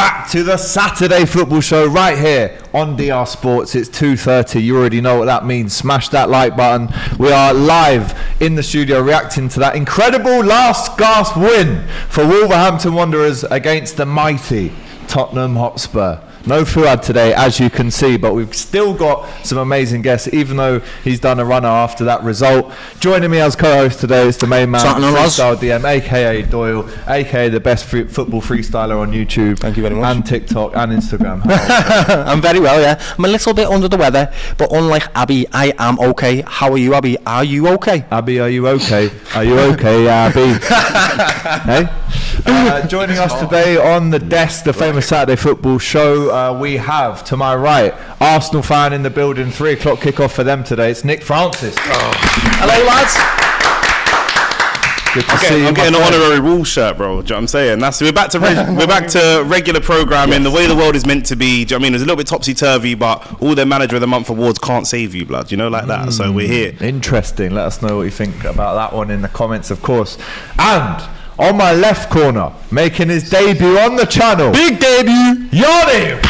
back to the Saturday football show right here on DR Sports. It's 2:30. You already know what that means. Smash that like button. We are live in the studio reacting to that incredible last gasp win for Wolverhampton Wanderers against the mighty Tottenham Hotspur. No Fuad today, as you can see, but we've still got some amazing guests, even though he's done a runner after that result. Joining me as co-host today is the main man, Freestyle DM, aka Doyle, aka the best football freestyler on YouTube. Thank you very much. And TikTok and Instagram. I'm very well, yeah. I'm a little bit under the weather, but unlike Abby, I am okay. How are you, Abby? Are you okay? Abby, are you okay? Are you okay, Abby? Hey? Joining us today on the desk, the famous Saturday football show, we have, to my right, Arsenal fan in the building, 3 o'clock kickoff for them today. It's Nick Francis. Hello, lads. Good to see you. I'm getting an honorary Raul shirt, bro. Do you know what I'm saying? We're back to regular programming, the way the world is meant to be. Do you know what I mean? It's a little bit topsy-turvy, but all their Manager of the Month awards can't save you, blood. You know, like that. So we're here. Interesting. Let us know what you think about that one in the comments, of course. And on my left corner, making his debut on the channel. Big debut. Yani!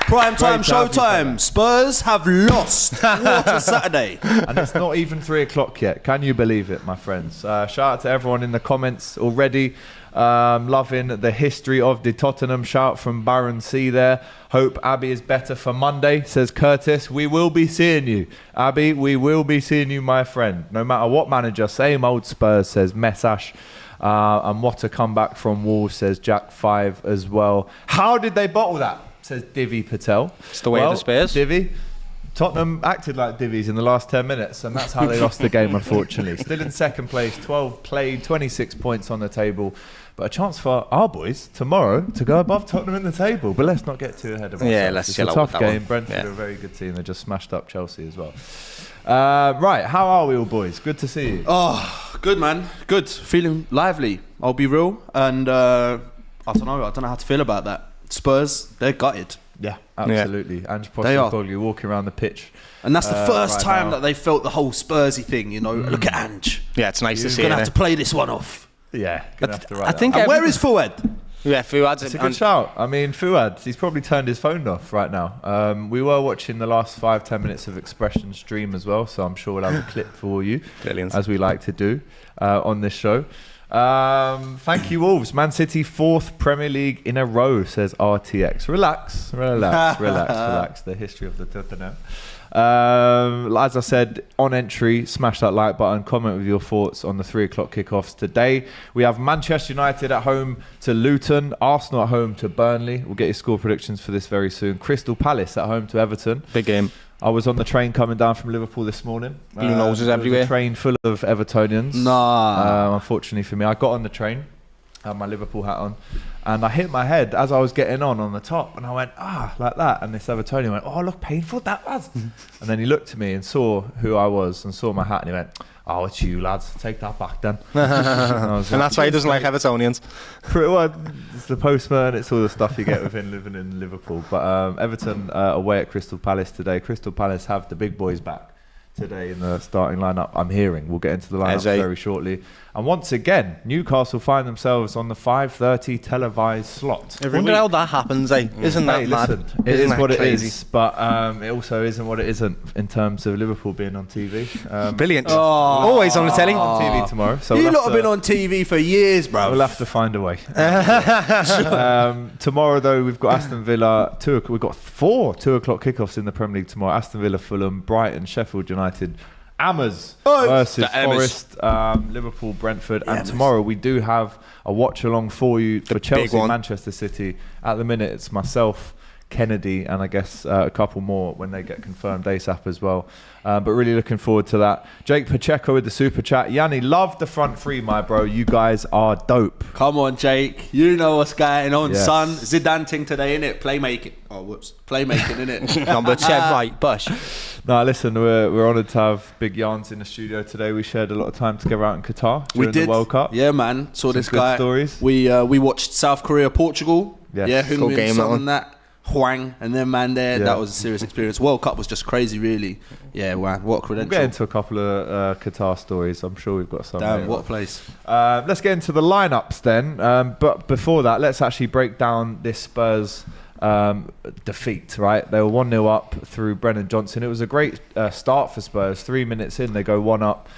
Prime time, showtime. Spurs have lost. What a Saturday. And it's not even 3 o'clock yet. Can you believe it, my friends? Shout out to everyone in the comments already. Loving the history of the Tottenham. Shout from Bayern C there. Hope Abby is better for Monday, says Curtis. We will be seeing you, Abby. We will be seeing you, my friend. No matter what manager. Same old Spurs, says Messash. And what a comeback from Wolves, says Jack 5 as well. How did they bottle that, says Divi Patel. It's the way of the Spurs. Divi. Tottenham acted like divvies in the last 10 minutes, and that's how they lost the game, unfortunately. Still in second place, 12 played, 26 points on the table. But a chance for our boys tomorrow to go above Tottenham in the table. But let's not get too ahead of ourselves. Yeah, let's chill out with that one. It's a tough game. Brentford are a very good team. They just smashed up Chelsea as well. Right, how are we all, boys? Good to see you. Oh, good, man. Good. Feeling lively. I'll be real. And I don't know how to feel about that. Spurs, they're gutted. Yeah, absolutely. Yeah. Ange They are. Postecoglou walking around the pitch. And that's the first time that they felt the whole Spursy thing, you know. Look at Ange. Yeah, it's nice to see. He's going to have to play this one off. Yeah, gonna have to write I think. And where is Fuad? Yeah, Fuad's It's a good shout. I mean, Fuad, he's probably turned his phone off right now. We were watching the last 5-10 minutes of Expression stream as well, so I'm sure we'll have a clip for you, Brilliant. as we like to do on this show. Thank you, Wolves. Man City 4th Premier League in a row, says RTX. Relax. The history of the Tottenham. As I said, on entry, smash that like button, comment with your thoughts on the 3 o'clock kickoffs today. We have Manchester United at home to Luton, Arsenal at home to Burnley. We'll get your score predictions for this very soon. Crystal Palace at home to Everton. Big game. I was on the train coming down from Liverpool this morning. Blue noses everywhere. A train full of Evertonians. Nah. Unfortunately for me, I got on the train, had my Liverpool hat on, and I hit my head as I was getting on the top, and I went, like that. And this Evertonian went, look, painful that was. And then he looked at me and saw who I was and saw my hat, and he went, it's you lads, take that back then. And that's why he doesn't like Evertonians. It's the postman, it's all the stuff you get within living in Liverpool. But Everton away at Crystal Palace today. Crystal Palace have the big boys back today in the starting lineup. I'm hearing we'll get into the lineup very shortly. And once again, Newcastle find themselves on the 5:30 televised slot. I wonder how that happens, eh? Isn't that mad? Listen, it is what crazy? It is, but it also isn't what it isn't in terms of Liverpool being on TV. Brilliant. Always on the telly. On TV tomorrow. So you lot have been on TV for years, bro. We'll have to find a way. Tomorrow, though, we've got Aston Villa. We've got 4 2 o'clock kickoffs in the Premier League tomorrow. Aston Villa, Fulham, Brighton, Sheffield United, Ammers versus Forest, Liverpool, Brentford. And tomorrow we do have a watch along for you for Chelsea, Manchester City. At the minute, it's myself, Kennedy, and I guess a couple more when they get confirmed ASAP as well. But really looking forward to that. Jake Pacheco with the super chat. Yani, love the front three, my bro. You guys are dope. Come on, Jake. You know what's going on, son. Zidane ting today, innit? Playmaking. Playmaking, innit? Number 10, right, Bush. No, listen, we're honoured to have Big Yarns in the studio today. We shared a lot of time together out in Qatar during the World Cup. Yeah, man. Saw this guy. Stories. We watched South Korea, Portugal. Yes. Yeah, who game on that. Hwang and then man there. Yeah. That was a serious experience. World Cup was just crazy, really. Yeah, man, what a We'll credential. get into a couple of Qatar stories. I'm sure we've got some. Damn, later what on. a place. Let's get into the lineups then. But before that, let's actually break down this Spurs defeat, right? They were 1-0 up through Brennan Johnson. It was a great start for Spurs. 3 minutes in, they go 1 up.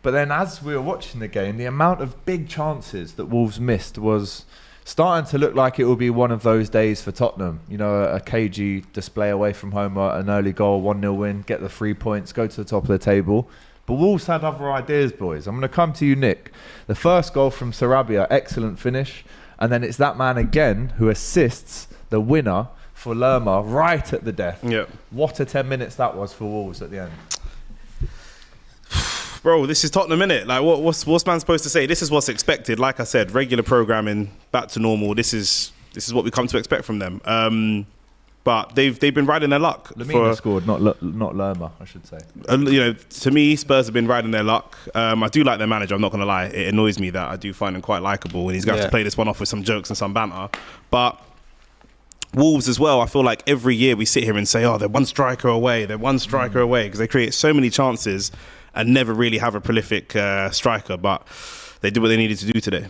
But then as we were watching the game, the amount of big chances that Wolves missed was starting to look like it will be one of those days for Tottenham. You know, a cagey display away from home, an early goal, 1-0 win, get the 3 points, go to the top of the table. But Wolves had other ideas, boys. I'm going to come to you, Nick. The first goal from Sarabia, excellent finish. And then it's that man again who assists the winner for Lerma right at the death. Yeah. What a 10 minutes that was for Wolves at the end. Bro, this is Tottenham, innit? Like, what's man supposed to say? This is what's expected. Like I said, regular programming, back to normal. This is what we come to expect from them. But they've been riding their luck. Lemina scored, not Lerma, I should say. You know, to me, Spurs have been riding their luck. I do like their manager. I'm not gonna lie. It annoys me that I do find him quite likable, and he's going to have to play this one off with some jokes and some banter. But Wolves as well, I feel like every year we sit here and say, oh, they're one striker away, because they create so many chances and never really have a prolific striker, but they did what they needed to do today.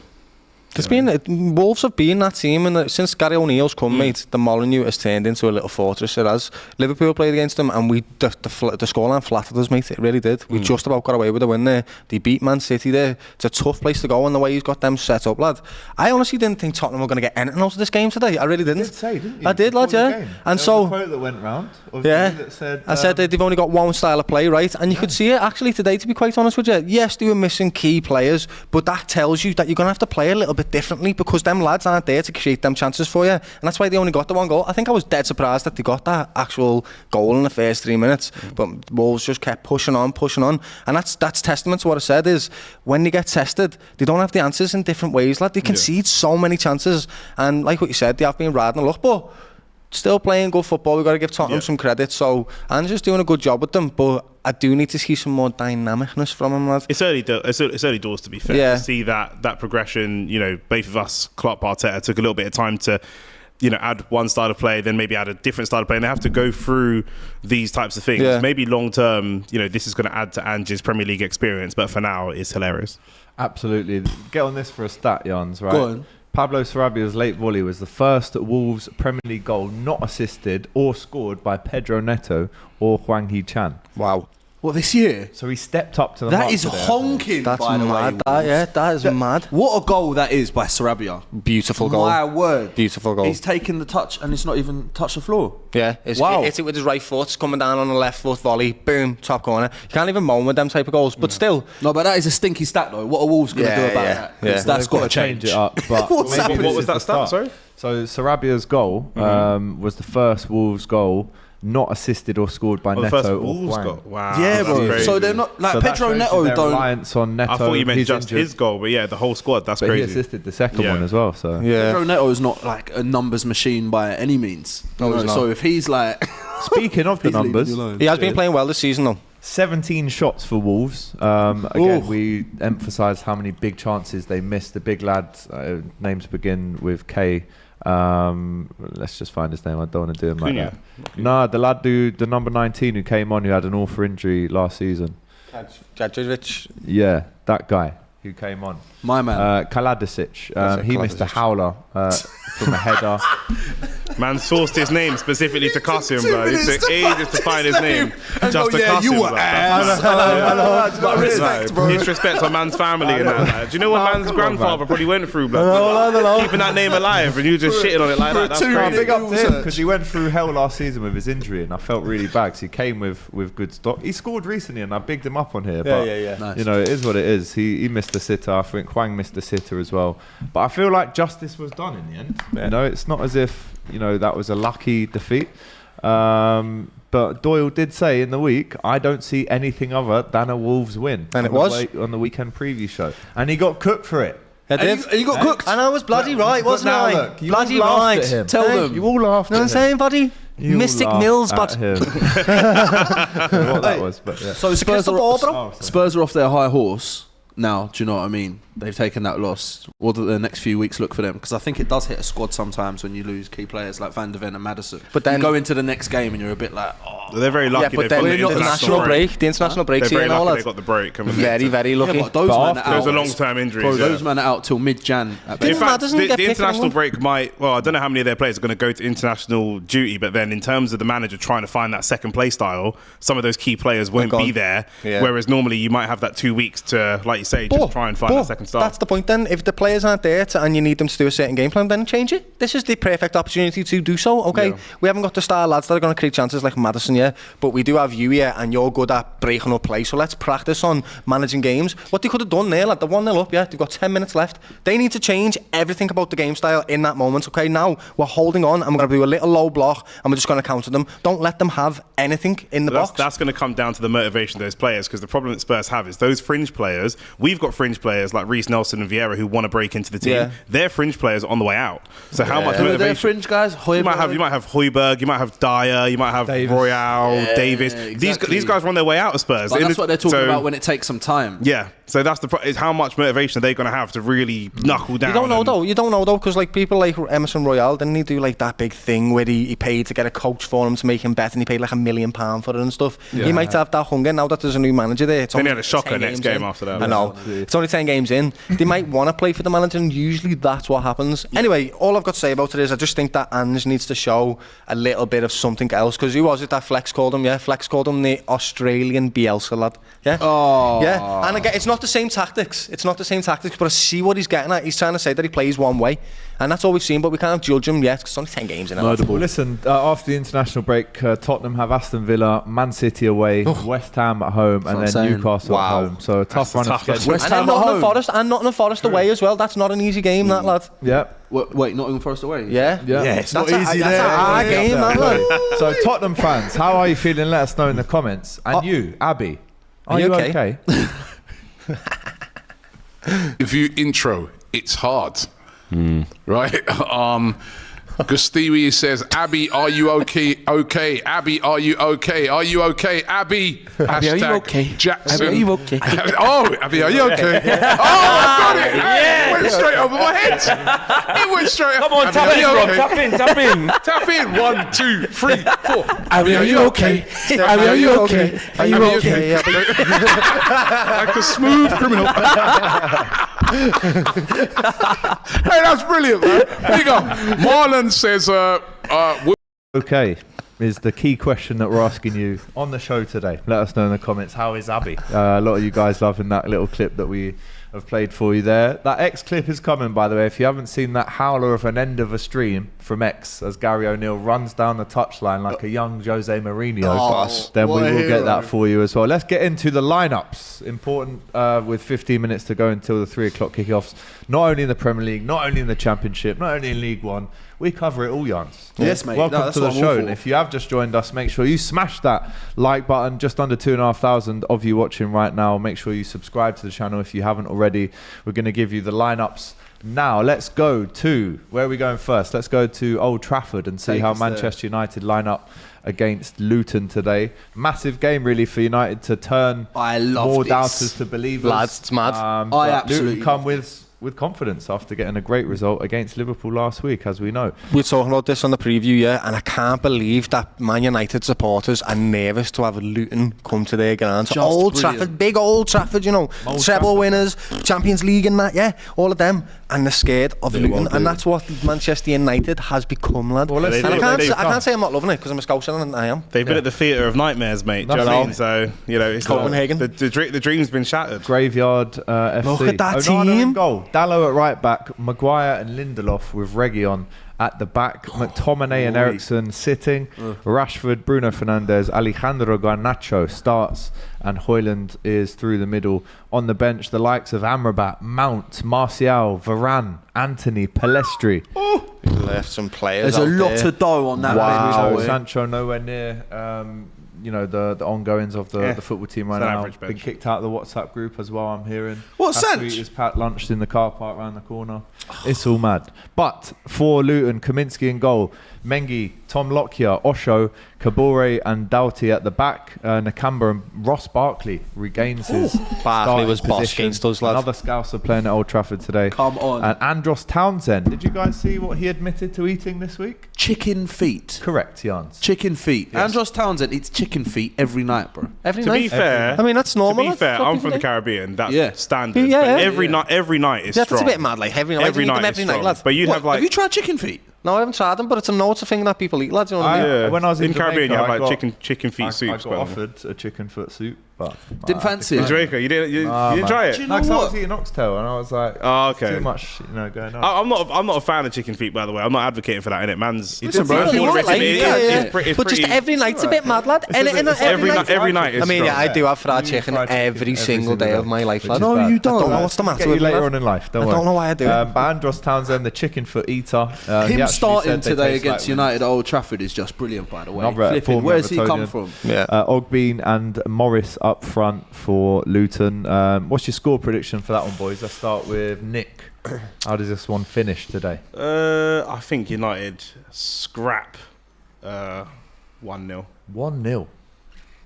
Wolves have been that team, and since Gary O'Neill's come, mate, the Molineux has turned into a little fortress. It has. Liverpool played against them, and the scoreline flattered us, mate. It really did. We just about got away with a win there. They beat Man City there. It's a tough place to go, and the way he's got them set up, lad. I honestly didn't think Tottenham were going to get anything out of this game today. I really didn't. You did say, didn't you? I did, lad. Yeah. And there so was a quote that went round. That said, I said that they've only got one style of play, right? And you could see it actually today, to be quite honest with you. Yes, they were missing key players, but that tells you that you're going to have to play a little bit differently because them lads aren't there to create them chances for you. And that's why they only got the one goal. I think I was dead surprised that they got that actual goal in the first 3 minutes. But Wolves just kept pushing on. And that's testament to what I said is when they get tested, they don't have the answers in different ways, lad. They concede so many chances. And like what you said, they have been riding a luck, but still playing good football. We've got to give Tottenham some credit. So Ange's doing a good job with them, but I do need to see some more dynamicness from him, lad. It's early doors, to be fair. Yeah. To see that progression, you know, both of us, Klopp, Arteta, took a little bit of time to, you know, add one style of play, then maybe add a different style of play, and they have to go through these types of things. Yeah. Maybe long term, you know, this is going to add to Ange's Premier League experience, but for now, it's hilarious. Absolutely. Get on this for a stat, Jans, right? Go on. Pablo Sarabia's late volley was the first Wolves Premier League goal not assisted or scored by Pedro Neto or Hwang Hee-chan. Wow. What, this year? So he stepped up to the mark That is today, I think. honking, That's by the mad. way. That is mad. What a goal that is by Sarabia. Beautiful goal. My word. Beautiful goal. He's taken the touch and it's not even touched the floor. Yeah, Wow. hits it with his right foot, coming down on the left foot volley, boom, top corner. You can't even moan with them type of goals, but still. No, but that is a stinky stat though. What are Wolves going to do about that? 'Cause Yeah. That's They've got to change it up. But What's maybe happening? this What was is that the stat, start. sorry? So Sarabia's goal was the first Wolves goal not assisted or scored by Oh, the first Neto or Wolves Hwang. goal. Wow. Yeah, that's bro. crazy. So they're not like So that Pedro shows you Neto their don't. reliance on Neto. I thought you meant He's just injured, his goal, but yeah, the whole squad. That's but he crazy. assisted the second Yeah. one as well. So Yeah. Pedro Neto is not like a numbers machine by any means. No, he's not. So if he's like, speaking of the Please leave numbers, me alone. He has been playing well this season, though. 17 shots for Wolves. Again, Oof. we emphasised how many big chances they missed. The big lad, names begin with K. Let's just find his name. I don't want to do him like Cunha. that. Nah, the lad, the number 19 who came on, who had an awful injury last season. Jadjovic. Yeah, that guy who came on. my man. Kaladisic. He missed a howler from a header. Man sourced his name specifically to cuss him, bro. It took ages to find his name just to cuss him, bro. Disrespect on man's family and that. Like. Do you know what man's grandfather probably went through, bro? Keeping that name alive and you just shitting on it like that. That's Two crazy. Big up to him Research. because he went through hell last season with his injury, and I felt really bad because he came with good stock. He scored recently, and I bigged him up on here. But Nice. you know, it is what it is. He missed the sitter. I think Hwang missed the sitter as well. But I feel like justice was done in the end. You know, it's not as if that was a lucky defeat. But Doyle did say in the week, I don't see anything other than a Wolves win. And on it was? on the weekend preview show, and he got cooked for it. I did. And you got cooked. And I was bloody right, But wasn't now I? look, you Bloody all laughed right. at him. Tell them. You all laughed. You know what I'm at him. saying, buddy? You all Mystic laughed Mills, at but him. I don't know what that was, but yeah. So Spurs crystal ball, bro. Oh, sorry. Spurs are off their high horse now. Do you know what I mean? they've taken that loss, what do the next few weeks look for them? Because I think it does hit a squad sometimes when you lose key players like Van der Ven and Maddison. But then you go into the next game and you're a bit like, oh. They're very lucky. Yeah, but then the international break, they're very lucky they got the break. Very lucky. Yeah, but those men are out. Those are long-term injuries. Bro, those men are out till mid-Jan. In fact, the international break might... Well, I don't know how many of their players are going to go to international duty, but then in terms of the manager trying to find that second play style, some of those key players won't be there. Yeah. Whereas normally you might have that 2 weeks to, like you say, just try and find that second style. That's the point then. If the players aren't there and you need them to do a certain game plan, then change it. This is the perfect opportunity to do so, okay? Yeah. We haven't got the star lads that are going to create chances like Maddison, but we do have you here and you're good at breaking up play, so let's practice on managing games. What they could have done there, like, they're 1-0 up, they've got 10 minutes left. They need to change everything about the game style in that moment, okay? Now we're holding on and we're going to do a little low block and we're just going to counter them. Don't let them have anything in the box. That's going to come down to the motivation of those players, because the problem that Spurs have is those fringe players. We've got fringe players like Reece Nelson and Vieira who want to break into the team. Yeah. They're fringe players on the way out. So how much motivation? They're fringe guys. You might have Højbjerg, you might have Dyer, you might have Royale, Davis. Exactly. These guys are on their way out of Spurs. But that's what they're talking about when it takes some time. Yeah. So that's is how much motivation are they going to have to really knuckle down? You don't know though, because like people like Emerson Royale, didn't he do like that big thing where he paid to get a coach for him to make him better, and he paid like £1 million for it and stuff. Yeah. He might have that hunger now that there's a new manager there. Then he had a shocker next game after that. I know. It's only 10 games in. They might want to play for the manager, and usually that's what happens. Anyway, all I've got to say about it is I just think that Ange needs to show a little bit of something else, because who was it that Flex called him? Yeah, Flex called him the Australian Bielsa lad. Yeah. Oh. Yeah. And again, it's not the same tactics. But I see what he's getting at. He's trying to say that he plays one way, and that's all we've seen, but we can't judge him yet because it's only 10 games in it. Well, listen, after the international break, Tottenham have Aston Villa, Man City away, West Ham at home, and then Newcastle at home. So a tough run of schedule. West Ham at home. Nottingham Forest away as well. That's not an easy game, that lad. Yeah. Wait, Nottingham Forest away? Yeah. It's not easy there. That's a hard game, that lad. So Tottenham fans, how are you feeling? Let us know in the comments. And you, Abby, are you okay? If you intro, it's hard, right? Because Stevie says, Abby, are you okay? Okay, Abby, are you okay? Are you okay, Abby? Abby, are you okay? Jackson. Abby, are you okay? Oh, Abby, are you okay? Oh, I got it! It went straight over my head. It went straight. Come on, tap in, bro. Tap in. Tap in. 1, 2, 3, 4. Abby, are you okay? Abby, are you okay? Are you okay? Like a smooth criminal. Hey, that's brilliant, man. There you go. Marlon says, okay, is the key question that we're asking you on the show today. Let us know in the comments, how is Abby? A lot of you guys loving that little clip that we have played for you there. That X clip is coming, by the way. If you haven't seen that howler of an end of a stream from X as Gary O'Neill runs down the touchline like a young Jose Mourinho, then we will get that for you as well. Let's get into the lineups. Important with 15 minutes to go until the 3 o'clock kickoffs. Not only in the Premier League, not only in the Championship, not only in League One. We cover it all, Jans. Yes, mate. Welcome to the show. And if you have just joined us, make sure you smash that like button. Just under 2,500 of you watching right now. Make sure you subscribe to the channel if you haven't already. We're going to give you the lineups now. Let's go to, where are we going first? Let's go to Old Trafford and see how Manchester United line up against Luton today. Massive game really for United to turn more doubters to believers. Lads, it's mad. I absolutely Luton come with confidence after getting a great result against Liverpool last week, as we know. We're talking about this on the preview, and I can't believe that Man United supporters are nervous to have Luton come to their ground. So Old Trafford, big Old Trafford, treble winners, Champions League and that, all of them, and they're scared of Luton, and that's what Manchester United has become, lad. Well, I can't say I'm not loving it, because I'm a Scouser and I am. They've been at the theatre of nightmares, mate. Do you know what I mean? So, it's Copenhagen. The dream's been shattered. Graveyard FC. Look at that Onana team. In goal. Dalot at right back, Maguire and Lindelof with Reguilon at the back, McTominay and Eriksen sitting, Rashford, Bruno Fernandes, Alejandro Garnacho starts, and Højlund is through the middle. On the bench, the likes of Amrabat, Mount, Martial, Varane, Anthony, Pellistri. Left some players. There's a lot of dough on that bench. Sancho nowhere near the ongoings of the football team right now. Been kicked out of the WhatsApp group as well, I'm hearing. What, Sanch? Is Pat lunched in the car park around the corner. It's all mad. But for Luton, Kaminsky in goal, Mengi, Tom Lockyer, Osho, Kabore and Doughty at the back. Nakamba and Ross Barkley regains his Barkley was starting boss position. against us, lad. Another Scouser playing at Old Trafford today. Come on. And Andros Townsend. Did you guys see what he admitted to eating this week? Chicken feet. Correct, Jans. Chicken feet. Yes. Andros Townsend eats chicken feet every night, bro. Every To night. be fair, I mean, that's normal. To be fair, That's what I'm people from the do. Caribbean. That's Yeah. standard. Yeah, But yeah. every night is Yeah, strong. that's a bit mad. Like every night. Every night is every night, strong. lads. But you'd What, have like have you tried chicken feet? No, I haven't tried them, but it's a thing that people eat, lads. You know what I mean? Yeah. When I was in Caribbean, you Jamaica, have I like got- chicken feet I soups. got offered a chicken foot soup, but Didn't fancy in it. Jamaica. You didn't try it. Do you No, know 'cause I what? was eating oxtail and I was like, Oh, okay. too much, going on. I'm not a fan of chicken feet, by the way. I'm not advocating for that, innit? Man's Listen, bro, all if you the want rest Like, of it, yeah, yeah. it's But just pretty- every night's a bit mad, lad. And every night is I mean, yeah, strong. I do have fried You chicken fried chicken every single day of my life, which lad. is No, bad. you don't. I don't know what's the matter Get you with me, later lad. on in life. Don't I worry. don't know why I do it. But Andros Townsend, the chicken foot eater. he Him actually starting said they today taste against like United at Old Trafford is just brilliant, by the way. Another Flipping, former where's he come Evertonian. from? Yeah. Ogbeen and Morris up front for Luton. What's your score prediction for that one, boys? Let's start with Nick. How does this one finish today? I think United scrap 1-0. 1-0. Do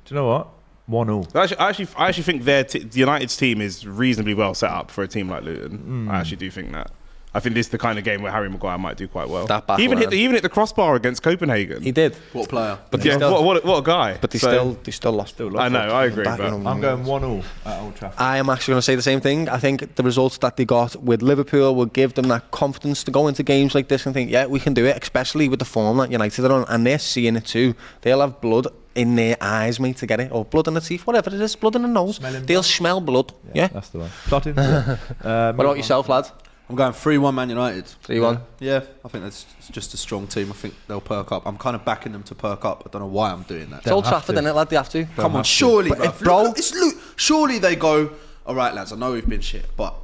you know what? 1-0. I actually think the United's team is reasonably well set up for a team like Luton. I actually do think that. I think this is the kind of game where Harry Maguire might do quite well. That back He even line. hit the crossbar against Copenhagen. He did, What player? but Yeah, he still, what a guy. but they So- still lost. I know, I agree. Back But in I'm going 1-0 at Old Trafford. I am actually going to say the same thing. I think the results that they got with Liverpool will give them that confidence to go into games like this and think, yeah, we can do it, especially with the form that United are on. And they're seeing it too. They'll have blood in their eyes, mate, to get it. Or blood in the teeth, whatever it is, blood in the nose. They'll smell blood. Yeah. That's the one. Plotting. What about yourself, lad? I'm going 3-1 Man United. 3-1. Yeah, I think that's just a strong team. I think they'll perk up. I'm kind of backing them to perk up. I don't know why I'm doing that. It's Old have Trafford, to. innit, lad? They have to. Come on, surely, But, bro. Surely they go, all right, lads, I know we've been shit, but...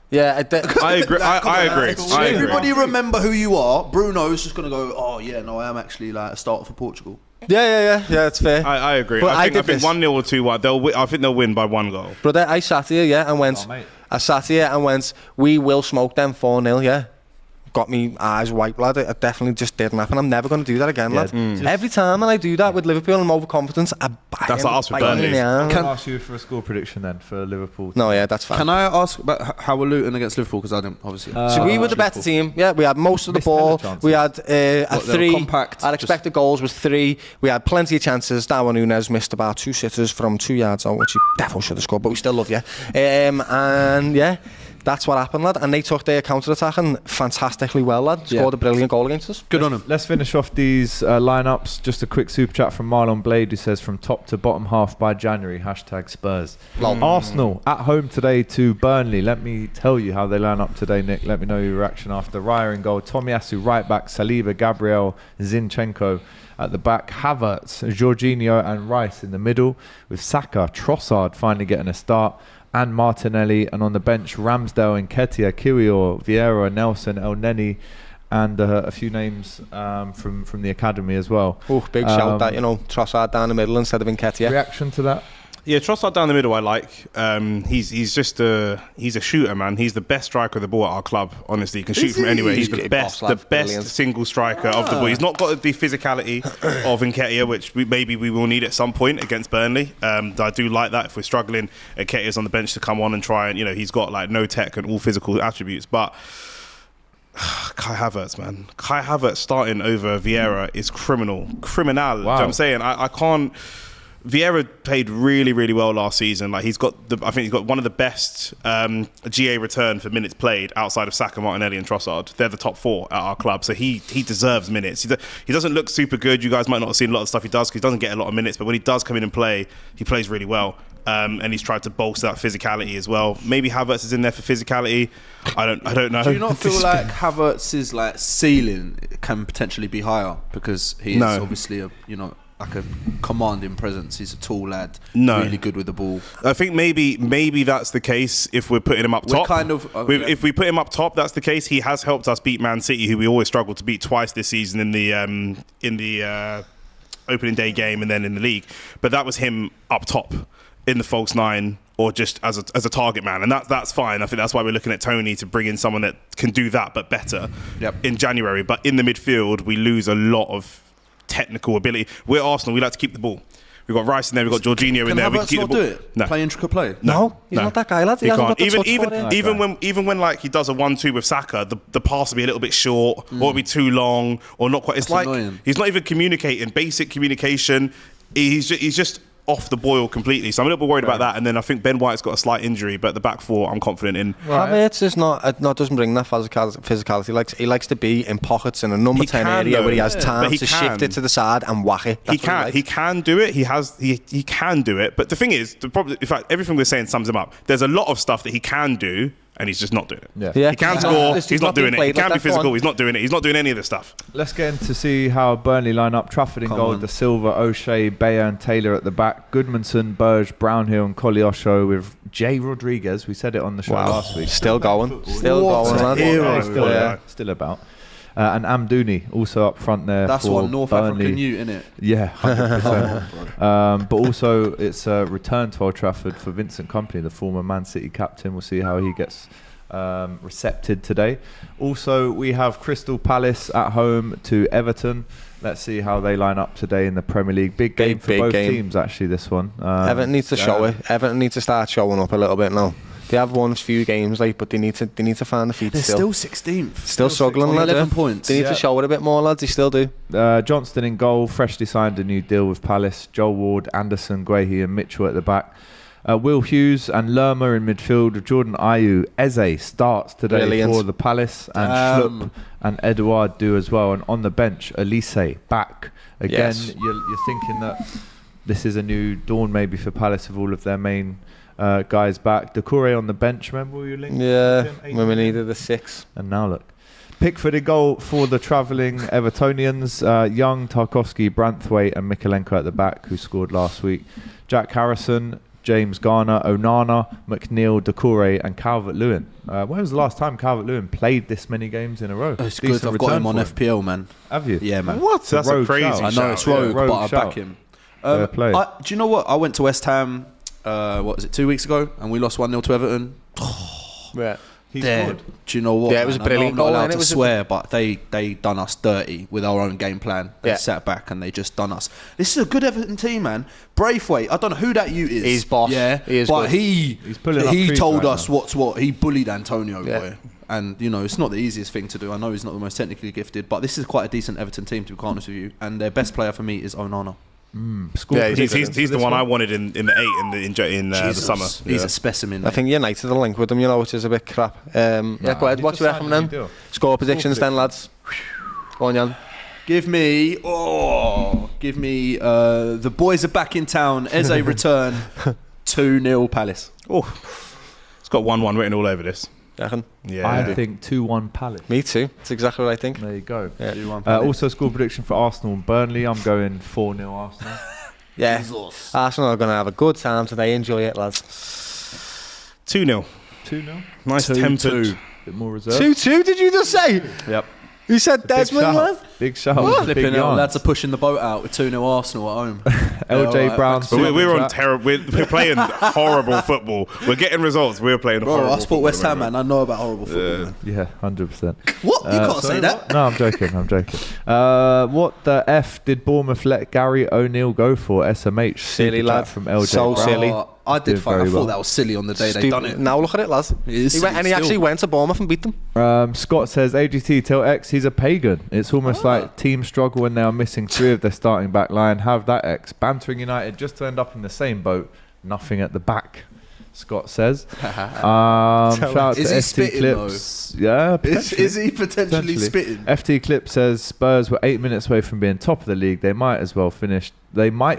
Yeah, I agree. I agree. I agree. Everybody remember who you are. Bruno's just going to go, oh, yeah, no, I am actually like a starter for Portugal. yeah, it's fair. I agree. But I think did 1-0 or 2-1. I think they'll win by 1 goal. Brother, I sat here, yeah, and went. Oh, mate. I sat here and went. We will smoke them 4-0, yeah. Got me eyes wiped, lad. It definitely just didn't happen. I'm never going to do that again, lad. Every time I do that with Liverpool, I'm overconfident. That's like us with Burnley. I'm going to ask you for a score prediction then for Liverpool. No, yeah, that's fine. Can I ask about how we're Luton against Liverpool? Because I didn't, obviously. So we were the better team. Yeah, we had most of the Missed hella ball. chances. We had a What, they were 3. compact, Our just- expected goals was 3. We had plenty of chances. Darwin Núñez missed about 2 sitters from 2 yards out, which he definitely should have scored, but we still love you. And yeah, that's what happened, lad. And they took their counter-attacking fantastically well, lad. Scored a brilliant goal against us. Good on him. Let's finish off these lineups. Just a quick super chat from Marlon Blade who says from top to bottom half by January, #Spurs. Arsenal at home today to Burnley. Let me tell you how they line up today, Nick. Let me know your reaction after. Raya in goal, Tomiyasu right back, Saliba, Gabriel, Zinchenko at the back, Havertz, Jorginho and Rice in the middle, with Saka, Trossard finally getting a start, and Martinelli, and on the bench Ramsdale, Nketiah, Kiwior, Vieira, Nelson, El Neni, and a few names from the academy as well. Oh, big shout that, Trossard down the middle instead of Nketiah. Reaction to that? Yeah, Trossard down the middle I like. He's just he's a shooter, man. He's the best striker of the ball at our club, honestly. He can shoot from anywhere. He's the best Brilliant. single striker of the ball. He's not got the physicality of Nketiah, which maybe we will need at some point against Burnley. I do like that if we're struggling, Nketiah's on the bench to come on and try and, he's got like no tech and all physical attributes. But Kai Havertz, man. Kai Havertz starting over Vieira is criminal. Wow. Do you know what I'm saying? I can't... Vieira played really, really well last season. Like I think he's got one of the best GA return for minutes played outside of Saka, Martinelli, and Trossard. They're the top 4 at our club, so he deserves minutes. He doesn't look super good. You guys might not have seen a lot of stuff he does because he doesn't get a lot of minutes. But when he does come in and play, he plays really well. And he's tried to bolster that physicality as well. Maybe Havertz is in there for physicality. I don't know. Do you not feel like Havertz's like ceiling can potentially be higher because he is obviously like a commanding presence. He's a tall lad, really good with the ball. I think maybe that's the case if we're putting him up top. If we put him up top, that's the case. He has helped us beat Man City, who we always struggled to beat twice this season in the opening day game and then in the league. But that was him up top in the false 9 or just as a target man, and that's fine. I think that's why we're looking at Tony to bring in someone that can do that but better in January. But in the midfield, we lose a lot of technical ability. We're Arsenal. We like to keep the ball. We've got Rice in there. We've got Jorginho in there. We can keep the ball. Do it? No. Play intricate play? No, he's not that guy, lads. He hasn't got the touch for it. Even when like he does a 1-2 with Saka, the pass will be a little bit short, or it'll be too long, or not quite. It's like annoying. He's not even communicating. Basic communication. He's just off the boil completely. So I'm a little bit worried about that. And then I think Ben White's got a slight injury, but the back four I'm confident in. Havertz is doesn't bring that physicality. He likes to be in pockets in a number 10 area where he has time to shift it to the side and whack it. He can do it. He can do it. But the thing is, in fact, everything we're saying sums him up. There's a lot of stuff that he can do, and he's just not doing it. Yeah. He can score, he's not doing it. He can be physical, he's not doing it. He's not doing any of this stuff. Let's get in to see how Burnley line up. Trafford in goal, Da Silva, O'Shea, Bayer and Taylor at the back. Goodmanson, Burge, Brownhill and Koleosho with Jay Rodriguez. We said it on the show last week. Still going. Still about. And Amdouni also up front there. That's for one North Burnley. African youth, isn't it? Yeah, 100%. But also it's a return to Old Trafford for Vincent Kompany, the former Man City captain. We'll see how he gets recepted today. Also, we have Crystal Palace at home to Everton. Let's see how they line up today in the Premier League. Big game for both teams, actually, this one. Everton needs to show it. Everton needs to start showing up a little bit now. They have won a few games, but they need to find the feet. They're still 16th. Still struggling, lads. 11 points. They need to show it a bit more, lads. They still do. Johnston in goal, freshly signed a new deal with Palace. Joel Ward, Anderson, Guehi and Mitchell at the back. Will Hughes and Lerma in midfield with Jordan Ayew. Eze starts today for the Palace, and Schlupp and Edouard do as well. And on the bench, Elise back. Again, you're thinking that this is a new dawn maybe for Palace with all of their main guys back. Doucouré on the bench, remember we were linked? Yeah, when we needed the 6. And now look. Pickford in goal for the travelling Evertonians. Young, Tarkowski, Branthwaite and Mikalenko at the back, who scored last week. Jack Harrison, James Garner, Onana, McNeil, Doucouré and Calvert-Lewin. When was the last time Calvert-Lewin played this many games in a row? It's good. I've got him on FPL, man. Have you? Yeah, man. What? That's a crazy shout. shout. I know it's rogue, but I back him. Play. Do you know what? I went to West Ham, 2 weeks ago, and we lost 1-0 to Everton. Yeah. Do you know what? Yeah, it was a brilliant goal. I'm not allowed to swear, but they done us dirty with our own game plan. They sat back and they just done us. This is a good Everton team, man. Braithwaite, I don't know who that you is. He's boss. Yeah, he is but good. he told us what's what. He bullied Antonio, boy. And it's not the easiest thing to do. I know he's not the most technically gifted, but this is quite a decent Everton team, to be honest with you. And their best player for me is Onana. He's the one I wanted in the 8 in the summer. He's a specimen. I think United are linked with him, which is a bit crap. Go ahead. What do you reckon then? Score predictions then, lads. Go on, Jan. Give me the boys are back in town. Eze return. 2-0 Palace. Oh, it's got 1-1 written all over this. Yeah, I think 2-1 Palace. Me too. That's exactly what I think. There you go. Yeah. Also, score prediction for Arsenal and Burnley. I'm going 4-0 Arsenal. Yeah, Arsenal are going to have a good time today. Enjoy it, lads. 2-0. 2-0. Nice tempered. A bit more reserved. 2-2. Did you just say? Yep. You said Desmond, lad? Big shout. Flipping out. Lads are pushing the boat out with 2-0 Arsenal at home. LJ Brown. We're on terrible. We're playing horrible football. We're getting results. We're playing horrible. I support West Ham, man. I know about horrible football. Yeah, 100%. What? You can't say that. No, I'm joking. What the F did Bournemouth let Gary O'Neill go for? SMH. Silly lad from LJ. So Brown. silly. I thought that was silly on the day they done it. Now look at it, lads. He actually went to Bournemouth and beat them. Scott says, AGT, tell X he's a pagan. It's almost like teams struggle when they are missing 3 of their starting back line. Have that X. Bantering United just to end up in the same boat. Nothing at the back, Scott says. Shout out to ST Clips. Though? Yeah, is he potentially spitting? FT Clip says Spurs were 8 minutes away from being top of the league. They might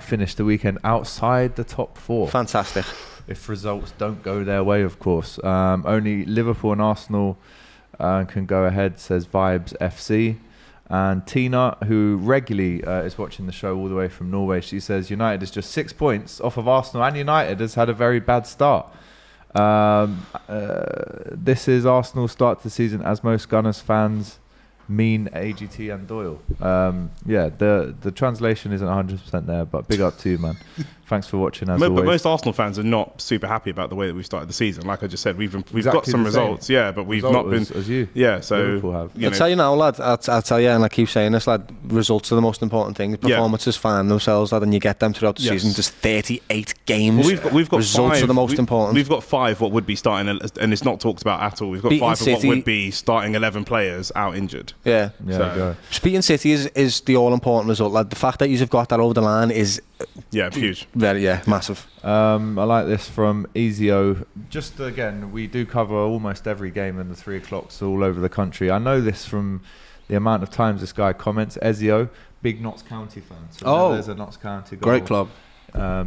finish the weekend outside the top 4. Fantastic. If results don't go their way, of course. Only Liverpool and Arsenal can go ahead, says Vibes FC. And Tina, who regularly is watching the show all the way from Norway, she says United is just 6 points off of Arsenal, and United has had a very bad start. This is Arsenal's start to the season, as most Gunners fans mean AGT and Doyle. Yeah, the translation isn't 100% there, but big up to you, man. Thanks for watching as always. But most Arsenal fans are not super happy about the way that we started the season. Like I just said, we've Exactly got some the same results, yeah, but we've result not been as you. Yeah, so Liverpool have. you I'll know, tell you now, lad. I'll tell you, and I keep saying this, lad. Results are the most important thing. Performances find themselves, lad, and you get them throughout the season. There's 38 games. Well, we've got results 5, are the most important. We've got 5 what would be starting, and it's not talked about at all. We've got Beating 5 of what City. would be starting 11 players out injured. Yeah. Go. Beating City is the all important result, lad. The fact that you've got that over the line is Huge. very massive. I like this from Ezio. Just again, we do cover almost every game in the 3 o'clocks all over the country. I know this from the amount of times this guy comments. Ezio, big Notts County fan. So there's a Notts County goal. Great club.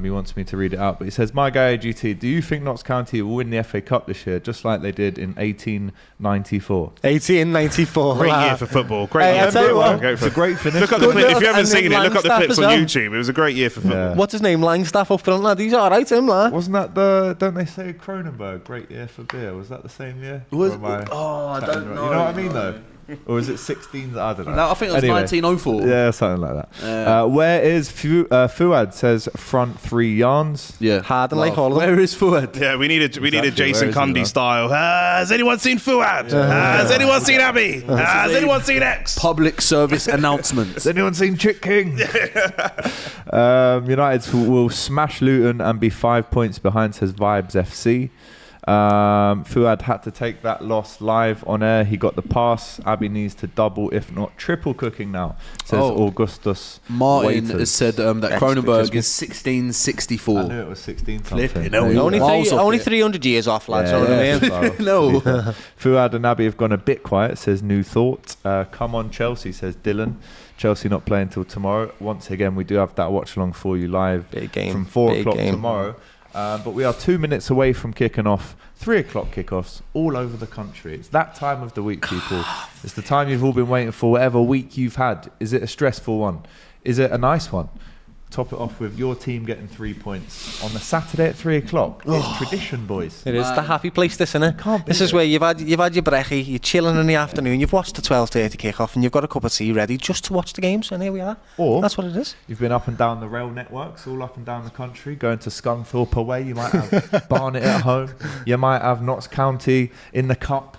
He wants me to read it out, but he says, "My guy AGT, do you think Notts County will win the FA Cup this year, just like they did in 1894?" 1894. Great year for football. Great Hey, year. I'll tell you what, It's a great finish. Look at the clip. If you haven't And seen it, then look at the Langstaff clips as on well. YouTube. It was a great year for football. Yeah. What's his name? Langstaff up front, lad. He's alright, him, lad. Wasn't that don't they say Cronenberg, great year for beer? Was that the same year? I Or don't am know. chatting right? You know what I mean, though? Or was it 16? I don't know. No, I think it was Anyway. 1904. Yeah, something like that. Where is Fuad? Says front 3 yarns. Yeah. Hard and like all of them. Where is Fuad? Yeah, we need a Exactly, Jason where is he, Cundy man? style. Has anyone seen Fuad? Has anyone seen Abby? Has anyone seen X? Public service announcement. Has anyone seen Chick King? United will smash Luton and be 5 points behind, says Vibes FC. Fuad had to take that loss live on air. He got the pass. Abby needs to double, if not triple cooking now, says Augustus Martin Waiters. has said that Cronenberg is 1664. I knew it was 16 Flipping something. hell, Yeah. Only 300 years off, lad. Yeah, So what I mean? well, No. Fuad and Abby have gone a bit quiet, says New Thought. Come on, Chelsea, says Dylan. Chelsea not playing till tomorrow. Once again, we do have that watch along for you live Big game. from 4 Big o'clock game. tomorrow. But we are 2 minutes away from kicking off 3 o'clock kickoffs all over the country. It's that time of the week, people. It's the time you've all been waiting for, whatever week you've had. Is it a stressful one? Is it a nice one? Top it off with your team getting 3 points on the Saturday at 3 o'clock. It's tradition, boys. It is the happy place, this, isn't it? Can't beat This is it. where you've had your brekkie, you're chilling in the afternoon, you've watched the 12:30 kick-off, and you've got a cup of tea ready just to watch the games, and here we are. Or That's what it is. you've been up and down the rail networks, all up and down the country, going to Scunthorpe away. You might have Barnet at home. You might have Notts County in the cup.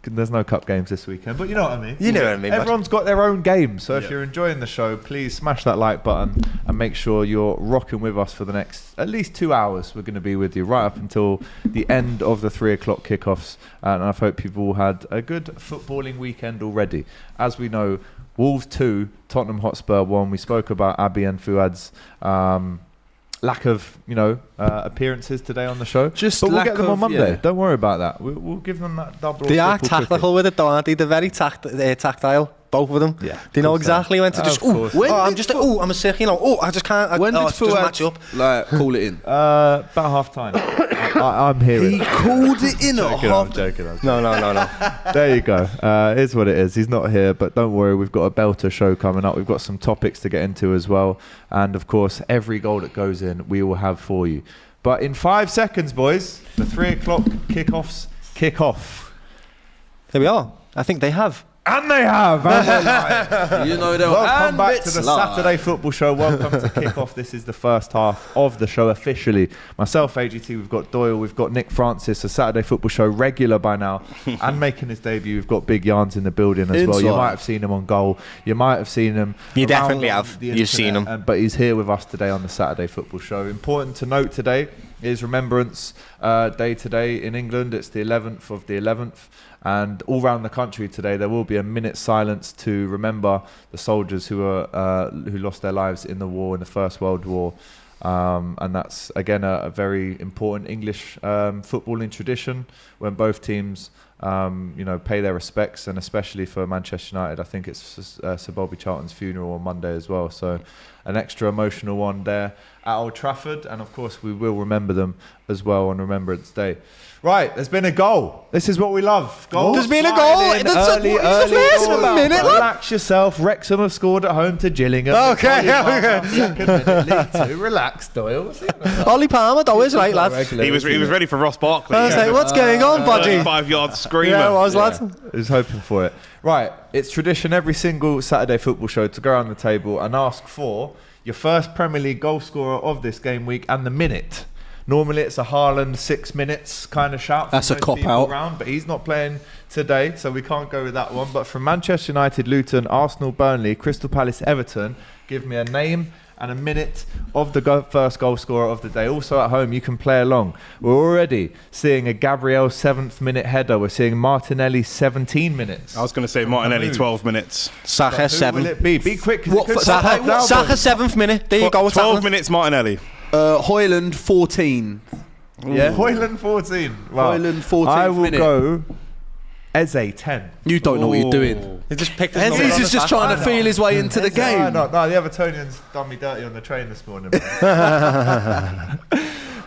There's no cup games this weekend, but you know what I mean. You know what I mean. Everyone's got their own game, so if you're enjoying the show, please smash that like button and make sure you're rocking with us for the next at least 2 hours. We're going to be with you right up until the end of the 3 o'clock kickoffs, and I hope you've all had a good footballing weekend already. As we know, Wolves 2, Tottenham Hotspur 1. We spoke about Abby and Fuad's lack of appearances today on the show, but we'll get them on Monday. Don't worry about that. We'll give them that double. They or are triple tactical cooking. with it, though, aren't they? They're very tactile, both of them. Yeah, They know of course they exactly are. when to just. Of course. I'm a sick. I just can't. When did it doesn't match Fuad up. call it in? About half time. I'm here. He called it in at I'm half. joking. No. There you go. It's what it is. He's not here, but don't worry. We've got a belter show coming up. We've got some topics to get into as well. And of course, every goal that goes in, we will have for you. But in 5 seconds, boys, the 3 o'clock kickoffs kick off. There we are. I think they have. And they have. You know them. Welcome And back to it's the live. Saturday Football Show. Welcome to kick-off. This is the first half of the show officially. Myself, AGT, we've got Doyle, we've got Nick Francis, a Saturday Football Show regular by now, and making his debut. We've got Big Yarns in the building as well. You Inside. might have seen him on Goal. You might have seen him. You around definitely on have. the You've seen internet, him. But he's here with us today on the Saturday Football Show. Important to note today is Remembrance Day today in England. It's the 11th of the 11th. And all around the country today, there will be a minute's silence to remember the soldiers who lost their lives in the war, in the First World War. And that's, again, a very important English footballing tradition when both teams pay their respects, and especially for Manchester United, I think it's Sir Bobby Charlton's funeral on Monday as well. So an extra emotional one there at Old Trafford. And, of course, we will remember them as well on Remembrance Day. Right, there's been a goal. This is what we love. Goals. There's been a flying goal. in That's early what it's goals. about. Minute, lad. Relax yourself. Wrexham have scored at home to Gillingham. Okay. Second minute, League 2. Relax, Doyle. What's he on about? Ollie Palmer, though, is right, lad. He was ready for Ross Barkley. I was like, what's going on, buddy? 5 yards screamer. Yeah, it was, lad. I was hoping for it. Right, it's tradition every single Saturday football show to go around the table and ask for your first Premier League goal scorer of this game week and the minute. Normally it's a Haaland 6 minutes kind of shout. That's a cop-out. Around, but he's not playing today, so we can't go with that one. But from Manchester United, Luton, Arsenal, Burnley, Crystal Palace, Everton, give me a name and a minute of the first goal scorer of the day. Also at home, you can play along. We're already seeing a Gabriel 7th minute header. We're seeing Martinelli 17 minutes. I was going to say Martinelli 12 minutes. Saka Who 7. will it be? Be quick. Saka 7th minute. There you go. 12 minutes Martinelli. Hoyland 14. Yeah. Hoyland 14. Well, Hoyland 14th I will minute. go Eze 10. You don't know what you're doing. He just picked He's just trying to feel his way into the game. No, the Evertonians done me dirty on the train this morning.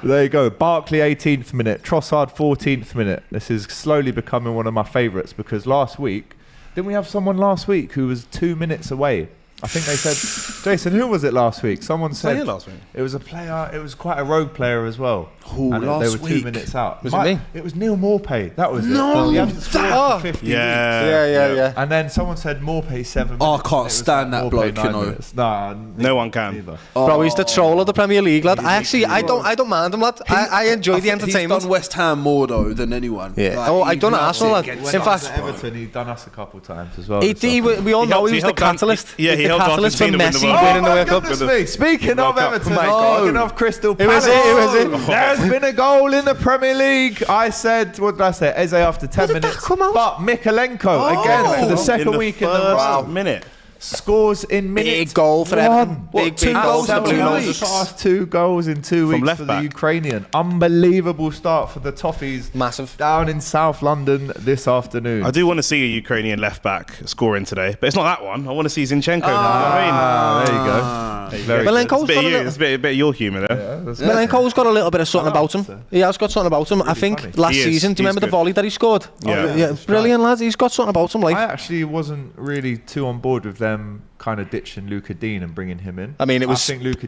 There you go. Barkley 18th minute. Trossard 14th minute. This is slowly becoming one of my favourites because last week, didn't we have someone last week who was 2 minutes away? I think they said, Jason, who was it last week? Someone said last week. it was a player. It was quite a rogue player as well. Ooh, and last they were 2 week. minutes out. Was it me? It was Neil Morpay. That was No, it. He hasn't scored for 50 weeks. Yeah. And then someone said Morpay 7 minutes. Oh, I can't It was stand that Morpay bloke, 9 you know. minutes. Nah, No one can. neither. Bro, he's the troll of the Premier League, lad. I don't mind him, lad. I enjoy the entertainment. He's done West Ham more though than anyone. Yeah. Like, Oh, I he's done loved Arsenal, it lad. against In When fact, I was at Everton, he'd done us a couple times as well. we all know he was the catalyst. Yeah, he He's the helped catalyst for Argentina win the Messi World Cup. winning the World Cup. Goodness me. Speaking of World Cup. Everton, Oh. speaking of Crystal Who is Palace, it? Who is it? There's been a goal in the Premier League. I said, what did I say? Eze after 10 did that minutes. come out? But Mikalenko, again, for the second week in the row, minute. scores in minute Big goal for Everton. What, two goals in 2 weeks? Past 2 goals in 2 weeks left for back. the Ukrainian. Unbelievable start for the Toffees. Massive. Down in South London this afternoon. I do want to see a Ukrainian left back scoring today, but it's not that one. I want to see Zinchenko. You know what I There you go. Very good. Milenko's mean? got a It's a bit of your humour there. Milenko's got a little bit of something about him. He has got something about him. I think funny. last He is. season, do you He's remember the good. volley that he scored? Yeah. Brilliant, lads. He's got something about him. I Like, actually wasn't really too on board with them kind of ditching Luca Dean and bringing him in. I mean, it was I think Luca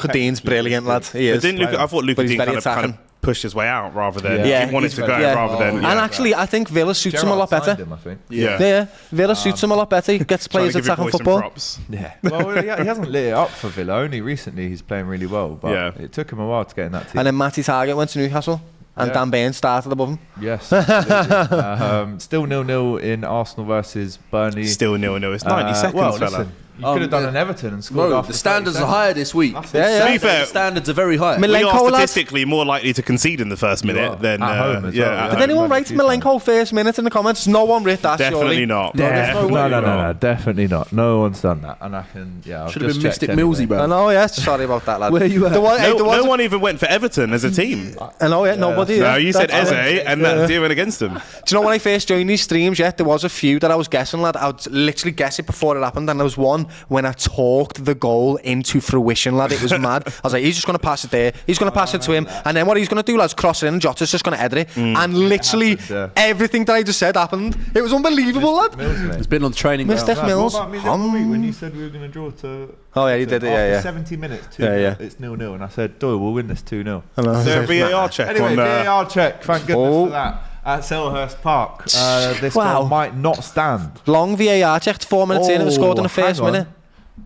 Dean's brilliant, lad. He But is. didn't Luka, I thought Luka But he's Dean very kind of attacking. pushed his way out rather than Yeah. he wanted he's to go very- rather than. And actually, I think Villa suits him a lot Gerrard better. signed him, I think. Yeah. Villa suits him a lot better. He gets to play Trying his to give your attacking boy some football. props. Yeah. Well, he hasn't lit it up for Villa. Only recently he's playing really well, but Yeah. it took him a while to get in that team. And then Matty Target went to Newcastle. And Yeah. Dan Burns started above him. Yes. absolutely. Still 0-0 in Arsenal versus Burnley. Still 0-0. It's 90 seconds, well, fella. listen, you could have done an Everton and scored Bro, after the standards 30 are higher this week. Yeah. To be fair, The standards are very high. Mil- we are Milenko, lad. statistically more likely to concede in the first are. minute than At home as well, yeah. at Did home. anyone rate Milenko first minute in the comments? No one writ that, Definitely surely. not. No, there's no way. No, definitely not. No one's done that, and I can. Yeah, Should have been Mystic Millsy, bro. I know, yes. Sorry about that, lad. Where you at? There was, No one even went for Everton as a team. I know, yeah, nobody. No, yeah. you said That's- Eze, and that's you went against him. Do you know when I first joined these streams, yeah, there was a few that I was guessing, lad. I would literally guess it before it happened, and there was one when I talked the goal into fruition, lad. It was mad. I was like, he's just going to pass it there. He's going to pass it to him. And then what he's going to do, lads, cross it in, and Jota's just going to header it. And literally happened, yeah. everything that I just said happened. It was unbelievable, lad. It's been on the training ground. Mr. Mills. What about me the other week when you said we were going to draw to? Oh, yeah, you did it, After yeah. 70 minutes, Yeah. it's 0-0, and I said, Doyle, we'll win this 2-0. Is there a VAR check Anyway, on VAR check. Thank goodness Oh. for that. At Selhurst Park, this Wow. goal might not stand. Long VAR checked, 4 minutes in, it was scored in the first hang on. minute.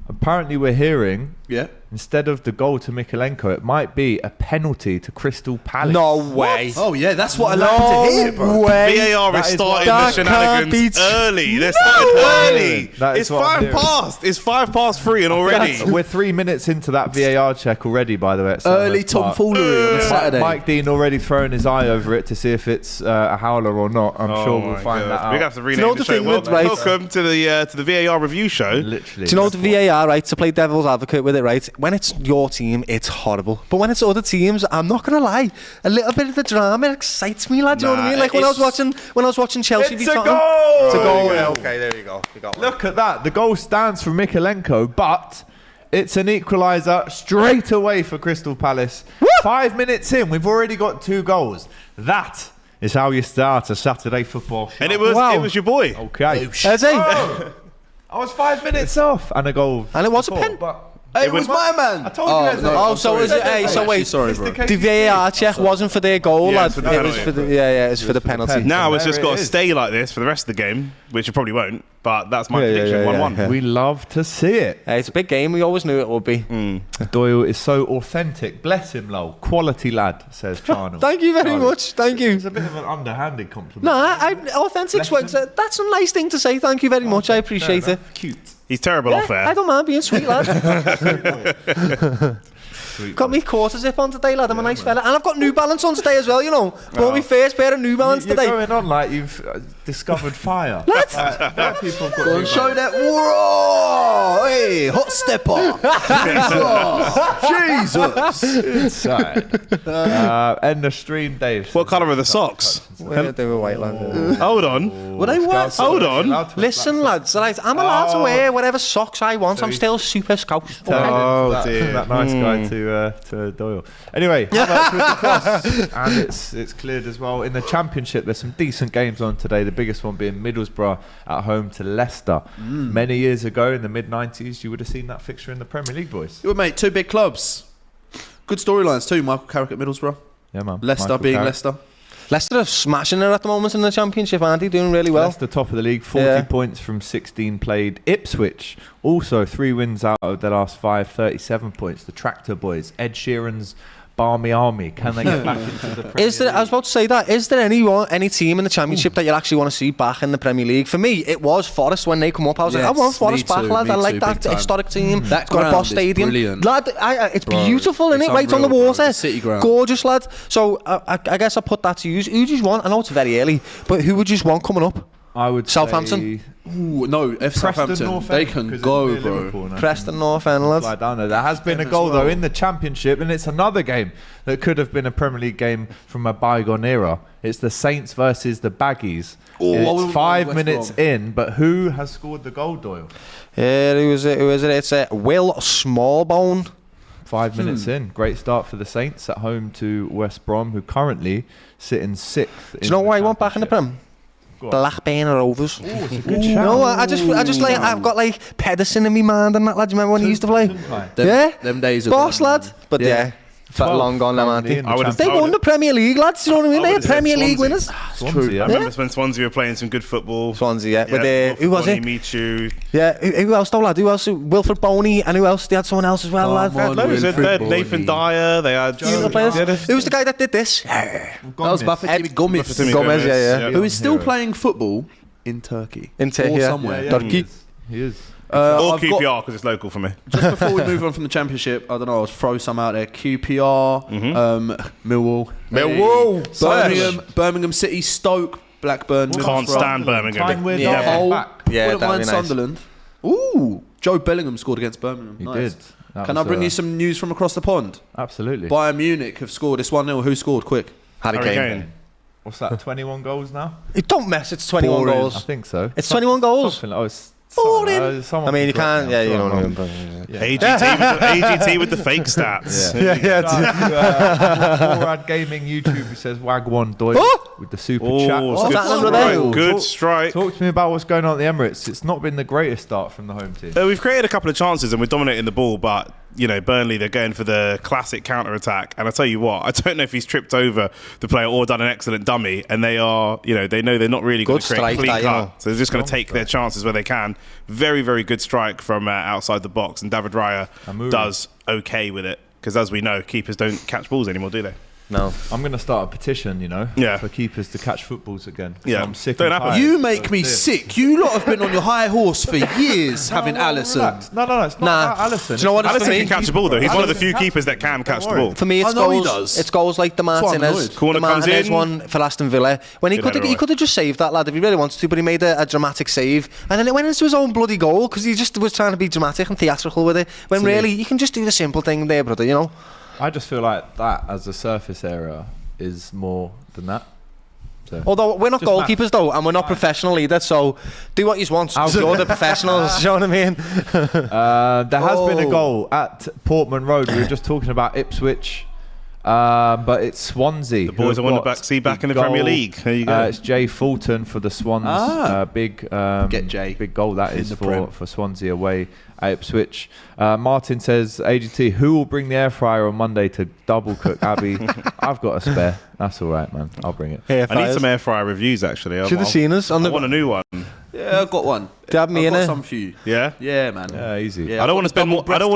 Apparently, we're hearing Yeah. instead of the goal to Mikalenko, it might be a penalty to Crystal Palace. No way. Oh yeah, that's what I like to hear, bro. way. VAR That is is starting what- the That can't shenanigans be early. They're starting early. That is It's what I'm 5 hearing. past. It's 5 past 3 and already. We're 3 minutes into that VAR check already, by the way. at Early Selhurst Park. tomfoolery on a Saturday. Mike Dean already throwing his eye over it to see if it's a howler or not. I'm Oh sure we'll my find God. that out. We're gonna have to you know rename the the show. thing with- right? Welcome to the VAR review show. Literally. Do you know the VAR, right, to play devil's advocate with it, right? When it's your team, it's horrible. But when it's other teams, I'm not gonna lie, a little bit of the drama excites me, lad. Do you know what I mean? Like when I was watching Chelsea. It's v a Tottenham. goal! It's a goal. Yeah. Yeah, okay, there you go. You got one. Look at that. The goal stands for Mikalenko, but it's an equaliser straight away for Crystal Palace. 5 minutes in, we've already got 2 goals. That is how you start a Saturday football show. And it was your boy. Okay. Eze. Oh, I was 5 minutes off and a goal. And it was a before, pen. but Hey, it was my man. I told you guys. Oh, so is it? Hey, so wait. Sorry, bro. The VAR check wasn't for their goal, Yeah, lad. it's for the It was penalty. for the it's for the penalty. Now it's There just it got to is. stay like this for the rest of the game, which it probably won't. But that's my prediction. 1-1. We love to see it. Hey, it's a big game. We always knew it would be. Doyle is so authentic. Bless him, lol. Quality lad, says Charnel. Thank you very much. Thank you. It's a bit of an underhanded compliment. No, authentic sweats. That's a nice thing to say. Thank you very much. I appreciate it. Cute. He's terrible off air. I don't mind being sweet, lad. Got me quarter zip on today, lad. I'm a nice fella. And I've got New Balance on today as well, you know. Bought me first pair of New Balance You're today. going on like you've discovered fire. What? Black people have got Go new and show that. Whoa! Hey, hot stepper. Jesus. inside. End the stream, Dave. What colour are the socks? They were white, lad. Hold on. Were they what? Hold on. Listen, lads, right, I'm allowed to wear whatever socks I want. I'm still super scout. Oh, dear. That nice guy to Doyle. Anyway, Havertz with the cross, and it's cleared as well. In the Championship, there's some decent games on today. The biggest one being Middlesbrough at home to Leicester. Many years ago, in the mid-90s, you would have seen that fixture in the Premier League, boys. Well, mate, two big clubs. Good storylines too. Michael Carrick at Middlesbrough. Yeah, man. Leicester Michael being Carrick. Leicester. Leicester are smashing it at the moment in the Championship, aren't they? Doing really well. Leicester top of the league, 40 points from 16 played. Ipswich also 3 wins out of their last 5, 37 points. The Tractor Boys, Ed Sheeran's Barmy Army. Can they get back into the Premier Is there? League? I was about to say that. Is there any team in the Championship that you actually want to see back in the Premier League? For me, it was Forest when they come up. I was like, I Yes, want Forest me back, too, lad. me I like too, that big time. historic team. That It's got a ground boss is stadium, brilliant. lad. It's Bro, beautiful, isn't it? it's Right on the unreal, bro. water, The city ground. gorgeous, lad. So I guess I put that to use. Who do you want? I know it's very early, but who would you want coming up? I would Southampton? say Ooh, no, Southampton. North They End, can 'cause go, it's near bro. Liverpool now. Preston North End, lads. Slide down there. There has been a goal though in the Championship, and it's another game that could have been a Premier League game from a bygone era. It's the Saints versus the Baggies. It's 5 minutes in, but who has scored the goal, Doyle? Yeah, who is it? It's Will Smallbone. 5 minutes in. Great start for the Saints at home to West Brom, who currently sit in 6th. Do you know why I want back in the Prem? Blackburn Rovers. It's a good shout. No, I just like I've got like Pedersen in my mind and that, lad. Do you remember when he used to play? Yeah, Them days are boss, gone. lad. But yeah, but long gone now, aren't they? I would have They won the Premier League, lads. You know what I mean? They're would've said Premier League Swansea. winners. Swansea, I remember when Swansea were playing some good football. Swansea, yeah. With who was it? Michu. Yeah, who else though, lad? Who else? Wilfred Boney, and who else? They had someone else as well, lad. Come on, Loads. They Wilfred had Boney. Nathan Dyer. They had Unit players. Yeah, Who was the guy that did this? That was Buffett Timmy Gomez. Timmy Gomez, yeah. Who is still playing football in Turkey. In Turkey, Or yeah. somewhere. Turkey. He is. Or I've got- QPR because it's local for me. Just before we move on from the Championship, I don't know, I'll throw some out there. QPR, Millwall. Birmingham City, Stoke, Blackburn. Can't Middlesbrough. stand Birmingham. Tyne-Wear Yeah. Derby Hull. back. Yeah, Wouldn't that'd mind be nice. Sunderland. Ooh, Joe Bellingham scored against Birmingham. He Nice. did. That Can I was, bring you some news from across the pond? Absolutely. Bayern Munich have scored. It's 1-0. Who scored? Quick. Harry Harry Kane. Kane. What's that? 21 goals now? Don't mess. It's 21 Boring. I goals. think so. It's 21 goals. Something like, it's Boring. someone I mean, you correct can't. me, Yeah, I'm you sure know I'm what I wrong. mean. AGT with the fake stats. Morad Gaming YouTube who says Wagwan Doyle Oh! with the super Oh, chat. it's Oh, good that number strike. there. Good strike. Talk to me about what's going on at the Emirates. It's not been the greatest start from the home team. We've created a couple of chances and we're dominating the ball, but you know, Burnley, they're going for the classic counter attack. And I tell you what, I don't know if he's tripped over the player or done an excellent dummy. And they are, you know, they know they're not really going Good to create a strike, clean that, you cut. know. So they're just going to take their chances where they can. Very, very good strike from outside the box. And David Raya does okay with it. Because as we know, keepers don't catch balls anymore, do they? No. I'm going to start a petition, you know, Yeah. for keepers to catch footballs again. Yeah. I'm sick Don't and happen. tired. You make me This. sick. You lot have been on your high horse for years, having Alisson. Relax. No, it's not Nah. about Alisson. Do you know what it's Alisson for me? can catch the ball, though. He's one of the few Alisson keepers that can catch the ball. For me, it's I know he goals. does. It's goals like the why I'm Martinez. annoyed. The Corner comes Martinez in. one for Aston Villa. When he Good could header he away. could have just saved that, lad, if he really wanted to, but he made a dramatic save, and then it went into his own bloody goal because he just was trying to be dramatic and theatrical with it. When really you can just do the simple thing there, brother. You know. I just feel like that as a surface area is more than that. So. Although we're not Just goalkeepers though, and we're not professional either, so do what you want. You're the professionals. You know what I mean? There has been a goal at Portman Road. We were just talking about Ipswich. But it's Swansea. The boys who I want have to got back in the goal. Premier League. There you go. It's Jay Fulton for the Swans. Get Jay big goal that in is the Prem. for Swansea away at Ipswich. Martin says, AGT, who will bring the air fryer on Monday to double cook Abby? I've got a spare. That's all right, man. I'll bring it. I need some air fryer reviews actually. Should have seen us on I the. want a new one. Yeah, I've got one. Do you have me I've in got it? some for you. Yeah. Yeah, man. Yeah, easy. Yeah, I don't want to spend more. I don't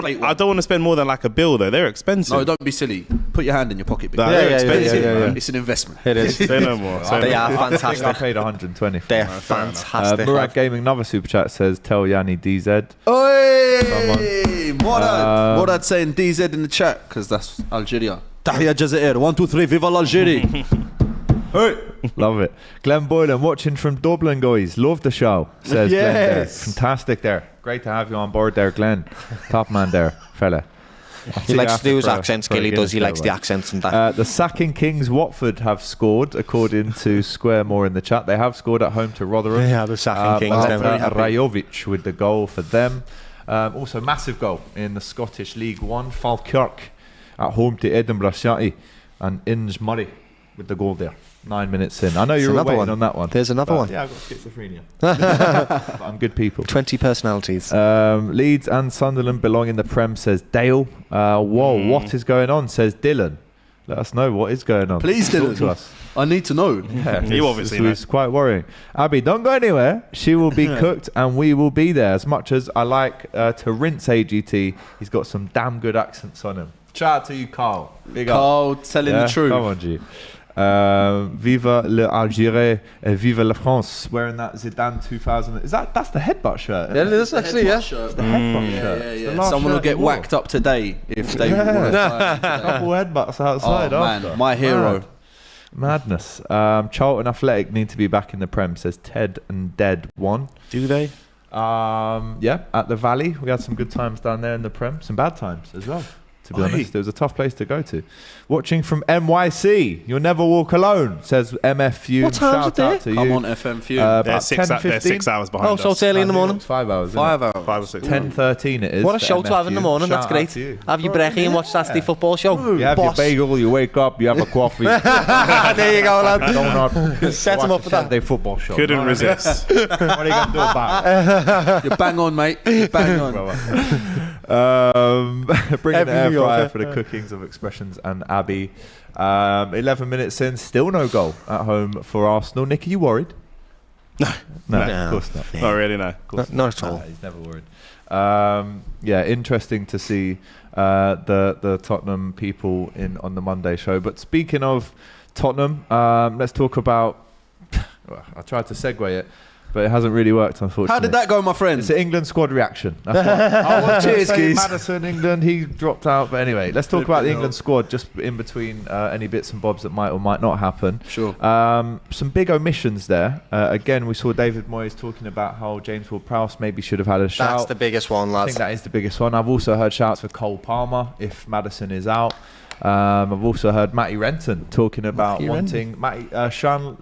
want to spend more than like a bill though. They're expensive. No, don't be silly. Put your hand in your pocket. Big Nah, man. they're yeah, expensive. yeah. It's an investment. It is. Say no more. Say They no are more. I think I fantastic. paid 120. They're fair enough. fantastic. Murad Gaming, another super chat says, tell Yanni DZ. Oi! Morad saying DZ in the chat because that's Algeria. Tahia Jazair. 1, 2, 3. Viva l'Algérie. Hey. Love it. Glenn Boylan watching from Dublin, guys. Love the show, says Glenn there. Yes. Fantastic there. Great to have you on board there, Glenn. Top man there, fella. He likes to do his accent, Skilly does. He likes the accents and that. The Sacking Kings Watford have scored, according to Square More in the chat. They have scored at home to Rotherham. Yeah, the Sacking Kings. Rajovic with the goal for them. Also, massive goal in the Scottish League One. Falkirk at home to Edinburgh City. And Inge Murray with the goal there. 9 minutes in. I know you were another waiting one. on that one. There's another one. Yeah, I've got schizophrenia. But I'm good people. 20 personalities. Leeds and Sunderland belong in the Prem, says Dale. Whoa, what is going on, says Dylan. Let us know what is going on. Please, Talk Dylan. to us. I need to know. Yeah, You obviously know. it's quite worrying. Abby, don't go anywhere. She will be cooked and we will be there. As much as I like to rinse AGT, he's got some damn good accents on him. Shout out to you, Carl. Big up. Carl telling the truth. Come on, G. Viva l'Algérie et viva la France. Wearing that Zidane 2000. That's the headbutt shirt? Yeah, it is actually, yeah. The headbutt shirt. Yeah, It's yeah. the last Someone will shirt get he wore. whacked up today if they were Couple headbutts outside. Oh after. man, my hero. Madness. Charlton Athletic need to be back in the Prem, says Ted and Dead 1. Do they? Yeah, at the Valley. We had some good times down there in the Prem. Some bad times as well, to be honest. It was a tough place to go to. Watching from NYC. You'll never walk alone, says MFU. What time's Shout it out there? to you. I'm on FM They're About 6 10:15. hours behind Oh, so us. it's early in the morning. It's 5 hours. isn't 5 it? hours. 5 or 6. 10:13 it is. What a for show to have in the MFU. morning. That's Shout out great. to you. Have your brekkie and watch Saturday football show. You have your Boss. bagel, you wake up, you have a coffee. There you go, lad. Donut. Set him up for that. Saturday football show. Couldn't resist. What are you going to do about it? You're bang on, mate. You're bang on. Bringing Every the air New Yorker. fryer for the cookings of expressions and Abby. 11 minutes in, still no goal at home for Arsenal. Nick, are you worried? No, of course not. Not really, no. Not at all. He's never worried. Yeah, interesting to see the Tottenham people in on the Monday show. But speaking of Tottenham, let's talk about. Well, I tried to segue it, but it hasn't really worked, unfortunately. How did that go, my friend? It's an England squad reaction. That's what. Cheers, geez. Madison, England, he dropped out. But anyway, let's talk about the England squad just in between any bits and bobs that might or might not happen. Sure. Some big omissions there. Again, we saw David Moyes talking about how James Ward-Prowse maybe should have had a shout. That's the biggest one, I lads. think that is the biggest one. I've also heard shouts for Cole Palmer if Madison is out. I've also heard Matty Renton talking about wanting Sean,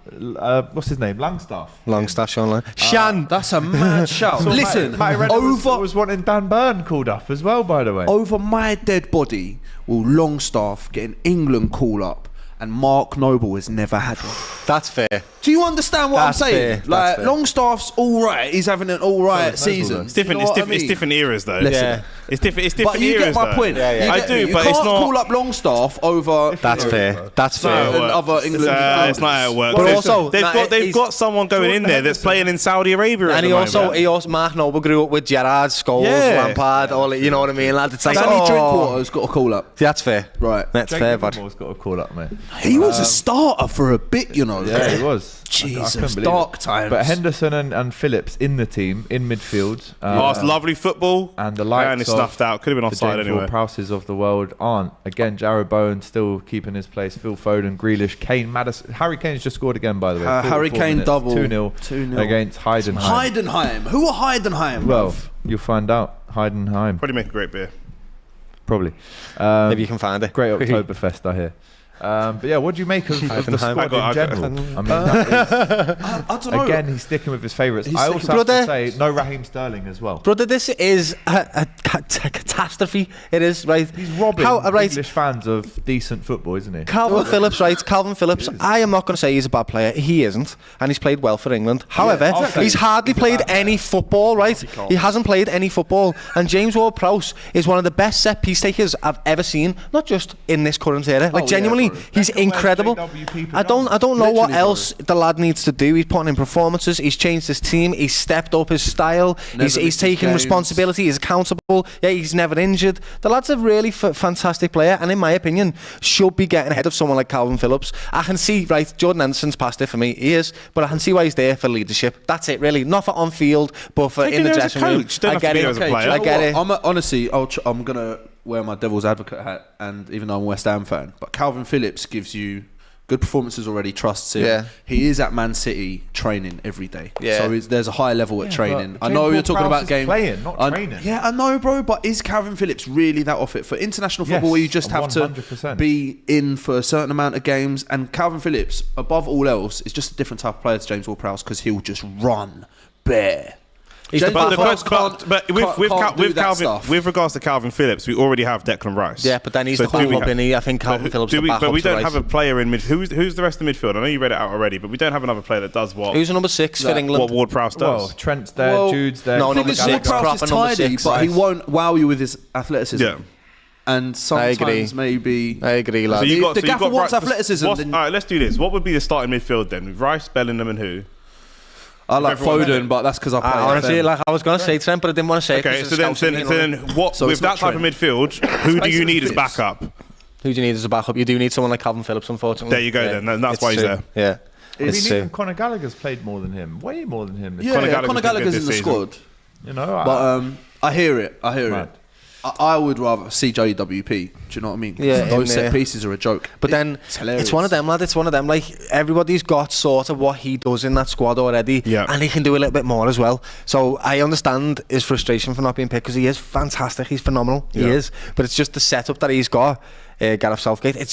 what's his name? Longstaff, Sean Lang. Shan! That's a mad shout. Listen, Matty Renton over was wanting Dan Burn called up as well, by the way. over my dead body will Longstaff get an England call up, and Mark Noble has never had one. That's fair. Do you understand what That's I'm saying? fair, Like that's fair. Longstaff's all right. He's having an all right season. It's different. You know what I It's mean? different eras, though. Listen. Yeah. It's different. But you eras, get my though. point. Yeah, yeah. You I get do, me. You but can't it's not. call up Longstaff over. That's fair. That's fair. and other England. It's not how it works. But They've- also, they've got someone going in there that's playing in Saudi Arabia. And at he the also, moment. Mark Noble grew up with Gerrard, Scholes, Yeah. Lampard, all you know what I mean, lad? It's like, Danny Drinkwater's got a call up. That's fair. Right. That's Jake fair, bud. Livermore's got a call up, mate. He was a starter for a bit, you know. Yeah, he was. Jesus, I couldn't believe dark it. times. But Henderson and Phillips in the team, in midfield. Lovely football. And the likes and it's of snuffed out. Could have been the offside James anyway. Ward-Prowses of the world aren't. Again, Jarrod Bowen still keeping his place. Phil Foden, Grealish, Kane, Madison. Harry Kane's just scored again, by the way. Harry 44 Kane minutes, double. 2-0 2-0. against Heidenheim. Heidenheim. Who are Heidenheim? Well, bruv? you'll find out. Heidenheim, Probably make a great beer. probably. Maybe you can find it. Great Oktoberfest, I hear. But yeah, what do you make of the squad in general? I mean, I don't know. again, he's sticking with his favourites. I also have to say, no Raheem Sterling as well. Brother, this is a catastrophe. It is, right? He's robbing English fans of decent football, isn't he? Calvin Phillips, right? Calvin Phillips. I am not going to say he's a bad player. He isn't. And he's played well for England. However, he's hardly played any football, right? He hasn't played any football. And James Ward-Prowse is one of the best set-piece takers I've ever seen. Not just in this current era. Like, genuinely, he's incredible. I don't know what else the lad needs to do. He's putting in performances. He's changed his team. He's stepped up his style. He's taking responsibility. He's accountable. Yeah, he's never injured. The lad's a really fantastic player, and in my opinion, should be getting ahead of someone like Calvin Phillips. I can see, right, Jordan Henderson's past it for me. He is, but I can see why he's there for leadership. That's it, really. Not for on field, but for in the dressing room. I get it. I get it. Honestly, I'm gonna wear my devil's advocate hat, and even though I'm a West Ham fan, but Calvin Phillips gives you good performances already, trusts him. Yeah. He is at Man City training every day. Yeah. So there's a high level at training. I know you're talking about game playing, not training. Yeah, I know, bro, but is Calvin Phillips really that off it for international football where you just have 100%. to be in for a certain amount of games? And Calvin Phillips, above all else, is just a different type of player to James Ward-Prowse because he'll just run bare. With regards to Calvin Phillips, we already have Declan Rice. Yeah, but then he's the whole up in here. I think Calvin Phillips is the backup. But we don't to have a player in midfield. Who's the rest of the midfield? I know you read it out already, but we don't have another player that does what. Who's the number 6 for England? What Ward-Prowse does. Well, Trent's there, Jude's there. No, I think number 6. Ward-Prowse is tidy, but he won't wow you with his athleticism. Yeah. And sometimes maybe... I agree, lad. The gaffer wants athleticism. All right, let's do this. What would be the starting midfield then? With Rice, Bellingham and who? I like Foden, but that's because I play honestly, FM. like I was going to say Trent, but I didn't want to say it. Okay, so then what? So with it's not that type of Trent. midfield, who do you need as Phillips. backup? Who do you need as a backup? You do need someone like Calvin Phillips, unfortunately. There you go. Then that's why he's true. there. Yeah, I mean, it's true. even Conor Gallagher's played more than him, way more than him. Yeah, Conor Gallagher's in the squad. You know, But I hear it. Right. I would rather see JWP. Do you know what I mean? Yeah, those set pieces are a joke. But then it's one of them, lad. It's one of them. Like everybody's got sort of what he does in that squad already, and he can do a little bit more as well. So I understand his frustration for not being picked because he is fantastic. He's phenomenal. He is. But it's just the setup that he's got. Gareth Southgate. It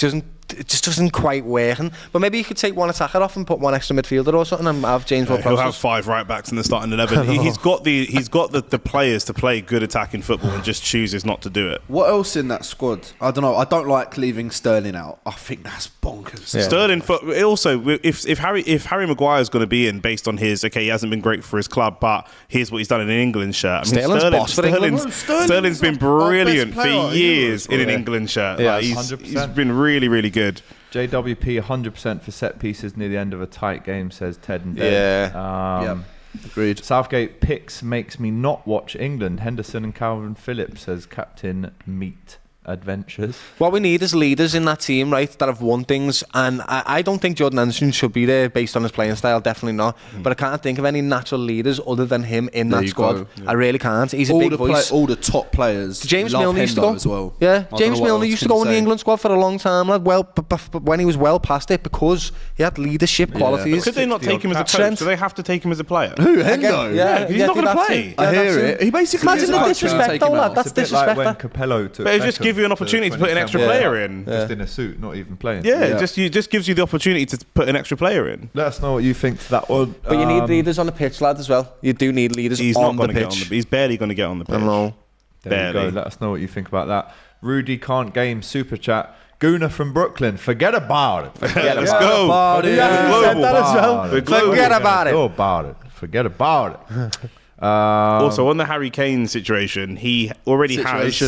just doesn't quite work. But maybe you could take one attacker off and put one extra midfielder or something and have James Ward-Prowse. He'll have 5 right backs in the starting 11. He's got the players to play good attacking football and just chooses not to do it. What else in that squad? I don't know. I don't like leaving Sterling out. I think that's bonkers. Yeah. Sterling. Also, if Harry Maguire's going to be in based on his he hasn't been great for his club, but here's what he's done in an England shirt. I mean, Sterling's been brilliant for years in an England shirt. Yeah, like, he's been really, really good. JWP 100% for set pieces near the end of a tight game, says Ted and Dave. Agreed. Southgate picks makes me not watch England. Henderson and Calvin Phillips, says Captain Meat Adventures. What we need is leaders in that team, right, that have won things, and I don't think Jordan Henderson should be there based on his playing style, definitely not, but I can't think of any natural leaders other than him in that squad. I really can't. He's a big voice. All the top players. James Milner used to go as well. Yeah, James Milner used to go in the England squad for a long time, lad. Well, but when he was well past it, because he had leadership qualities. Could they not take him as a coach? Do they have to take him as a player? Who? Hendo? Yeah, he's not going to play. I hear it. He basically imagine the disrespect, though, lad. That's disrespect. Like when Capello took but it just give you an opportunity to put an extra player in. Just in a suit, not even playing. Yeah, it just gives you the opportunity to put an extra player in. Let us know what you think to that one. But you need leaders on the pitch, lad, as well. You do need leaders on the pitch. He's barely going to get on the pitch. I know. There you go. Let us know what you think about that. Rudy can't game super chat. Gooner from Brooklyn. Forget about it. Let's go. About it. Forget about it. Go about it. Forget about it. Also, on the Harry Kane situation, he already has.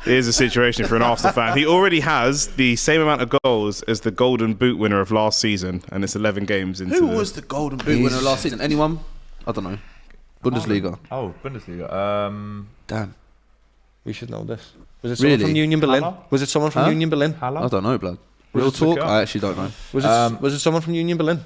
Here's a situation for an Arsenal fan. He already has the same amount of goals as the Golden Boot winner of last season, and it's 11 games into. Who was the Golden Boot winner last season? Anyone? I don't know. Bundesliga. Oh, Bundesliga. Damn. We should know this. Was it someone from Union Berlin? Was it someone from Union Berlin? I don't know, blood. Real talk? I actually don't know. Was it someone from Union Berlin?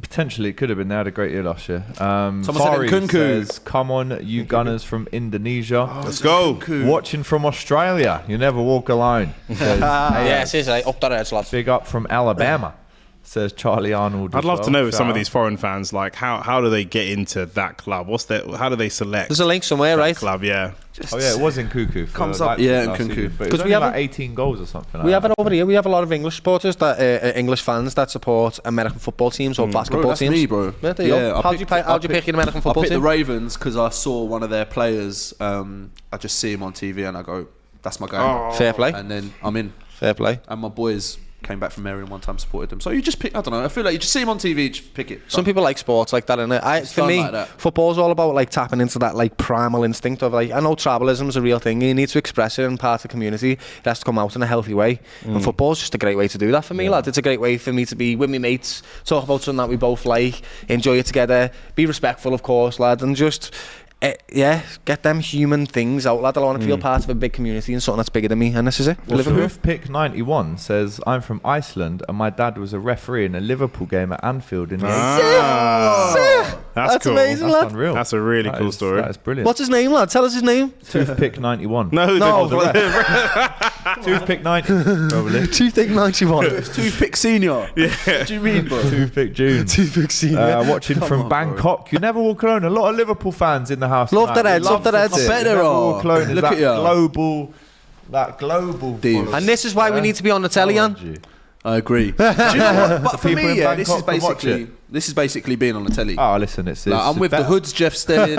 Potentially, it could have been. They had a great year last year. Someone Fari said Kunku. says, come on, you Gunners from Indonesia. Let's go. Watching from Australia. You never walk alone. Says, Yes, it's right. Up the edge, lads. Big up from Alabama. says Charlie Arnold. I'd love to know with some of these foreign fans, like how do they get into that club? How do they select? There's a link somewhere, right? Club, yeah. It was in Cuckoo. Comes up, in Cuckoo. Because we have like 18 goals or something. We have it over here. We have a lot of English supporters, English fans that support American football teams or basketball teams. Me, bro. Yeah, there you go. How do you pick your American football team? I picked the Ravens because I saw one of their players. I just see him on TV and I go, "That's my guy." Fair play. And then I'm in. Fair play. And my boys came back from Maryland one time, supported them. So you just pick. I don't know. I feel like you just see him on TV, just pick it. Some people like sports like that, innit? For me, like football's all about like tapping into that like primal instinct of like. I know tribalism is a real thing. You need to express it in part of the community. It has to come out in a healthy way. And football's just a great way to do that for me, lad. It's a great way for me to be with my mates, talk about something that we both like, enjoy it together, be respectful, of course, lad, and just. Get them human things out, lad. I want to feel part of a big community and something that's bigger than me, and this is it. Pick 91 says, I'm from Iceland and my dad was a referee in a Liverpool game at Anfield in the 80s. That's cool. Amazing, that's lad. Unreal. That's a really cool story. That is brilliant. What's his name, lad? Tell us his name. Toothpick 91. No. Toothpick 90. Probably. Toothpick 91. It's Toothpick Senior. Yeah. What do you mean, bro? Toothpick June. Toothpick Senior. Watching from Bangkok. You never walk alone. A lot of Liverpool fans in the house. Love the Reds. Love the Reds. I bet there are. Look at you. That global deal. And this is why we need to be on the telly, Jan. I agree. Do you know what? But for People me, in this is basically being on the telly. Oh, listen, it's like, I'm with better. the Hoods, Jeff Stelling.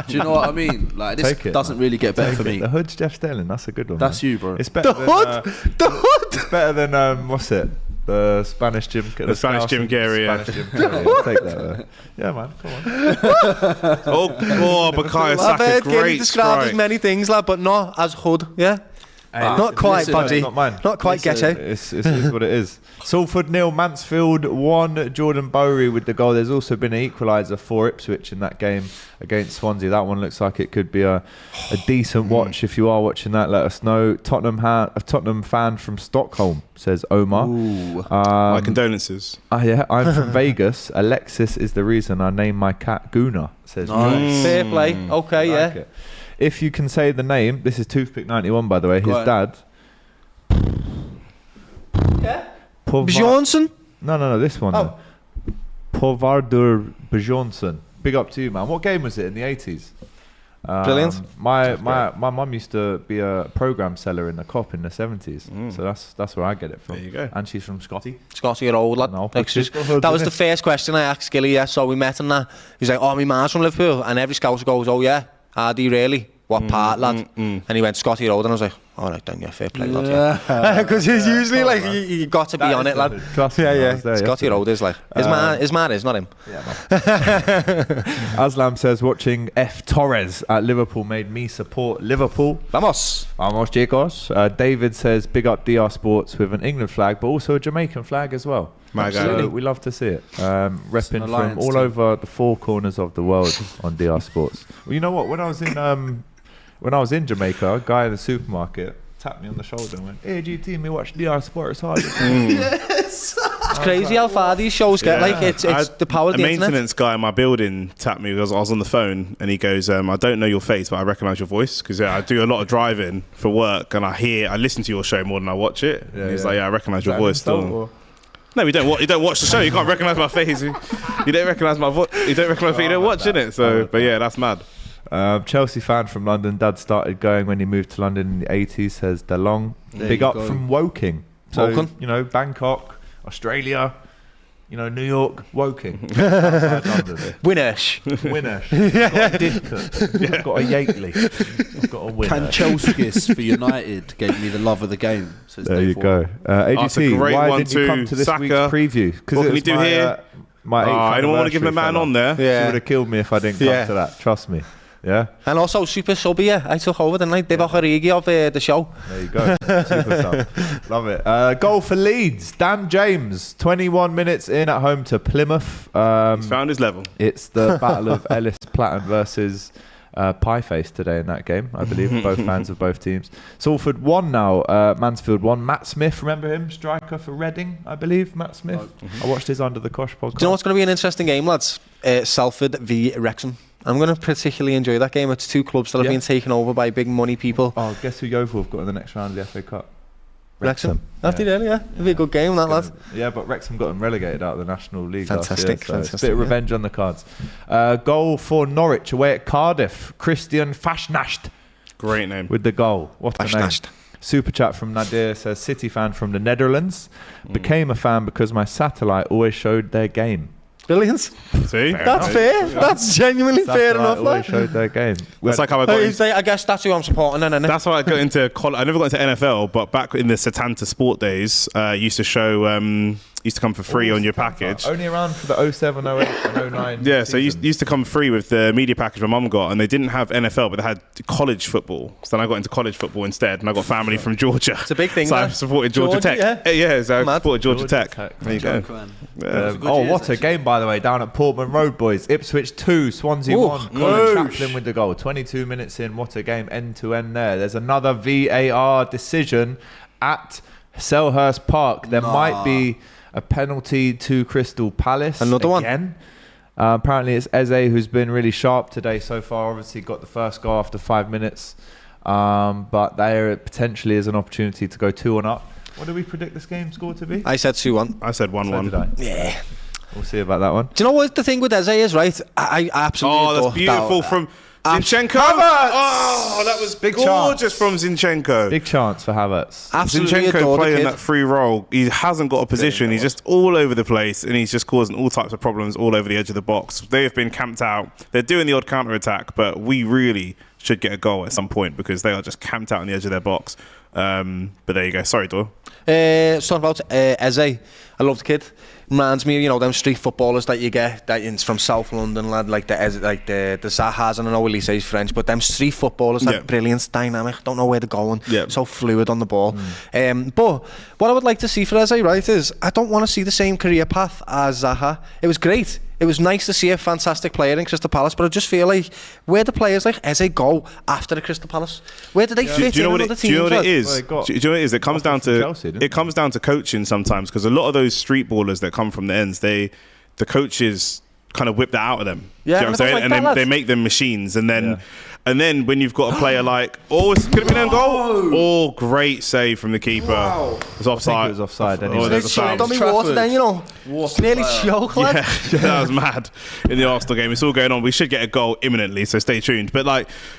Do you know what I mean? Like this doesn't really get better for me. The Hood's Jeff Stelling. That's a good one. That's man. you, bro. It's better. The Hood. It's better than what's it? The Spanish Jim. The Spanish Jim Carrey. Spanish Jim Carrey. Take that. Yeah, man. Come on. Bukayo I've Saka, heard Gilly great described as strike. many things, lad, but not as Hood. Yeah. Not quite, buddy. Not mine. Not quite ghetto. It's what it is. Salford 0, Mansfield 1. Jordan Bowery with the goal. There's also been an equaliser for Ipswich in that game against Swansea. That one looks like it could be a decent watch. If you are watching that, let us know. A Tottenham fan from Stockholm, says Omar. My condolences. Yeah, I'm from Vegas. Alexis is the reason I named my cat Guna, says Fair play. Okay, yeah. it. If you can say the name, this is Toothpick 91, by the way. His dad. Yeah. Bjornsson? No, this one. Oh. Povardur Bjornsson. Big up to you, man. What game was it in the 80s? Brilliant. My mum used to be a program seller in the COP in the 70s. So that's where I get it from. There you go. And she's from Scotty. Scotty, you're old, lad. No, that was the first question I asked Skilly, yeah. So we met him there. He's like, my man's from Liverpool. And every scout goes, oh, yeah. Are they really? What part, lad? And he went, Scotty Road, and I was like, all right, then, yeah, fair play, lad, yeah. Because he's usually like, you got to be on it, lad. Yeah. Scotty Road is like, his man is, not him. Yeah, Aslam says, watching F. Torres at Liverpool made me support Liverpool. Vamos, chicos. David says, big up DR Sports with an England flag, but also a Jamaican flag as well. So we love to see it. Repping from all over the four corners of the world on DR Sports. Well, you know what? When I was in Jamaica, a guy in the supermarket tapped me on the shoulder and went, AGT, me watch DR Sports hard. Yes. It's crazy how far these shows get. Like it's the power of the internet. A maintenance guy in my building tapped me because I was on the phone, and he goes, I don't know your face, but I recognise your voice because I do a lot of driving for work, and I listen to your show more than I watch it. And he's like, I recognise your voice still. No, you don't watch the show. You can't recognise my face. You don't recognise my voice. You don't recognise me. You don't watch it. So, but yeah, that's mad. Chelsea fan from London. Dad started going when he moved to London in the 80s. Says DeLong. Big up from Woking. So Bangkok, Australia. New York, Woking. Outside London. Winnersh. Got a Didcot. I've got a Yateley. I've got a winner. Kanchelskis for United gave me the love of the game. So there you go. AGT, why didn't you come to this week's preview? What can we do here? Anyone want to give him a man on there? Yeah. He would have killed me if I didn't come to that. Trust me. Yeah. And also super subby, I took over the night. Divock Origi of the show. There you go. Super sub. Love it. Goal for Leeds. Dan James, 21 minutes in at home to Plymouth. He's found his level. It's the battle of Ellis Platten versus Pieface today in that game, I believe. Both fans of both teams. Salford 1 now. Mansfield 1. Matt Smith, remember him? Striker for Reading, I believe. Matt Smith. I watched his Under the Cosh podcast. Do you know what's going to be an interesting game, lads? Salford v Wrexham. I'm going to particularly enjoy that game. It's two clubs that have been taken over by big money people. Oh, guess who Yeovil have got in the next round of the FA Cup? Wrexham. After it'd be a good game, that lad. Yeah, but Wrexham got them relegated out of the National League Fantastic, last year, so it's a fantastic, bit of revenge on the cards. Goal for Norwich away at Cardiff. Christian Fasnacht Great name. with the goal. What a name. Fasnacht. Super chat from Nadir says, City fan from the Netherlands. Became a fan because my satellite always showed their game. Brilliant. See? That's fair. That's genuinely fair enough. Always showed their game. That's like how I got I guess that's who I'm supporting then, innit? That's why I got into college. I never got into NFL, but back in the Setanta Sport days, used to show, used to come for free on your package. Only around for the 07, 08 and 09 Yeah, so season. used to come free with the media package my mum got, and they didn't have NFL, but they had college football. So then I got into college football instead, and I got family from Georgia. It's a big thing, So I man. supported Georgia Tech. Yeah. So I Mad. supported Georgia Georgia Tech. Tech. There you go. Oh, what a game, by the way, down at Portman Road, boys. Ipswich 2, Swansea 1. Colin Chaplin with the goal. 22 minutes in. What a game, end to end there. There's another VAR decision at Selhurst Park. There might be a penalty to Crystal Palace. Another one. Again. Apparently it's Eze who's been really sharp today so far. Obviously got the first goal after 5 minutes. But there potentially is an opportunity to go 2-1 up. What do we predict this game score to be? I said 2-1. I said 1-1. So did I. Yeah. We'll see about that one. Do you know what the thing with Eze is, right? I absolutely Oh, adore that's beautiful from Zinchenko. Havertz! Oh, that was Big gorgeous from Zinchenko. Big chance for Havertz. Absolutely adore Zinchenko the playing kid. that free role. He hasn't got a position. He's just all over the place, and he's just causing all types of problems all over the edge of the box. They have been camped out. They're doing the odd counter attack, but we really should get a goal at some point because they are just camped out on the edge of their box. But there you go. Sorry, Doyle. Talking about Eze, I love the kid. Reminds me of, them street footballers that you get from South London, lad, like the Zahas, and I know he says French, but them street footballers, that brilliant, dynamic, don't know where they're going, so fluid on the ball. But what I would like to see for Eze, right, is I don't want to see the same career path as Zaha. It was great. It was nice to see a fantastic player in Crystal Palace, but I just feel like where do players like Eze go after the Crystal Palace? Where do they fit in other teams? Do you know what it is? Well, Do you know what it is? It comes down to Chelsea, didn't it comes down to coaching sometimes, because a lot of those street ballers that come from the ends, the coaches kind of whip that out of them. Yeah, Do you know what I'm saying? like And that, then they lads. make them machines, and then when you've got a player like, it could have been a goal. Oh, great save from the keeper. It's offside. I think it was offside anyway. Oh, there's a foul. Dummy water then, nearly choke, lad. Yeah, that was mad in the Arsenal game. It's all going on. We should get a goal imminently, so stay tuned. But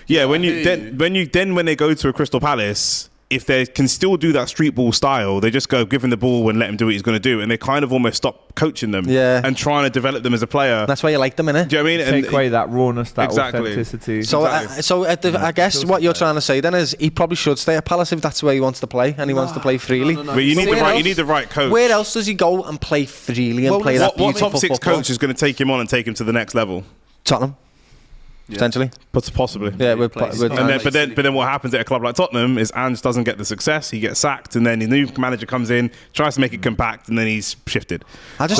when they go to a Crystal Palace, if they can still do that street ball style, they just go give him the ball and let him do what he's going to do, and they kind of almost stop coaching them and trying to develop them as a player. That's why you like them, innit? Do you know what I mean? Take away that rawness, that Exactly. authenticity. So, I guess what you're trying to say then is he probably should stay at Palace if that's where he wants to play, and he wants to play freely. But you need the right coach. Where else does he go and play freely and play that What beautiful top six football? coach is going to take him on and take him to the next level? Tottenham, potentially. Possibly. Yeah, But then what happens at a club like Tottenham is Ange doesn't get the success, he gets sacked, and then his new manager comes in, tries to make it compact, and then he's shifted. I don't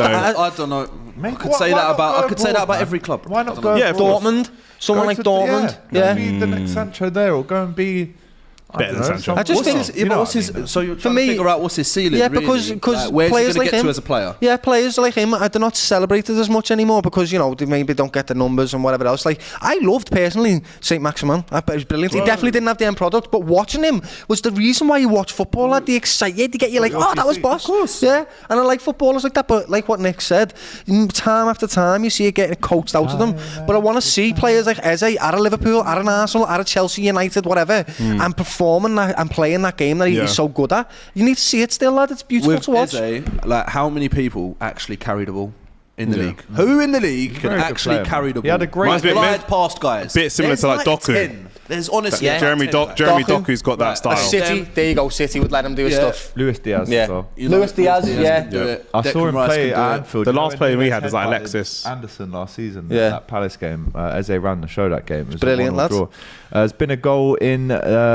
know. I could say that about every club. Why not go Dortmund, someone like Dortmund. Yeah. Be the next Sancho there, or go and be better than Sancho. I just think So you're trying to figure out what's his ceiling? Yeah, really? because where's he players going like to get him, to as a player? Yeah, players like him, they're not celebrated as much anymore because they maybe don't get the numbers and whatever else. Like I loved personally Saint Maximin. I bet he was brilliant. He definitely didn't have the end product, but watching him was the reason why you watch football. Lad, the excited to get you like, oh, that was boss. Of course. Yeah, and I like footballers like that. But like what Nick said, time after time you see it getting coached out of them. But I want to see players like Eze at a Liverpool, at an Arsenal, at a Chelsea, United, whatever, and performing that and playing that game that he's so good at. You need to see it still, lad. It's beautiful to watch. Eze, like how many people actually carry the ball in the league? Who in the league can actually carry the ball? He had a great glide past guys. Bit similar to like Doku. 10. There's honestly Jeremy Doku's got that style. City, there you go. City would let him do his stuff. Luis Diaz as well. Luis Diaz, I saw him play at Anfield. The last player we had was like Alexis Anderson last season. That Palace game. Eze ran the show that game. It was brilliant, a 1-1 draw. There's been a goal in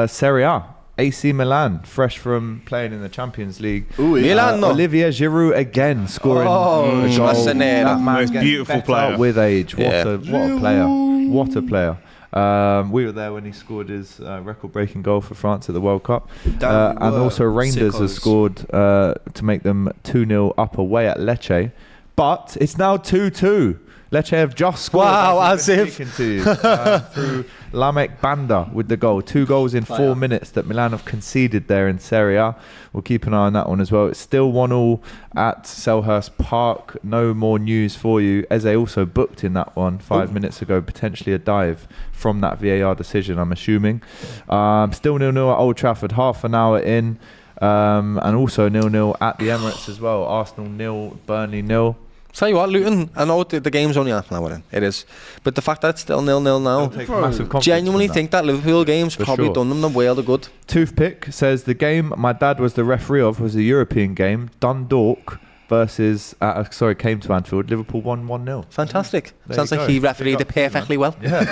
Serie A. AC Milan, fresh from playing in the Champions League. Milan, Olivier Giroud again scoring a goal. That most man beautiful player with age. What a player! What a player! We were there when he scored his record-breaking goal for France at the World Cup, and also Rangers has scored to make them 2-0 up away at Lecce. But it's now 2-2. Lecce have just scored. Wow, as as if. to you, through Lamek Banda with the goal. 2 goals in 4 minutes that Milan have conceded there in Serie A. We'll keep an eye on that one as well. It's still 1-1 at Selhurst Park. No more news for you. Eze also booked in that one 5 minutes ago, potentially a dive from that VAR decision, I'm assuming. Still 0-0 at Old Trafford, half an hour in. And also 0-0 at the Emirates as well. Arsenal 0, Burnley 0. Tell you what, Luton, I know the game's only half an hour in. It is. But the fact that it's still 0-0 now, genuinely think that Liverpool game's probably done them the world of good. Toothpick says the game my dad was the referee of was a European game. Dundalk versus, came to Anfield. Liverpool won 1-0. Fantastic. Sounds like he refereed it perfectly well. Yeah.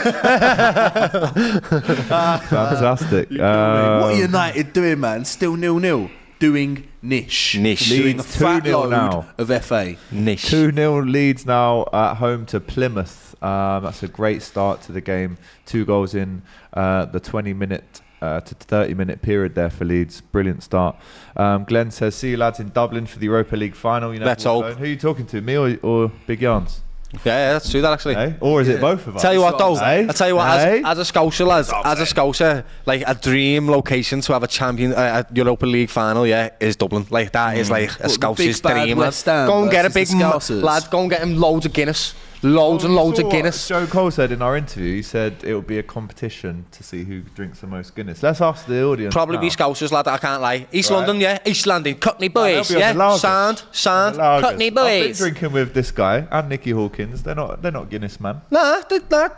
Fantastic. What are United doing, man? Still 0-0. Doing niche. Doing a fat load now of FA. Niche. 2-0 leads now at home to Plymouth. That's a great start to the game. 2 goals in the 20-minute to 30-minute period there for Leeds. Brilliant start. Glenn says, see you lads in Dublin for the Europa League final. You know, let's hope. Who are you talking to, me or Big Yarns? Yeah, let's do that actually. Hey? Or is it both of us? Tell you what though, hey? I tell you what, hey? as a Scouser, lads, as a Scouser, like a dream location to have a a Europa League final, is Dublin. Like that is like a Scouser's dream. Go and get a big lad. Go and get him loads of Guinness. Loads and loads of Guinness. Joe Cole said in our interview, he said it would be a competition to see who drinks the most Guinness. Let's ask the audience. Probably now. Be Scousers, lad, I can't lie. East London, East London, Cockney boys, Sound, Cockney boys. I've been drinking with this guy and Nicky Hawkins. They're not Guinness, man. Nah,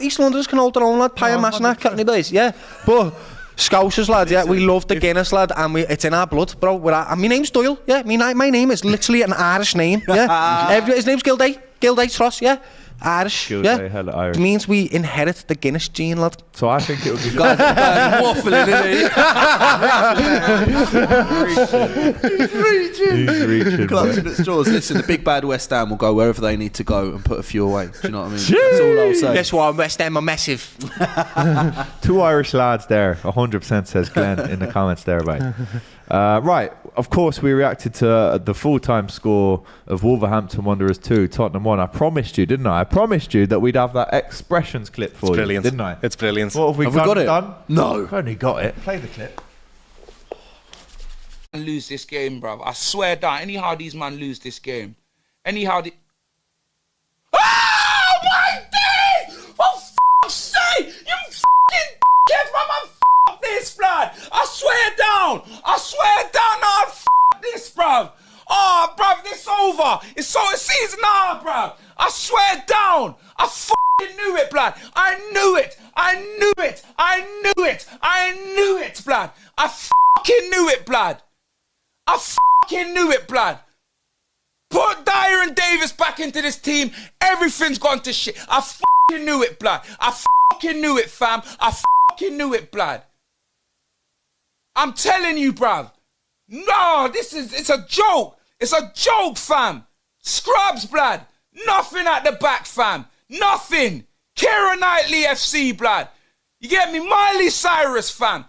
East Londoners can hold their own, lad. Pie Mass and that, Cockney boys, But Scousers, lad, we love the Guinness, lad, and it's in our blood, bro. My name's Doyle, my name is literally an Irish name, His name's Gilday Tross, Irish, hella Irish. It means we inherit the Guinness gene, lad. So I think it would be waffling, He's reaching. Clutching at straws. Listen, the big bad West Ham will go wherever they need to go and put a few away. Do you know what I mean? That's all I'll say. Guess what? West Ham are massive. 2 Irish lads there, 100% says Glenn in the comments there, mate. Right, of course we reacted to the full-time score of Wolverhampton Wanderers 2, Tottenham 1. I promised you, didn't I? I promised you that we'd have that expressions clip for you, didn't I? It's brilliant. What have we got it? Done? No. We've only got it. Play the clip. Lose this game, bruv. I swear down. Anyhow these man lose this game. Anyhow the... Oh my day! For fuck's sake! You fucking dickhead, man! Fuck this, blood! I swear down now, fuck this, bruv! Oh, bruv, this over! It's season now, bruv! I swear down! I fucking knew it, blood! I knew it, blood! I fucking knew it, blood! I fucking knew it, blood! Put Dyer and Davis back into this team, everything's gone to shit. I fucking knew it, blood! I fucking knew it, fam! I fucking knew it, blood! I'm telling you, bruv. No, it's a joke. It's a joke, fam. Scrubs, blood. Nothing at the back, fam. Nothing. Keira Knightley FC, blood. You get me? Miley Cyrus, fam.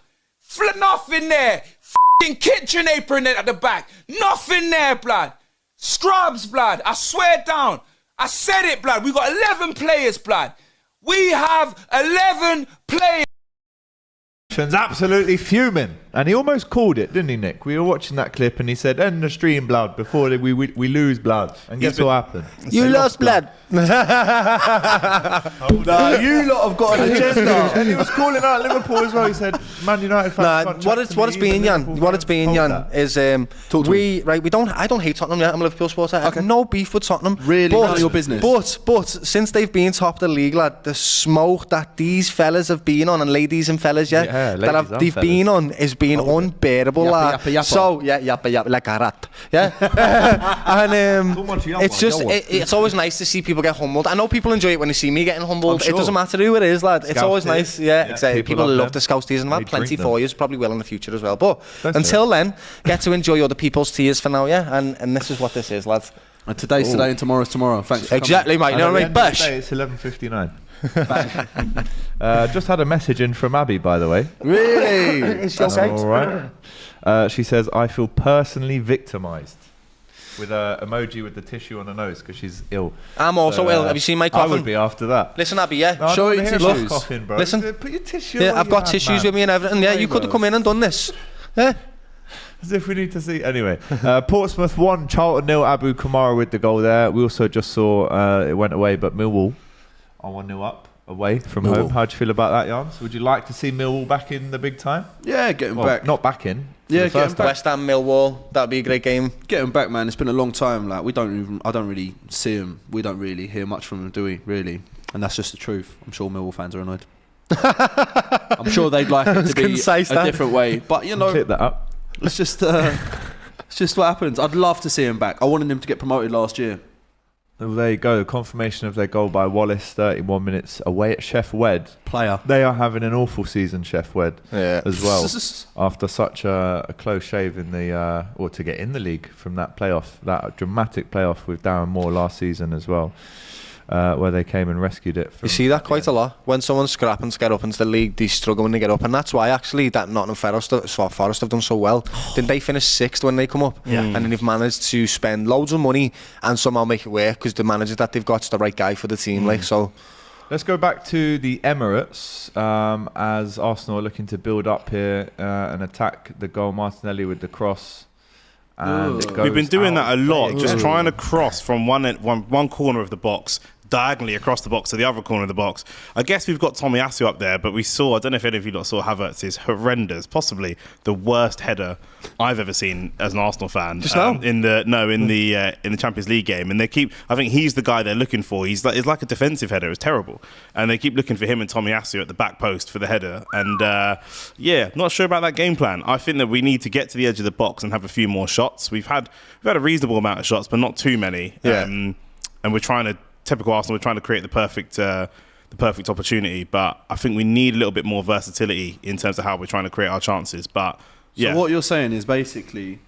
Nothing there. F***ing kitchen apron at the back. Nothing there, blood. Scrubs, blood. I swear down. I said it, blood. We got 11 players, blood. We have 11 players. Absolutely fuming, and he almost called it, didn't he, Nick? We were watching that clip and he said end the stream, blood, before we lose blood, and guess what happened? You lost blood. No, you lot have got an agenda. And he was calling out Liverpool as well. He said Man United fans. What it's been, Jan, is I don't hate Tottenham yet. I'm a Liverpool supporter. I have no beef with Tottenham. Really, none of your business. But since they've been top of the league, lad, the smoke that these fellas have been on, and ladies and fellas, they've been on is being unbearable, lad. So yappa like a rat, and it's always nice to see people get humbled. I know people enjoy it when they see me getting humbled. It doesn't matter who it is, lad. It's always nice. Exactly. People love the Scouse tears, and I've had plenty for you. Probably will in the future as well. But until then, get to enjoy other people's tears for now, and this is what this is, lads. And today's today and tomorrow's tomorrow. Thanks for exactly, coming. mate. You know what I mean? Bush. It's 11:59. Just had a message in from Abby, by the way. Really? Is she okay? All right. She says, I feel personally victimised. with a emoji with the tissue on the nose because she's ill. I'm also ill. Have you seen my coughing? I would be after that. Listen, Abby, yeah. No, Show I your don't wanna hear tissues. about coughing, bro. Listen. Put your tissue. Yeah, where I've you got have, tissues man. with me and everything. Yeah, you could have come in and done this. Yeah. As if we need to see. Anyway, Portsmouth 1, Charlton 0. Abu Kamara with the goal there. We also just saw it went away, but Millwall are 1-0 up away from home. How do you feel about that, Jans? Would you like to see Millwall back in the big time? Yeah, getting back. Not back in. Yeah, the first getting back. West Ham, Millwall. That'd be a great game. Getting back, man. It's been a long time. Like I don't really see him. We don't really hear much from him, do we? Really, and that's just the truth. I'm sure Millwall fans are annoyed. I'm sure they'd like it to be a different way, but you know, Clip that up. it's just what happens. I'd love to see him back. I wanted him to get promoted last year. Well, there you go. Confirmation of their goal by Wallace. 31 minutes away at Sheff Wed. Player. They are having an awful season, Sheff Wed, Yeah. as well. After such a close shave in the or to get in the league from that playoff, that dramatic playoff with Darren Moore last season as well, where they came and rescued it. You see that quite a lot. When someone's scrapping to get up into the league, they struggle when they get up, and that's why actually that Nottingham Forest have done so well. Didn't they finish 6th when they come up? Yeah. And then they've managed to spend loads of money and somehow make it work because the manager that they've got's the right guy for the team. Like so. Let's go back to the Emirates as Arsenal are looking to build up here and attack the goal. Martinelli with the cross. And it goes We've been doing out. that a lot, just trying to cross from one corner of the box diagonally across the box to the other corner of the box. I guess we've got Tomiyasu up there, but we saw, I don't know if any of you lot saw Havertz's horrendous, possibly the worst header I've ever seen as an Arsenal fan. Just now? In the Champions League game, and I think he's the guy they're looking for. It's like a defensive header. It's terrible, and they keep looking for him and Tomiyasu at the back post for the header. And not sure about that game plan. I think that we need to get to the edge of the box and have a few more shots. We've had a reasonable amount of shots, but not too many. Yeah. And we're trying to. Typical Arsenal, we're trying to create the perfect opportunity, but I think we need a little bit more versatility in terms of how we're trying to create our chances. But yeah, So what you're saying is basically,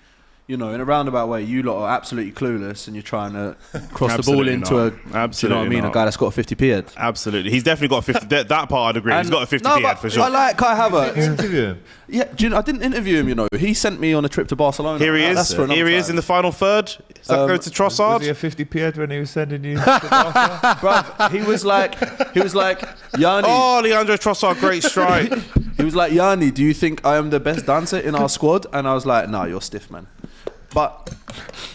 you know, in a roundabout way, you lot are absolutely clueless and you're trying to cross the ball Absolutely into not. you know what I Absolutely mean? not. A guy that's got a 50p head. absolutely, he's definitely got a 50. That part I'd agree. He's got a 50p head for sure. I like Kai Havertz. Interview him. Yeah, do you know, I didn't interview him, you know. He sent me on a trip to Barcelona. Here he That's is. for another Here he is time. in the final third. Does that go to Was he Trossard? a 50p head when he was sending you to Barca? Bruv, he was like, Yanni. Oh, Leandro Trossard, great strike. He was like, Yanni, do you think I am the best dancer in our squad? And I was like, nah, you're stiff, man. But,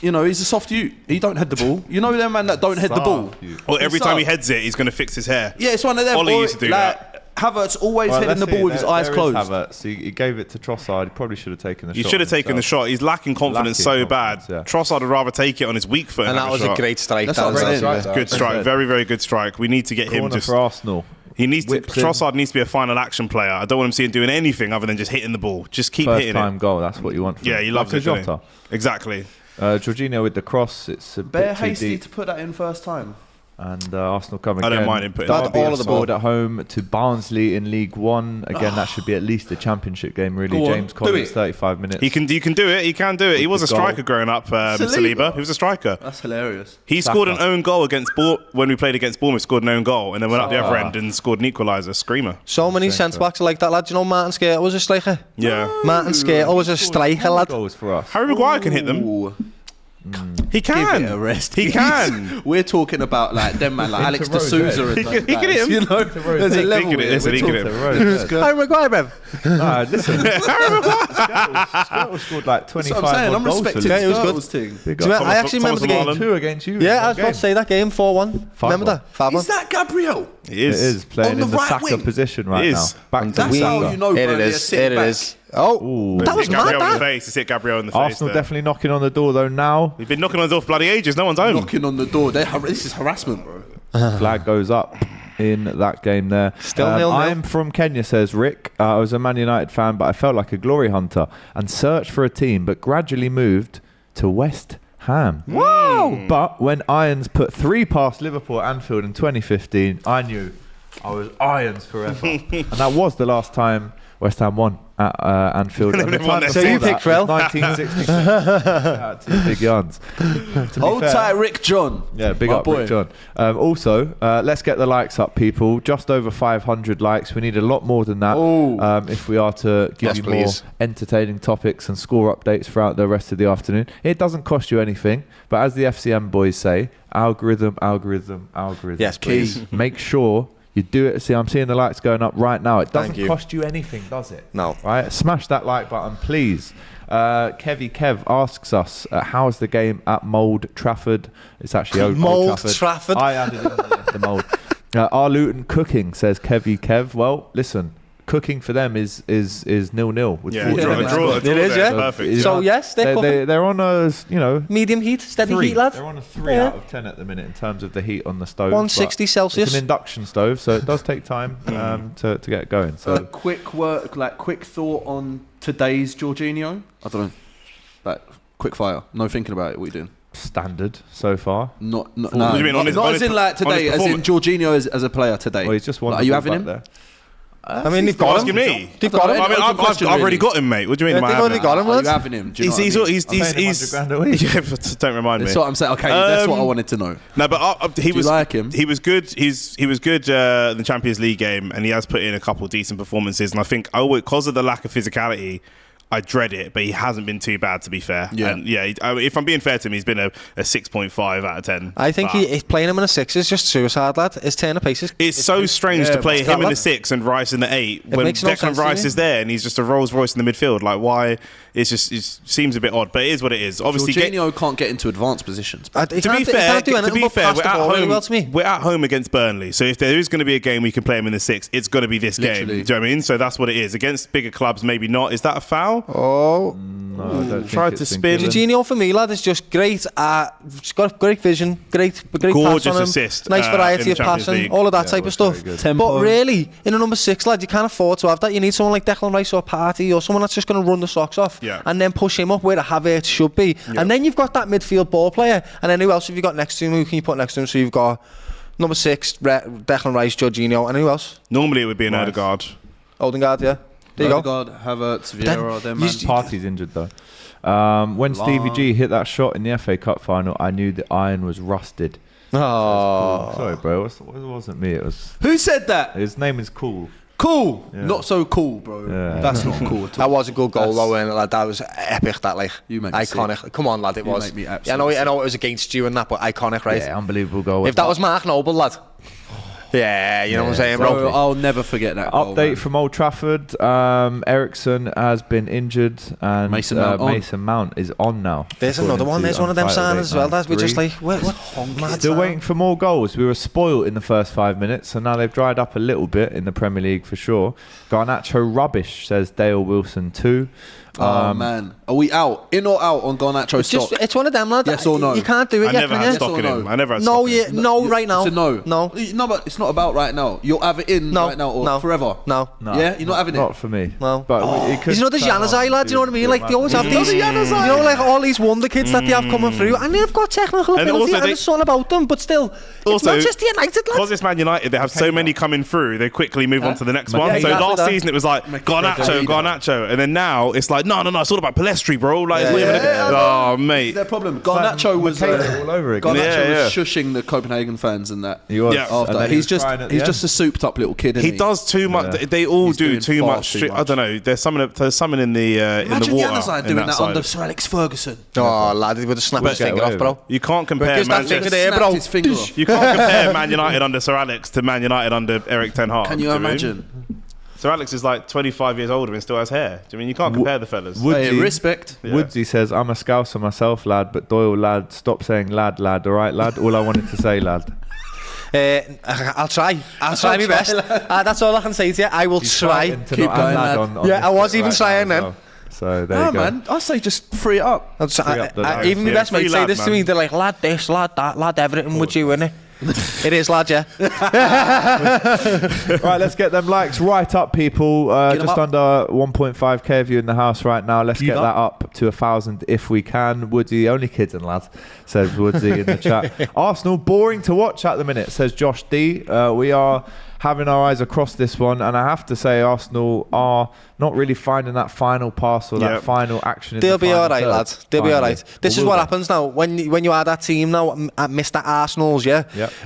you know, he's a soft ute. He don't head the ball. You know them man that don't head the ball? Well, every time he Soft. heads it, he's going to fix his hair. Yeah, it's one of them. Ollie Or, used to do like, Havertz always heading the ball with his eyes closed. Havertz. He gave it to Trossard. He probably should have taken the shot. He should have taken the himself. shot. He's lacking confidence so bad. Yeah. Trossard would rather take it on his weak foot. And have that was shot. a great strike. That's That not was great actually- strike. Good strike. Very, very good strike. We need to get him Corner just. for Arsenal. He needs to. Whips in. Trossard needs to be a final action player. I don't want him seeing doing anything other than just hitting the ball. Just keep First hitting time it. goal. That's what you want. From Yeah, he loves like it. a doesn't Jota. he? Exactly. Jorginho with the cross. It's a Bare bit too hasty deep. to put that in first time. And Arsenal come I again. don't mind him putting Derby all of the scored ball. at home to Barnsley in League One. Again, that should be at least a championship game, really. Go on, James do Collins, it. 35 minutes. You can do it. He can do it. He was a the goal. striker growing up, Saliba. He was a striker. That's hilarious. He scored an own goal against when we played against Bournemouth. Scored an own goal and then went up the other end and scored an equaliser. Screamer. So many centre backs are like that, lad. Do you know Martin Skirtle was a striker? Yeah. Martin Skirtle was a striker, lad. Goals for us. Harry Maguire can hit them. Ooh, He can. give it a rest. He can. We're talking about like them man, like Alex Into de Rose, Souza. He can hit him. You know, there's a level. can hit him. He can hit him. Harry Maguire, bruv. Listen. Skirtle scored like 25 That's what I'm saying. I'm goals for respecting Yeah, he was good. Skirtle's thing. Big Do you up. know, I actually remember the Thomas game. Mullin. 2 against you. Yeah, I was about to say that game, 4-1. Remember that? 5-1. Is that Gabriel? He It is. is playing On the in the right Saka wing. position right It now. is. Back to That's how Saka. you know. Here it Burnley are is. sitting Here it back. is. Oh, Ooh. that was Hit Gabriel mad, in that. the face. Just hit Gabriel in the face. Arsenal there. definitely knocking on the door though now. We've been knocking on the door for bloody ages. No one's home. Knocking on the door. This is harassment, bro. Flag goes up in that game there. Still 0-0. I'm from Kenya, says Rick. I was a Man United fan, but I felt like a glory hunter and searched for a team, but gradually moved to West Ham. Wow! But when Irons put 3 past Liverpool at Anfield in 2015, I knew I was irons forever. And that was the last time West Ham won at Anfield. So you picked Raul? 1966. Two big yarns. Hold tight, Rick John. Yeah, big up, Rick John. Also, let's get the likes up, people. Just over 500 likes. We need a lot more than that if we are to give you more entertaining topics and score updates throughout the rest of the afternoon. It doesn't cost you anything, but as the FCM boys say, algorithm. Yes, please. Make sure you do it. See, I'm seeing the likes going up right now. It doesn't cost you anything, does it? No. Right? Smash that like button, please. Kev asks us, how's the game at Mould Trafford? It's actually Old Trafford. I added it to the Mould. Are Luton cooking, says Kev. Well, listen, cooking for them is 0-0. With a draw. It is, yeah. Perfect. So yes, they're on a medium heat, steady 3. heat, lad. They're on a 3 out of 10 at the minute in terms of the heat on the stove. 160 Celsius. It's an induction stove, so it does take time to get going. So quick thought on today's Jorginho. I don't know, quick fire. No thinking about it. What are you doing? Standard so far. Not What do you mean, not as in like today, as in Jorginho as a player today. Well, he's just one. Are you having him? There. I mean, they've got him. Me. They've got him. I mean, I've already got him, mate. What do you mean? They've already got him, Are lads. you having him? Do you know He's what I mean? £100 a week. Yeah, don't remind me. That's what I'm saying. Okay, that's what I wanted to know. No, but he Do was you like him? He was good. He was good in the Champions League game, and he has put in a couple of decent performances. And I think because of the lack of physicality, I dread it, but he hasn't been too bad, to be fair. Yeah. And if I'm being fair to him, he's been a 6.5 out of 10. I think playing him in a 6 is just suicide, lad. His turn of pace is... It's so strange to play him in the 6 and Rice in the 8 when Declan Rice is there and he's just a Rolls Royce in the midfield. Like, why? It seems a bit odd, but it is what it is. Obviously, Jorginho can't get into advanced positions. to be fair, we're at home against Burnley. So if there is going to be a game we can play him in the 6, it's going to be this game. Do you know what I mean? So that's what it is. Against bigger clubs, maybe not. Is that a foul? Oh. No, I don't Tried think to it's spin. been given. Jorginho for me, lad, is just great. He's got great vision, great gorgeous pass on him, assist, nice in variety the of Champions passing, League. all of that Yeah, type it of was stuff. very good. Tempo. But really, in a number 6, lad, you can't afford to have that. You need someone like Declan Rice or Partey or someone that's just going to run the socks off and then push him up where a Havertz should be. Yeah. And then you've got that midfield ball player. And then who else have you got next to him? Who can you put next to him? So you've got number 6, Declan Rice, Jorginho, and who else? Normally it would be an Odegaard. Odegaard, yeah. There you go. Odegaard, Havertz, Vieira, them man. Partey's injured though. When Stevie G hit that shot in the FA Cup final, I knew the iron was rusted. Oh. Sorry, bro. It wasn't me. It was. Who said that? His name is Cool. Cool. Yeah. Not so cool, bro. Yeah. That's not cool at all. That was a good goal, though, and lad, that was epic. That You make me iconic. sick. Come on, lad, it You was. make me Yeah, I absolutely know it was against you and that, but iconic, right? Yeah, unbelievable goal. If that was Mark Noble, lad. Yeah, you know what I'm saying, bro. Bro, I'll never forget that goal, Update man. from Old Trafford. Ericsson has been injured, and Mason Mount on. Mason Mount is on now. There's another one. There's one of them signings as well. We're just like, what? Still waiting for more goals. We were spoilt in the first 5 minutes, and now they've dried up a little bit in the Premier League for sure. Garnacho rubbish, says Dale Wilson too. Oh man, are we out? In or out on Garnacho stock? It's one of them, lad. Yes or no? You can't do it I yet, never can had you? stock in him. I never had No, stock in him. no, right now. It's a no. No, but it's not about right now. You'll have it in right now or forever. No. Yeah, you're not having it. Not for me. No. But he could He's another turn on Januzaj, lad. Do you know what I mean? Like, they always have these, you Januzaj. know, like all these wonder kids that they have coming through, and they've got technical And ability, also and they- it's something about them, but still, it's Also, Manchester United, lad. Because it's Man United, they have so many coming through, they quickly move on to the next one. So exactly last that. season it was like Garnacho, and then now it's like no, it's all about Palestri, bro. Like, it's not even oh mate, Their problem. Garnacho was all over again. Garnacho was shushing the Copenhagen fans and that. He was. Yeah. And After then he's was crying at the he's end. just a souped up little kid. Isn't he does too much. Yeah. They all He's do doing too far much. too I much. don't know. There's something in the Imagine water. Januzaj in doing that side. under Sir Alex Ferguson. Oh, lad, he would have snapped his Get finger away off, bro. with You can't compare Because that finger Manchester. there, Snapped bro. his finger off. You can't compare Man United under Sir Alex to Man United under Eric Ten Hag. Can you do know what I mean? imagine? Sir Alex is like 25 years older and still has hair. Do you mean you can't compare the fellas? Hey, respect. Yeah. Woodsy says, I'm a scouser myself, lad, but Doyle lad, stop saying lad, alright, lad? All I wanted to say, lad. I'll try my best. That's all I can say to you. I will try. Keep going, lad. Yeah, I was even trying then. So there No you go. man, I say just free it up. Even my best free mates say lad, this to man. me. They're like, lad this, lad that, lad everything with you, innit? It is, lad, yeah. Right, let's get them likes right up, people. Get 'em Just up. under 1.5k of you in the house right now. Let's get up. that up to 1,000 if we can. Woodsy, only kids and lads, says Woodsy in the chat. Arsenal, boring to watch at the minute, says Josh D. We are having our eyes across this one, and I have to say Arsenal are not really finding that final pass or that final action. They'll be all right, lads. They'll be all right. This is what happens now when you are that team now at Mr. Arsenal's,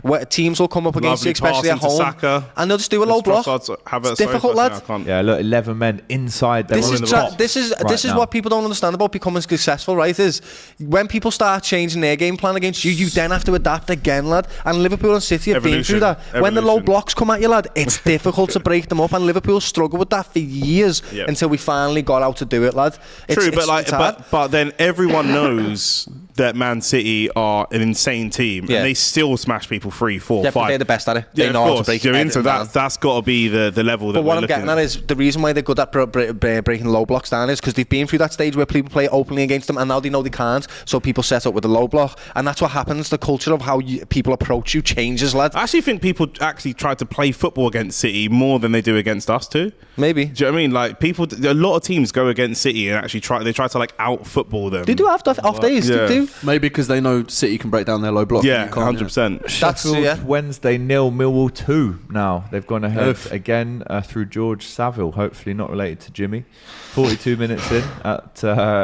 where teams will come up against you, especially at home, Saka, and they'll just do a low block. It's difficult, lad. Yeah, look, 11 men inside. This is what people don't understand about becoming successful, right? Is when people start changing their game plan against you, you then have to adapt again, lad. And Liverpool and City have been through that. When the low blocks come at you, lad, it's difficult to break them up, and Liverpool struggled with that for years until we finally got out to do it, lad. True, but then everyone knows that Man City are an insane team, and they still smash people 3, 4, 5. But they're the best at it. They know how to break it. So that's got to be the level that we're looking at. But what I'm getting at is the reason why they're good at breaking low blocks down is because they've been through that stage where people play openly against them, and now they know they can't, so people set up with a low block, and that's what happens. The culture of how people approach you changes, lad. I actually think people actually try to play football against City more than they do against us too. Maybe. Do you know what I mean? Like a lot of teams go against City and actually try to like out football them. They do have off days. They do. Maybe because they know City can break down their low block. Yeah, 100%. Sheffield Wednesday 0, Millwall 2. Now they've gone ahead again through George Saville, hopefully not related to Jimmy. 42 minutes in at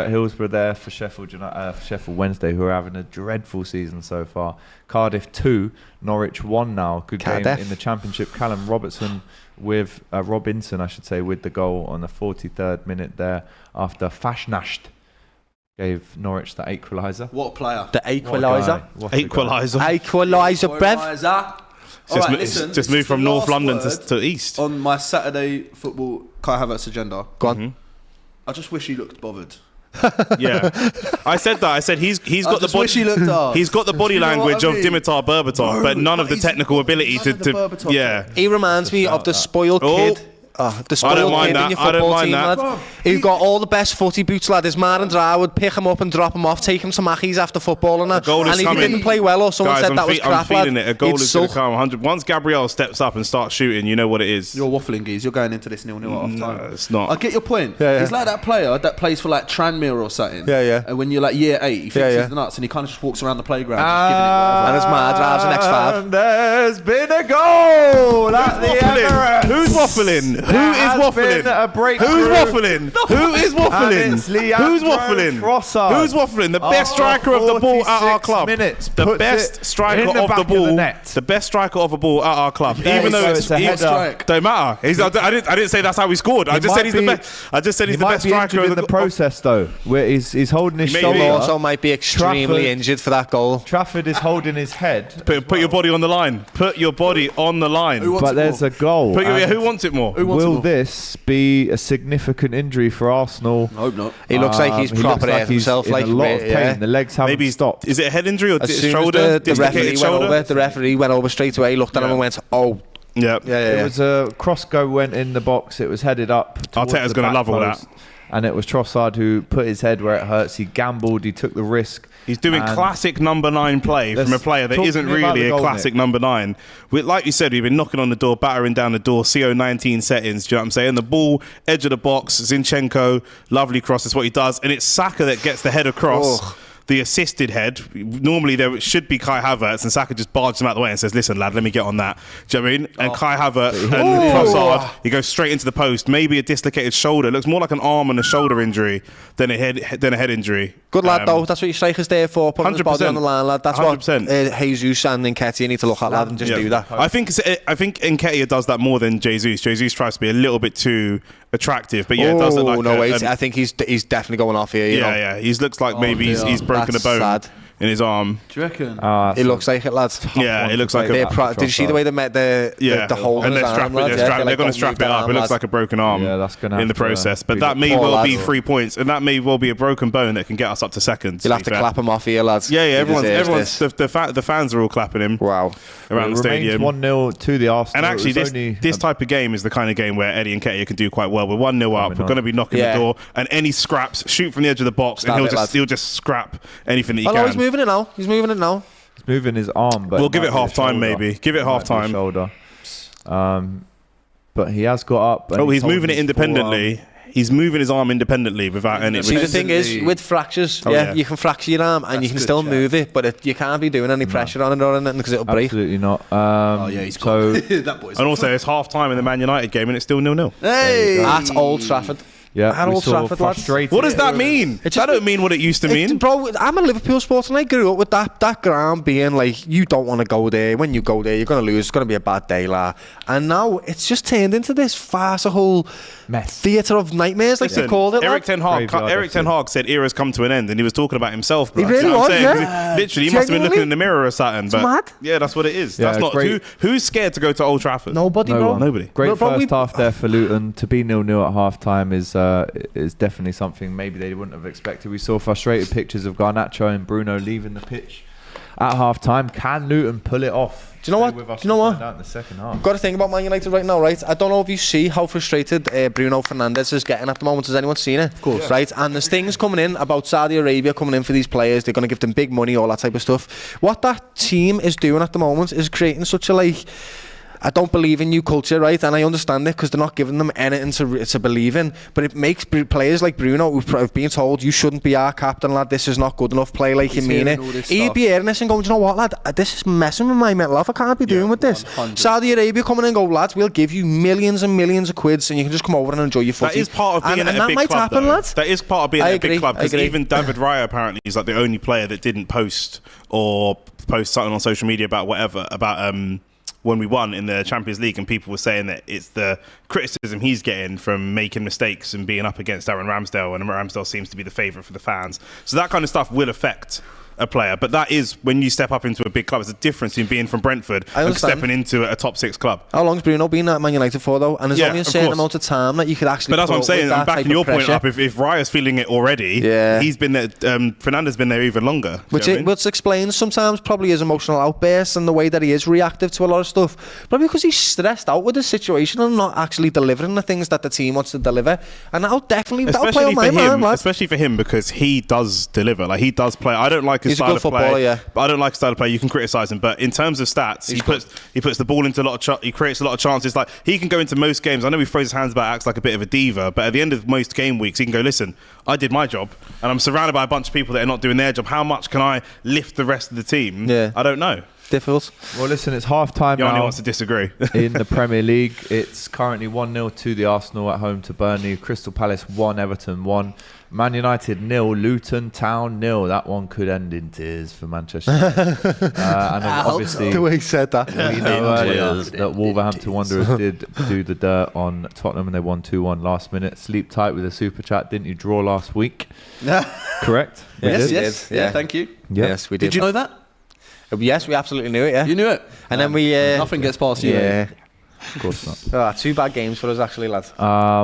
Hillsborough there for Sheffield Wednesday, who are having a dreadful season so far. Cardiff 2, Norwich 1 now. Good game in the Championship. Callum Robinson, with the goal on the 43rd minute there after Fashnasht gave Norwich the equaliser. What a player. The equaliser. Equaliser, Brev. Just moved from North London to East. On my Saturday football Kai Havertz agenda. Go on. I just wish he looked bothered. Yeah, I said that. I said he's got the body. He's got the body language of Dimitar Berbatov, but none of the technical ability to. Yeah, he reminds me of the spoiled kid. The spoiled kid in your football team, lad. Who got all the best footy boots, lad. His man and I would pick him up and drop him off, take him to Mackey's after football and that. And if he didn't play well or someone said that was crap, I'm feeling it. A goal is going to come. 100. Once Gabriel steps up and starts shooting, you know what it is. You're waffling, geez. You're going into this 0-0 half time. No, it's not. I get your point. He's like that player that plays for like Tranmere or something. And when you're like year 8, he thinks he's nuts and he kind of just walks around the playground just giving it whatever. And his man drives an X5. And there's been a goal at the Emirates. Who's waffling? Who is waffling? A breakthrough. Who's waffling? Who is waffling? Who's waffling? Trossard. Who's waffling? The best striker of the ball at our club. The best striker of the ball. The best striker of a ball at our club. Even though it's a header, don't matter. I didn't say that's how he scored. I just said he's the best. I just said he's the best striker in the process, though. Where he's holding his shoulder. He also might be extremely injured for that goal. Trafford is holding his head. Put your body on the line. Put your body on the line. But there's a goal. Who wants it more? Will this be a significant injury for Arsenal? I hope not. He looks like he's proper hurt himself. Like a lot of pain. The legs haven't stopped. Is it a head injury or shoulder? The referee went over straight away, looked at him and went, "Oh." Yeah. It was a cross go went in the box. It was headed up. Arteta's going to love all that. And it was Trossard who put his head where it hurts. He gambled. He took the risk. He's doing classic number 9 play from a player that isn't really a classic number 9. Like you said, we've been knocking on the door, battering down the door, CO19 settings, do you know what I'm saying? The ball, edge of the box, Zinchenko, lovely cross, that's what he does. And it's Saka that gets the head across. The assisted head. Normally there should be Kai Havertz, and Saka just barges him out of the way and says, "Listen, lad, let me get on that." Do you know what I mean? And Kai Havertz and Trossard, he goes straight into the post. Maybe a dislocated shoulder. It looks more like an arm and a shoulder injury than a head injury. Good lad, though. That's what your striker's there for. Putting his body on the line, lad. That's 100%. What Jesus and Nketiah need to look at, lad, and just do that. I think Nketiah does that more than Jesus. Jesus tries to be a little bit too attractive, but it does look like I think he's definitely going off here. You know? He looks like maybe he's broken a bone in his arm. Do you reckon? It looks like it, lads. Yeah, it looks like did you see the way they met the hole in his arm? They're going to strap it up. It looks like a broken arm in the process. But that may well be 3 points, and that may well be a broken bone that can get us up to second. You'll have to clap him off here, lads. Yeah, everyone's the fans are all clapping him. Wow. Around the stadium. 1-0 to the Arsenal. And actually, this type of game is the kind of game where Eddie Nketiah can do quite well. We're 1-0 up. We're going to be knocking the door, and any scraps, shoot from the edge of the box, and he'll just scrap anything that he can. He's moving it now. He's moving his arm. But we'll give it half time, maybe. Give it half time. Shoulder. But he has got up. He's moving it independently. He's moving his arm independently without any. See, the thing is, with fractures, you can fracture your arm and you can still move it, but you can't be doing any pressure on it or anything because it'll break. Absolutely not. He's so that boy's. And also, it's half time in the Man United game, and it's still 0-0. Hey, at Old Trafford. yeah, At we Old saw Trafford, lads. frustrated. What does that mean? It just- That don't mean what it used to mean. Bro, I'm a Liverpool supporter and I grew up with that ground being like, you don't want to go there. When you go there, you're going to lose. It's going to be a bad day, la. And now it's just turned into this farcical Mess. theatre of nightmares, like they called it. Eric Ten Hag. Graveyard, Eric Ten Hag said era's come to an end, and he was talking about himself. Bro. He really You know what was, I'm saying? yeah. 'Cause literally, he must have been looking in the mirror or something. But mad. yeah, that's what it is. Yeah, That's not great. who's scared to go to Old Trafford. Nobody, No bro. one. Nobody. Great Bro, first half there for Luton. To be 0-0 at half time is definitely something maybe they wouldn't have expected. We saw frustrated pictures of Garnacho and Bruno leaving the pitch at half time. Can Luton pull it off? Do you know what? Stay with us Do you know to what? find out in the second half. Got to think about Man United right now, right? I don't know if you see how frustrated Bruno Fernandes is getting at the moment. Has anyone seen it? Of course. Right? And there's things coming in about Saudi Arabia coming in for these players. They're going to give them big money, all that type of stuff. What that team is doing at the moment is creating such a, like, I don't believe in you culture, right? And I understand it because they're not giving them anything to believe in. But it makes players like Bruno, who've been told, you shouldn't be our captain, lad, this is not good enough, play like you mean it. He'd be hearing this and going, do you know what, lad, this is messing with my mental health, I can't be doing with this. 100. Saudi Arabia coming in and go, lads, we'll give you millions and millions of quids and you can just come over and enjoy your footy. That is part of being and at a that big might club. happen, though. lads. That is part of being I at a big agree, club. I Because agree. even David Raya apparently is like the only player that didn't post or post something on social media about whatever about when we won in the Champions League, and people were saying that it's the criticism he's getting from making mistakes and being up against Aaron Ramsdale, and Ramsdale seems to be the favourite for the fans. So that kind of stuff will affect a player, but that is when you step up into a big club. It's a difference in being from Brentford and stepping into a top 6 club. How long's Bruno been at Man United for, though? And there's only a certain amount of time that you could actually. But that's what I'm put up with saying. that I'm backing type your of point pressure. up. If Raya's feeling it already, Yeah. he's been there. Fernandes been there even longer. Which explains sometimes probably his emotional outbursts and the way that he is reactive to a lot of stuff. Probably because he's stressed out with the situation and not actually delivering the things that the team wants to deliver. And that'll play on my mind, lad. Especially for him, because he does deliver. Like, he does play. I don't like his He's a style good of play. footballer, yeah. But I don't like his style of play. You can criticise him, but in terms of stats, he puts the ball into a lot of he creates a lot of chances. Like, he can go into most games. I know he throws his hands about, acts like a bit of a diva, but at the end of most game weeks, he can go, listen, I did my job, and I'm surrounded by a bunch of people that are not doing their job. How much can I lift the rest of the team? Yeah. I don't know. Difficult. Well, listen, it's half time Yanni now wants to disagree. in the Premier League. It's currently 1-0 to the Arsenal at home to Burnley. Crystal Palace 1, Everton 1. Man United 0, Luton Town 0. That one could end in tears for Manchester. And obviously, The way he said that. we know earlier that Wolverhampton Wanderers did do the dirt on Tottenham and they won 2-1 last minute. Sleep tight with a super chat. Didn't you draw last week? Correct? We Yes, did? yes. Yeah. Yeah, thank you. Yeah. Yes, we did. Did you know that? Yes, we absolutely knew it, yeah. You knew it. And then we... Nothing gets past you. Yeah. Of course not. 2 bad games for us, actually, lads.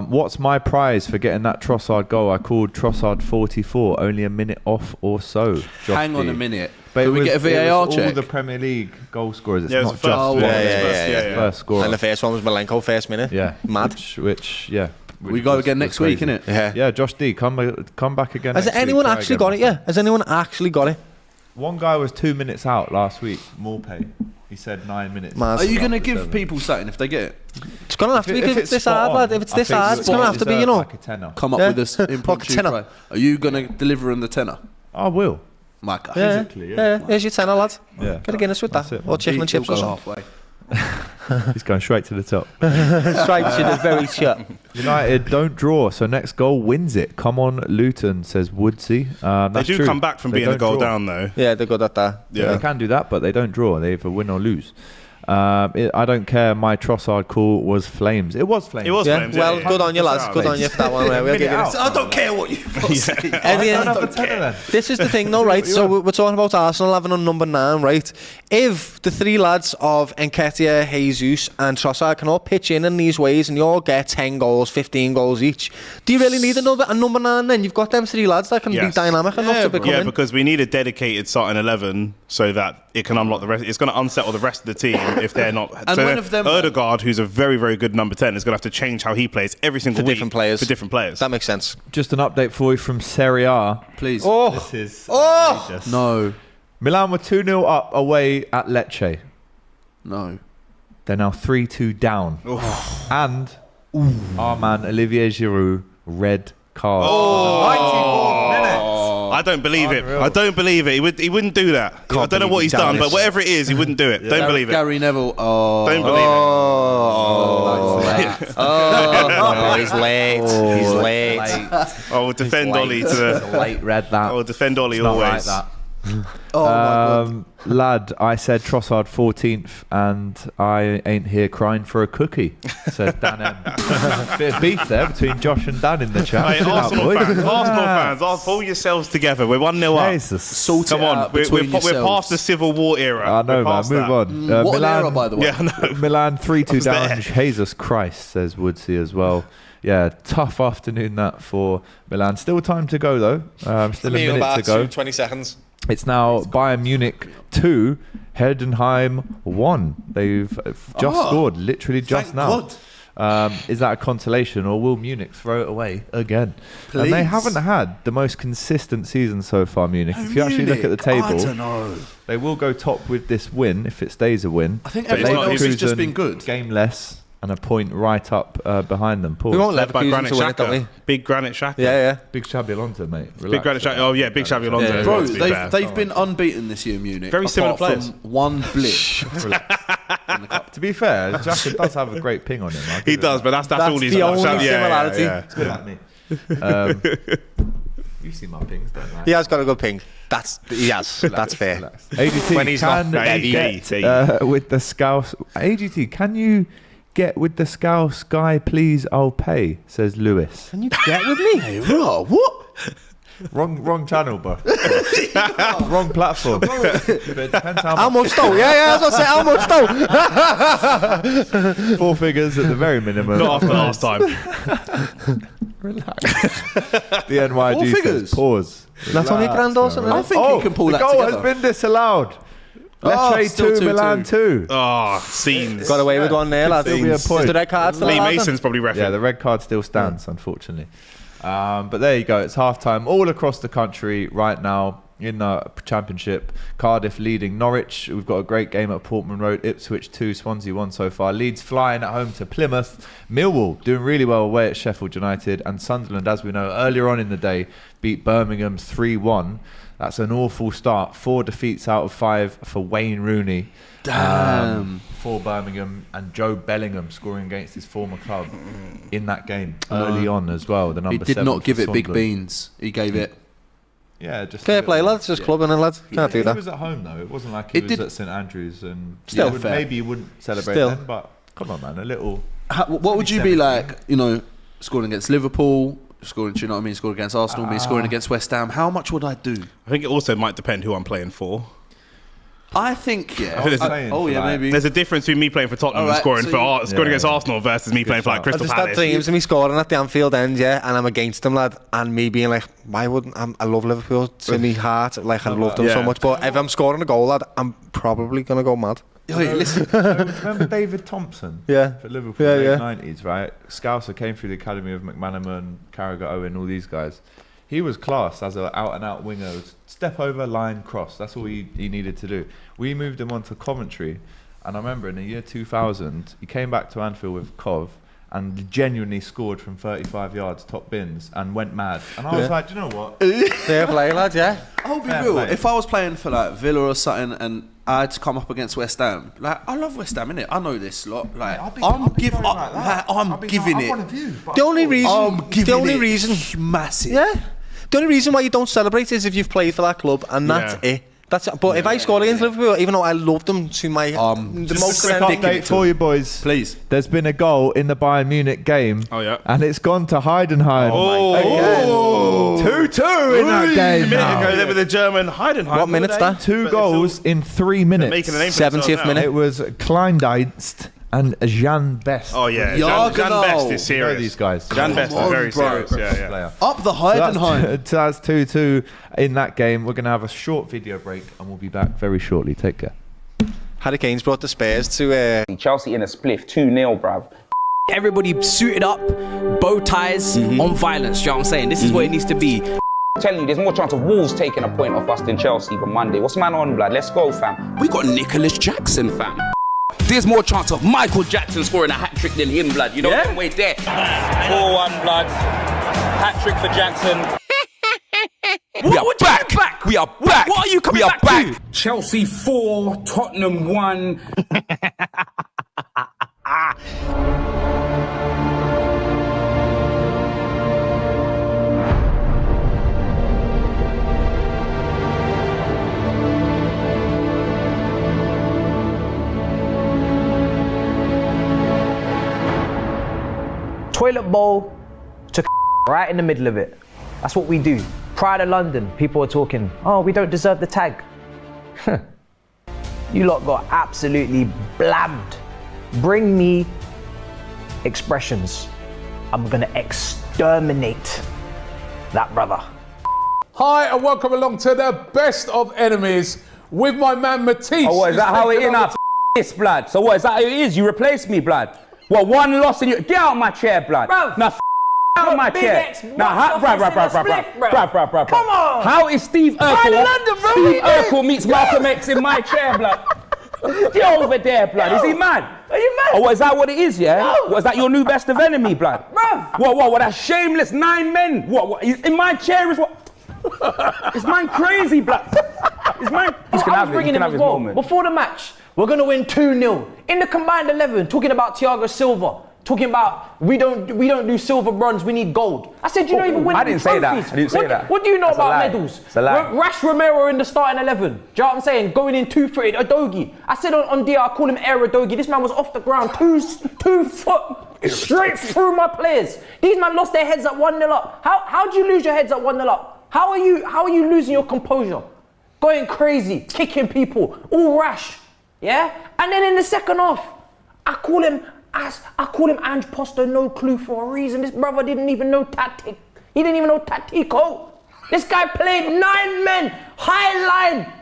What's my prize for getting that Trossard goal? I called Trossard 44, only a minute off or so. Josh Hang on D. a minute. But Can we get a VAR it was check? all the Premier League goal scorers. It's Yeah, it not was just the first one. one. Yeah. First scorer. And the first one was Malenko, first minute. Yeah. Mad. Which yeah. We go again next week, innit? Yeah. Yeah, Josh D, come back again. Has next week. anyone Try actually again, got my it? Yeah. friend. Has anyone actually got it? One guy was 2 minutes out last week. Morpay. He said 9 minutes. Mad. Are you going to give people something if they get it? It's gonna have to be. If it's this spot hard, on, lad. If it's I this think hard, it's gonna have to be. You know. like a tenner. Come up Yeah. with this impromptu tenner. prize. Are you going to deliver them the tenner? I will. My God. Yeah. Physically, Yeah. Here's your tenner, lad. Yeah. Get a Guinness with that, That's it, or man. chicken and He'll chips or go something. halfway. He's going straight to the top. Straight to the very shut. United don't draw, so next goal wins it. Come on, Luton, says Woodsy. They That's do true. come back from They being a don't goal draw. down, though. Yeah, they're good at that. Yeah. They can do that, but they don't draw. They either win or lose. I don't care. My Trossard call was flames. It was flames. It was Yeah. flames. Well, yeah. good on you, lads. It's Good on you for that one. We'll give you out. this. I don't care what you say. At the end- Another tenner then. This is the thing, though, right? So we're talking about Arsenal having on number 9, right? If the 3 lads of Nketiah, Jesus, and Trossard can all pitch in these ways, and you all get 10 goals, 15 goals each, do you really need a number 9? Then you've got them 3 lads that can be Yes. dynamic enough to become Yeah, in. because we need a dedicated starting 11 so that it can unlock the rest. It's going to unsettle the rest of the team if they're not. And so one of them- Ødegaard, who's a very, very good number 10, is going to have to change how he plays every single For week different players. For different players. That makes sense. Just an update for you from Serie A. Please. This is outrageous. No. Milan were 2-0 up away at Lecce. No. They're now 3-2 down. And our man Olivier Giroud red card. 94th minute. I don't believe it. I don't believe it. He wouldn't do that. I don't know what he's done, but whatever it is, he wouldn't do it. Don't believe it. Gary Neville. Don't believe Oh, he's late. He's late. I will defend Ollie to the late red that. I will defend Ollie It's not always. like that. Oh, my God. Lad, I said Trossard 14th, and I ain't here crying for a cookie, says Dan M. Bit of beef there between Josh and Dan in the chat. Hey, Chill out, Arsenal boys. fans, pull yourselves together. We're 1-0 up. Jesus. Sort Come it on, out we're between past yourselves. the Civil War era. I know, We're man. past Move that. on. What an era, by the way. Yeah, I know. Milan 3-2 was down. there. Jesus Christ, says Woodsy as well. Yeah, tough afternoon that for Milan. Still time to go though. Still a minute to go. 20 seconds. It's now Bayern Munich 2, Heidenheim 1. They've just scored, literally just Thank now. God. Is that a consolation, or will Munich throw it away again? Please. And they haven't had the most consistent season so far, Munich. If you actually look at the table, I don't know. they will go top with this win, if it stays a win. I think But it's everyone not- else has Leverkusen, just been good. Game less, and a point right up behind them. Pause. We won't Led by Leverkusen Granit to win it, don't we? Xhaka. Big Granit Xhaka. Yeah. Big Xabi Alonso, mate. Big Relax. Granit Xhaka. Oh yeah, Big Xabi Alonso. Yeah. as Bro, well, to be fair. they've been unbeaten this year, Munich. Very similar apart players. from one blip. To be fair, Xhaka does have a great ping on him. I'll give He it does, that. but that's That's all he's the done. only similarity. It's a bit like me. You see my pings, don't you? He has got a good ping. That's That's fair. Relax. AGT, When he's can not you heavy. get with the Scouse? AGT, can you get with the Scouse guy, please? I'll pay, says Lewis. Can you get with me? Bro, what? Wrong channel, bro. Wrong platform. But it depends how How much. much though? Yeah, I was going to say how much though? 4 figures at the very minimum. Not after last time. Relax. The NYG 4 says, figures? pause. That's only grand or something. I think he can pull the that goal together. has been disallowed. Oh, Lecce still 2, Milan 2. Oh, scenes. Got away with one there, lads. Could still be a point. Is the red card still Lee allowed then? Mason's probably refereeing. Yeah, the red card still stands, unfortunately. But there you go. It's half-time all across the country right now in the Championship. Cardiff leading Norwich. We've got a great game at Portman Road. Ipswich 2, Swansea 1 so far. Leeds flying at home to Plymouth. Millwall doing really well away at Sheffield United. And Sunderland, as we know, earlier on in the day, beat Birmingham 3-1. That's an awful start. 4 defeats out of 5 for Wayne Rooney. Damn. For Birmingham, and Joe Bellingham scoring against his former club in that game early on as well. The number He did 7 not give for it big Sunderland. beans. He gave it. Yeah, just Fair play, lads. Just clubbing and lads. Can't do He that. was at home though. It wasn't like he It was did- at St Andrews, and Still you would- fair. maybe you wouldn't celebrate Still. then. But come on, man, a little. What would you be like, scoring against Liverpool, scoring, do you know what I mean, scoring against Arsenal, me scoring against West Ham? How much would I do? I think it also might depend who I'm playing for. I think, yeah. I think there's a- oh, yeah, maybe. There's a difference between me playing for Tottenham and Alright, scoring so scoring Yeah. against Arsenal versus me playing for like shout. I Crystal just had Palace. dreams of me scoring at the Anfield end, and I'm against them, lad. And me being like, why wouldn't I love Liverpool to me heart? Like, I love them so Yeah. much. But if I'm scoring a goal, lad, I'm probably going to go mad. Oh, yeah, listen. Remember David Thompson? Yeah. For Liverpool Yeah, in yeah. the 80s, right? Scouser came through the academy of McManaman, Carragher, Owen, all these guys. He was class as an out-and-out winger. It was step over, line, cross. That's all he needed to do. We moved him on to Coventry, and I remember in the year 2000, he came back to Anfield with Cov and genuinely scored from 35 yards, top bins, and went mad. And I was like, do you know what? Fair play, lad, yeah. I'll be Fair real. play. If I was playing for like Villa or something and I had to come up against West Ham, like I love West Ham, innit? I know this lot. Like I'm giving it. The only reason, I'm giving the only it reason, massive. yeah. The only reason why you don't celebrate is if you've played for that club, and that's Yeah. it. That's it. But if I scored against Liverpool, even though I loved them to my the Just most a quick end, update for you boys. Please. There's been a goal in the Bayern Munich game. Oh, yeah. And it's gone to Heidenheim. Oh. Again. 2-2 in that A game minute now. ago, they were the German Heidenheim. What minute's that? 2 goals in 3 minutes. Making a name for 70th themselves now. minute. It was Kleindienst and Jan Best. Oh yeah, Jargonal. Jan Best is You know serious. these guys. Jan Best on, is very bro. serious. Yeah, yeah. Player. Up the Heidenheim. So that's 2-2 in that game. We're going to have a short video break and we'll be back very shortly. Take care. Harry Kane's brought the Spurs to Chelsea in a spliff, 2-0, bruv. Everybody suited up, bow ties, on violence, you know what I'm saying? This is what it needs to be. I'm telling you, there's more chance of Wolves taking a point off us than Chelsea on Monday. What's man on, blood? Let's go, fam. We got Nicholas Jackson, fam. There's more chance of Michael Jackson scoring a hat-trick than him, blood. You know, yeah? Wait there. 4-1, blood. hat-trick for Jackson. We are back. We are back. What are you coming back to? Chelsea 4, Tottenham 1. Toilet bowl took right in the middle of it. That's what we do. Pride of London, people are talking, oh, we don't deserve the tag. You lot got absolutely blammed. Bring me expressions. I'm gonna exterminate that brother. Hi and welcome along to the best of enemies with my man Matisse. Oh, what, is that how it is now? This, blood. So what, is that how it is? You replaced me, blood. What, one loss and you... Get out of my chair, blood. Bruv. Now, out of my chair. Now, bruv. Come on. How is Steve Urkel? Steve Urkel meets Malcolm X in my chair, blood. Get over there, blood. Is he mad? Are you mad? Oh, what, is that what it is, yeah? No. What, is that your new best of enemy, blood? Bruv. What, that shameless 9 men? What, in my chair is what? Is mine crazy, blood? Is mine... I was bringing him as well. Before the match, we're going to win 2-0. In the combined 11, talking about Thiago Silva. Talking about we don't do silver, bronze, we need gold. I said you don't even win I didn't say that. I didn't say that. What do you know That's about medals? It's a lie. Rash Romero in the starting 11. Do you know what I'm saying? Going in 2-footed, Udogie. I said on DR, I call him Air Udogie. This man was off the ground, 2 foot straight through my players. These men lost their heads at 1-0 up. How do you lose your heads at 1-0 up? How are you losing your composure? Going crazy, kicking people, all rash. Yeah? And then in the second half, I call him Ange Poster, no clue for a reason. This brother didn't even know tactic. He didn't even know tactico. This guy played 9 men, high line.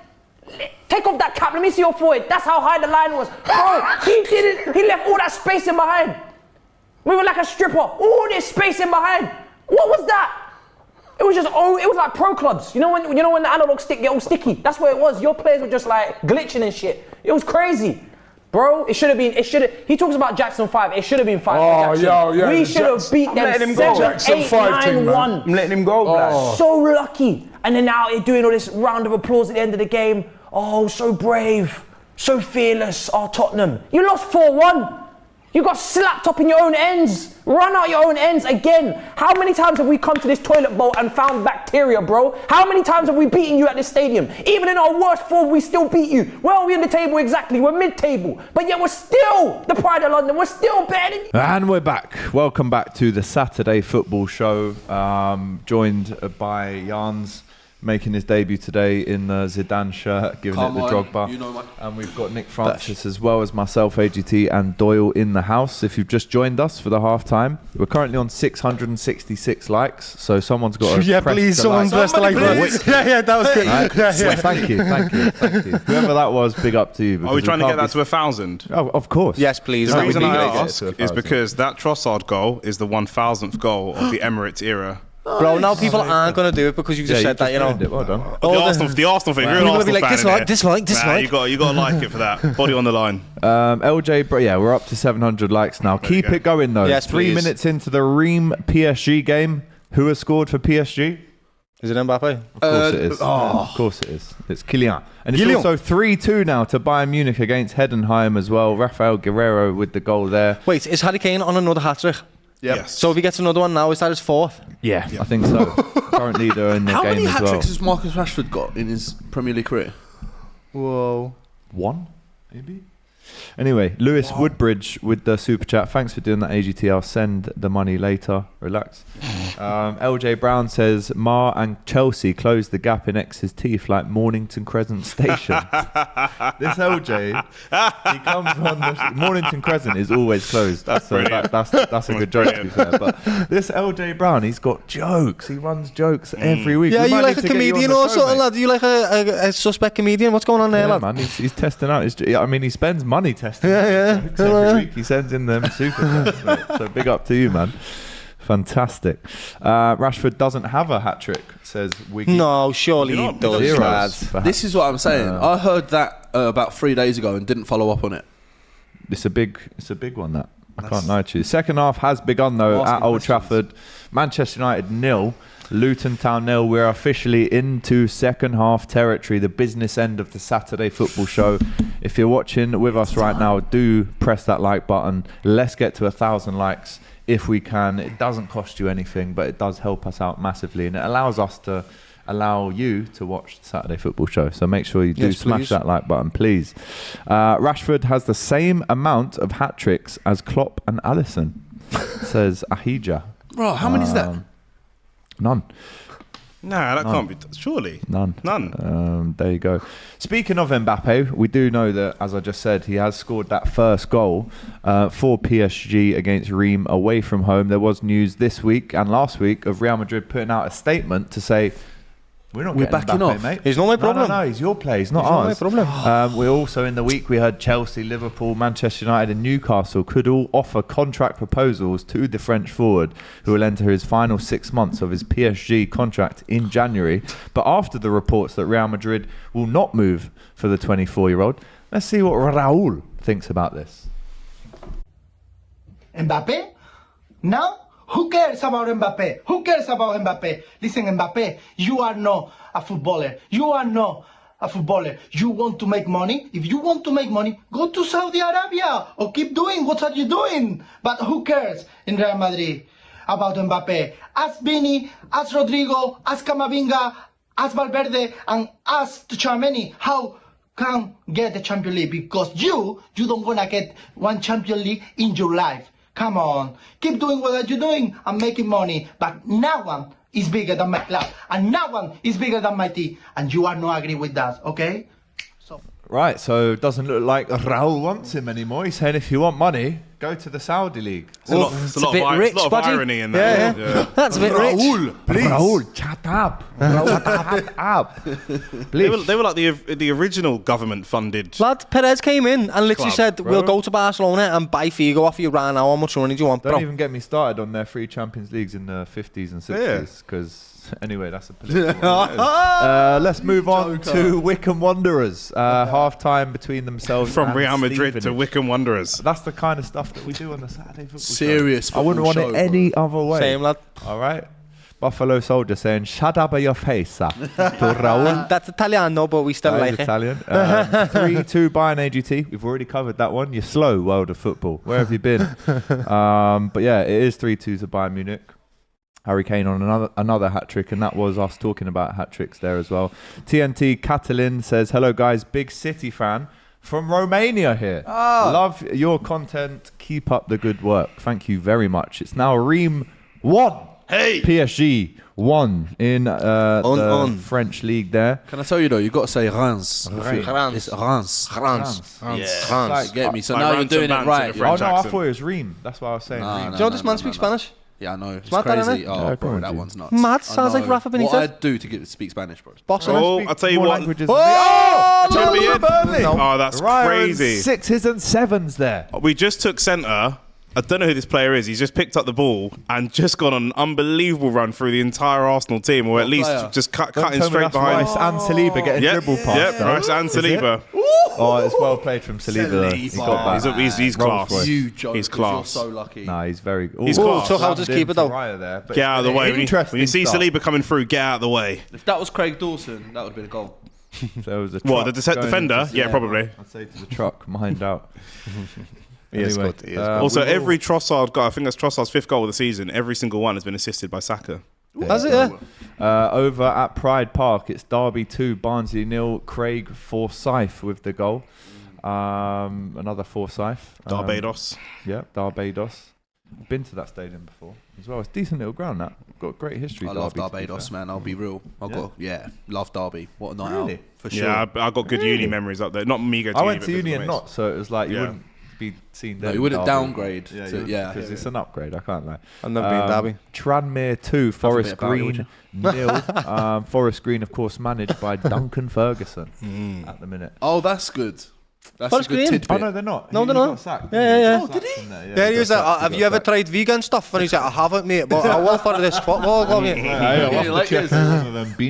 Take off that cap, let me see your forehead. That's how high the line was. Bro, he left all that space in behind. Moving like a stripper, all this space in behind. What was that? It was like pro clubs. You know when the analog stick get all sticky? That's what it was. Your players were just like glitching and shit. It was crazy. Bro, he talks about Jackson 5, it should have been 5 for Jackson. We should have beat them 7, 8, 9, 1. I'm letting him go, blood. So lucky. And then now they're doing all this round of applause at the end of the game. Oh, so brave, so fearless, Tottenham. You lost 4-1. You got slapped up in your own ends. Run out your own ends again. How many times have we come to this toilet bowl and found bacteria, bro? How many times have we beaten you at this stadium? Even in our worst form, we still beat you. Where are we in the table exactly? We're mid-table. But yet we're still the pride of London. We're still better than you. And we're back. Welcome back to the Saturday Football Show. Joined by Jans, making his debut today in the Zidane shirt, giving it the Drogba. You know, and we've got Nick Francis as well as myself, AGT, and Doyle in the house. If you've just joined us for the half-time, we're currently on 666 likes, so someone's got to press the someone press the like button. Yeah, that was good. Right? Yeah. Thank you. Whoever that was, big up to you. Are we trying to get that to 1,000? Oh, of course. Yes, please. The reason I ask is because that Trossard goal is the 1,000th goal of the Emirates era. Bro, now people aren't going to do it because you've just said that, you know. Well done. The Arsenal thing. You're an Arsenal be like, fan, dislike. Nah, you got to like it for that. Body on the line. LJ, we're up to 700 likes now. Keep it going though. Yes, 3 minutes into the Ream PSG game. Who has scored for PSG? Is it Mbappe? Of course it is. Of course it is. It's Kylian. And it's also 3-2 now to Bayern Munich against Heidenheim as well. Rafael Guerreiro with the goal there. Wait, is Harry Kane on another hat-trick? Yep. Yes. So if he gets another one now, is that his 4th? Yeah, I think so. Currently they're in the How game many as well. hat-tricks has Marcus Rashford got in his Premier League career? Whoa. 1, maybe? Anyway, Lewis Woodbridge with the super chat. Thanks for doing that, AGT. I'll send the money later. Relax. LJ Brown says, Ma and Chelsea closed the gap in X's teeth like Mornington Crescent Station. This LJ, he comes on the... Mornington Crescent is always closed. That's a good joke, to be fair. But this LJ Brown, he's got jokes. He runs jokes every week. Yeah, you like a comedian or something, lad? You like a suspect comedian? What's going on there, lad? Man, he's testing out his... I mean, he spends money testing jokes every week. He sends in them super tests, mate. So big up to you, man. Fantastic. Rashford doesn't have a hat-trick, says Wiggy. No, surely he does, lad. This is what I'm saying. I heard that about 3 days ago and didn't follow up on it. It's a big one, that. I can't lie to you. Second half has begun though at Old Trafford. Manchester United 0, Luton Town 0. We're officially into second half territory, the business end of the Saturday football show. If you're watching with us right now, do press that like button. Let's get to 1,000 likes if we can. It doesn't cost you anything, but it does help us out massively, and it allows us to allow you to watch the Saturday football show. So make sure you do smash that like button, please. Rashford has the same amount of hat-tricks as Klopp and Alisson, says Ahija. Bro, how many is that? None. Nah, that can't be. Surely. None. There you go. Speaking of Mbappe, we do know that, as I just said, he has scored that first goal for PSG against Reims away from home. There was news this week and last week of Real Madrid putting out a statement to say, we're backing Mbappe, off, mate. He's not my problem. No, he's your play. He's not ours. Not my problem. We also, in the week, we heard Chelsea, Liverpool, Manchester United and Newcastle could all offer contract proposals to the French forward, who will enter his final 6 months of his PSG contract in January. But after the reports that Real Madrid will not move for the 24-year-old, let's see what Raul thinks about this. Mbappe? Now? Who cares about Mbappe? Who cares about Mbappe? Listen, Mbappe, you are not a footballer. You are not a footballer. You want to make money? If you want to make money, go to Saudi Arabia or keep doing what are you doing. But who cares in Real Madrid about Mbappe? Ask Vini, ask Rodrigo, ask Camavinga, ask Valverde, and ask Tchouaméni how can get the Champions League, because you don't wanna get one Champions League in your life. Come on, keep doing what you're doing and making money, but no one is bigger than my club, and no one is bigger than my team, and you are not agree with that, okay? Right, so it doesn't look like Raul wants him anymore. He's saying if you want money, go to the Saudi League. It's a lot of irony in that. Yeah. That's a bit rich. Raul, please. Raul, shut up. Raul, shut up. Please. They were like the original government-funded. Lad, Perez came in and literally club, said, bro. we'll go to Barcelona and buy Figo off you right now. How much money do you want, bro? Don't even get me started on their 3 Champions Leagues in the 50s and 60s, because anyway, that's a political one. Let's move on to Wycombe Wanderers. Half-time between themselves From and Real Madrid to Stevenage. Wycombe Wanderers. That's the kind of stuff that we do on the Saturday football Serious show. I wouldn't football want it show, any other way. Same, lad. All right. Buffalo Soldier saying, shut up your face, to Raul. That's Italiano, but we still That like is it. Italian. 3-2 Bayern AGT. We've already covered that one. You're slow, world of football. Where have you been? But yeah, it is 3-2 to Bayern Munich. Harry Kane on another hat-trick, and that was us talking about hat-tricks there as well. TNT Catalin says, hello guys, big City fan from Romania here. Love your content. Keep up the good work. Thank you very much. It's now Reims 1. Hey! PSG 1 in the French league there. Can I tell you though, you've got to say Reims. Reims. It's Reims. Yeah. Like, get me. So Like now you're Rams doing and it Bans right. in the Oh French no, I accent. thought it was Reims. That's why I was saying Reims. Do you know this man speaks Spanish? Yeah, I know. It's mad, crazy. isn't it? Oh, Yeah, bro, go that on, one's nuts. Mad. I Sounds like know. Rafa Benitez. What I'd do to speak Spanish, bro. Barcelona. Oh, I'll tell you More what. languages Oh, than me. Oh, Champion. Burnley. Oh, that's Ryan, crazy. 6s and 7s there. We just took centre. I don't know who this player is. He's just picked up the ball and just gone on an unbelievable run through the entire Arsenal team, or at least player? just Don't cutting tell me straight that's behind. Rice and Saliba getting dribble past. Yep, though. Rice and Is it? Saliba. Oh, it's well played from Saliba. though. He got that. He's Rolls class. Royce. You jokers, He's class. You're so lucky. Nah, he's very good. He's Ooh, class. Took out his keeper though. There, but Get out of the way. When you see start. Saliba coming through, get out of the way. If that was Craig Dawson, that would have been a goal. There was a What, the truck going defender? into- Yeah, probably. I'd say to the truck, mind out. He has Anyway, got- he has got. Also, every Trossard goal, I think that's Trossard's 5th goal of the season, every single one has been assisted by Saka. Has it? Yeah. Over at Pride Park, it's Derby 2, Barnsley 0, Craig Forsyth with the goal. Another Forsyth. Barbados. Yeah, Barbados. Been to that stadium before as well. It's a decent little ground, that. Got great history. I love Derby, to be Barbados, fair. man. I'll be real. Love Derby. What a night Really? out. For sure. Yeah, I got good uni memories up there. Not me go to I uni, went but to uni with and my not, mates. so it was like you Yeah. wouldn't be seen there. No, you wouldn't downgrade to- yeah. because it's an upgrade. I can't lie. I've never been Derby. Tranmere 2, Forest about it, Green 0. Forest Green, of course, managed by Duncan Ferguson at the minute. Oh, that's good. That's a good tidbit. Oh no, they're not. No, they're He not. got sacked. Yeah. Oh, did he? Yeah, he was like, have you ever tried vegan stuff? And he's like, I haven't, mate, but I will for this football. Bean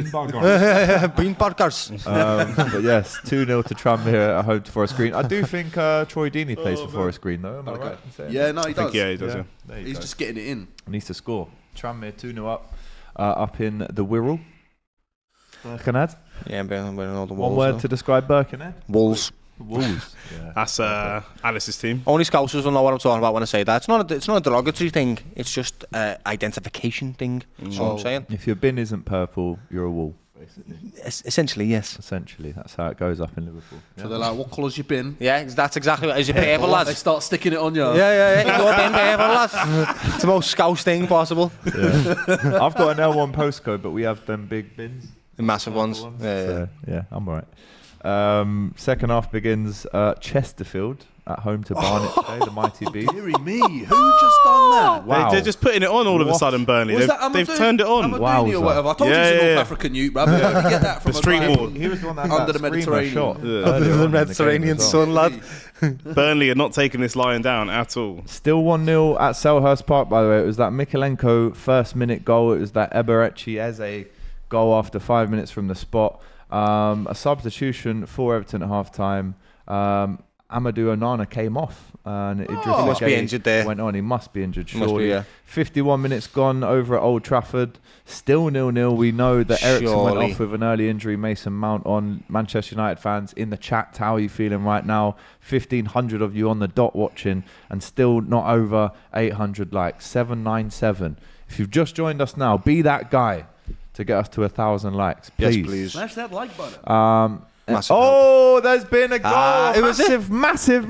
burgers. Bean burgers. But yes, 2-0 to Tranmere at home to Forest Green. I do think Troy Deeney plays for Forest Green, though. Am I right in saying Yeah, no, he does. Yeah, he does. He's just getting it in. Needs to score. Tranmere 2-0 up in the Wirral. Birkenhead. Yeah, I'm all the One walls. word to describe Birkenhead. Wolves. Wolves. Yeah. That's Alice's team. Only Scousers will know what I'm talking about when I say that. It's not a derogatory thing. It's just identification thing. That's what I'm saying. If your bin isn't purple, you're a wool. Basically. Essentially, yes. Essentially, that's how it goes up in Liverpool. So they're like, what colour's your bin? Yeah, that's exactly what it is. Your purple, They lads. start sticking it on you. Yeah. Your bin purple, lads. It's the most Scouse thing possible. Yeah. I've got an L1 postcode, but we have them big bins. The massive ones. Yeah, I'm all right. Second half begins Chesterfield at home to Barnet today, the mighty Bees. Deary me, who just done that? Wow. They're just putting it on all of a sudden, Burnley. They've turned it on. Amadou or whatever. I told you he's a North African youth, bruv. You get that from The street a guy ball. He was the one that under had the that screamer Mediterranean. shot. Under the Mediterranean sun, lad. Burnley are not taking this lying down at all. Still 1-0 at Selhurst Park, by the way. It was that Mikalenko first minute goal. It was that Eberechi Eze goal after 5 minutes from the spot. A substitution for Everton at half time. Amadou Onana came off and it He must be injured there. Went on. He must be injured, Must surely. be, yeah. 51 minutes gone over at Old Trafford. Still 0-0. We know that Eriksen went Surely. off with an early injury. Mason Mount on. Manchester United fans in the chat, how are you feeling right now? 1,500 of you on the dot watching and still not over 800 likes. 797. If you've just joined us now, be that guy to get us to 1,000 likes, please. Yes, please. Smash that like button. There's been a goal. Who was it? Massive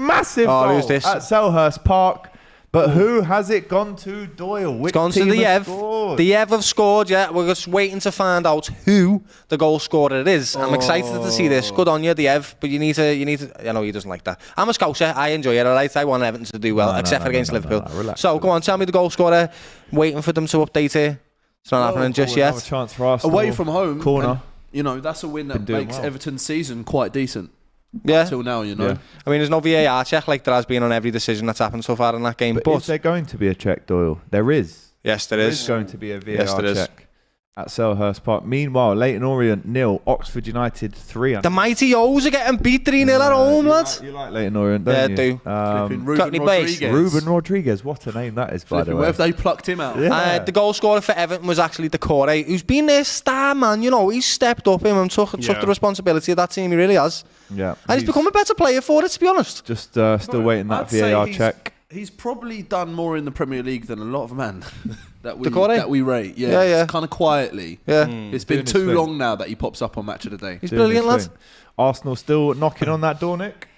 Oh, goal who's this? at Selhurst Park. But who has it gone to, Doyle? Which It's gone to team the has Ev. scored? The Ev have scored, yeah. We're just waiting to find out who the goal scorer is. I'm excited to see this. Good on you, the Ev. But you need to. I know he doesn't like that. I'm a Scouser. I enjoy it, alright? I want Everton to do well, except for against Liverpool. Relax. So, go on, tell me the goal scorer. Waiting for them to update it. It's not happening just yet. Another chance for Arsenal. Away from home. Corner. And, that's a win that Been doing makes well. Everton's season quite decent. Yeah. Till now, Yeah. I mean, there's no VAR check like there has been on every decision that's happened so far in that game. But is there going to be a check, Doyle? There is. Yes, there There's is. going to be a VAR Yes, there is. check at Selhurst Park. Meanwhile, Leyton Orient 0, Oxford United 3. The mighty O's are getting beat 3-0 at home, lads. You like Leyton Orient, don't Yeah, you? do. Um, Ruben got any base? Rodriguez. Ruben Rodriguez, what a name that is, by the way. Where have they plucked him out? Yeah. The goal scorer for Everton was actually Decore, who's been their star man. He's stepped up him and took the responsibility of that team. He really has. Yeah. And he's become a better player for it, to be honest. Just still waiting that I'd say VAR he's- check. He's probably done more in the Premier League than a lot of men Decore? that we rate. Yeah. Kind of quietly. Yeah. It's Doing been his too thing. long now that he pops up on Match of the Day. He's Doing brilliant, his lads. thing. Arsenal still knocking on that door, Nick?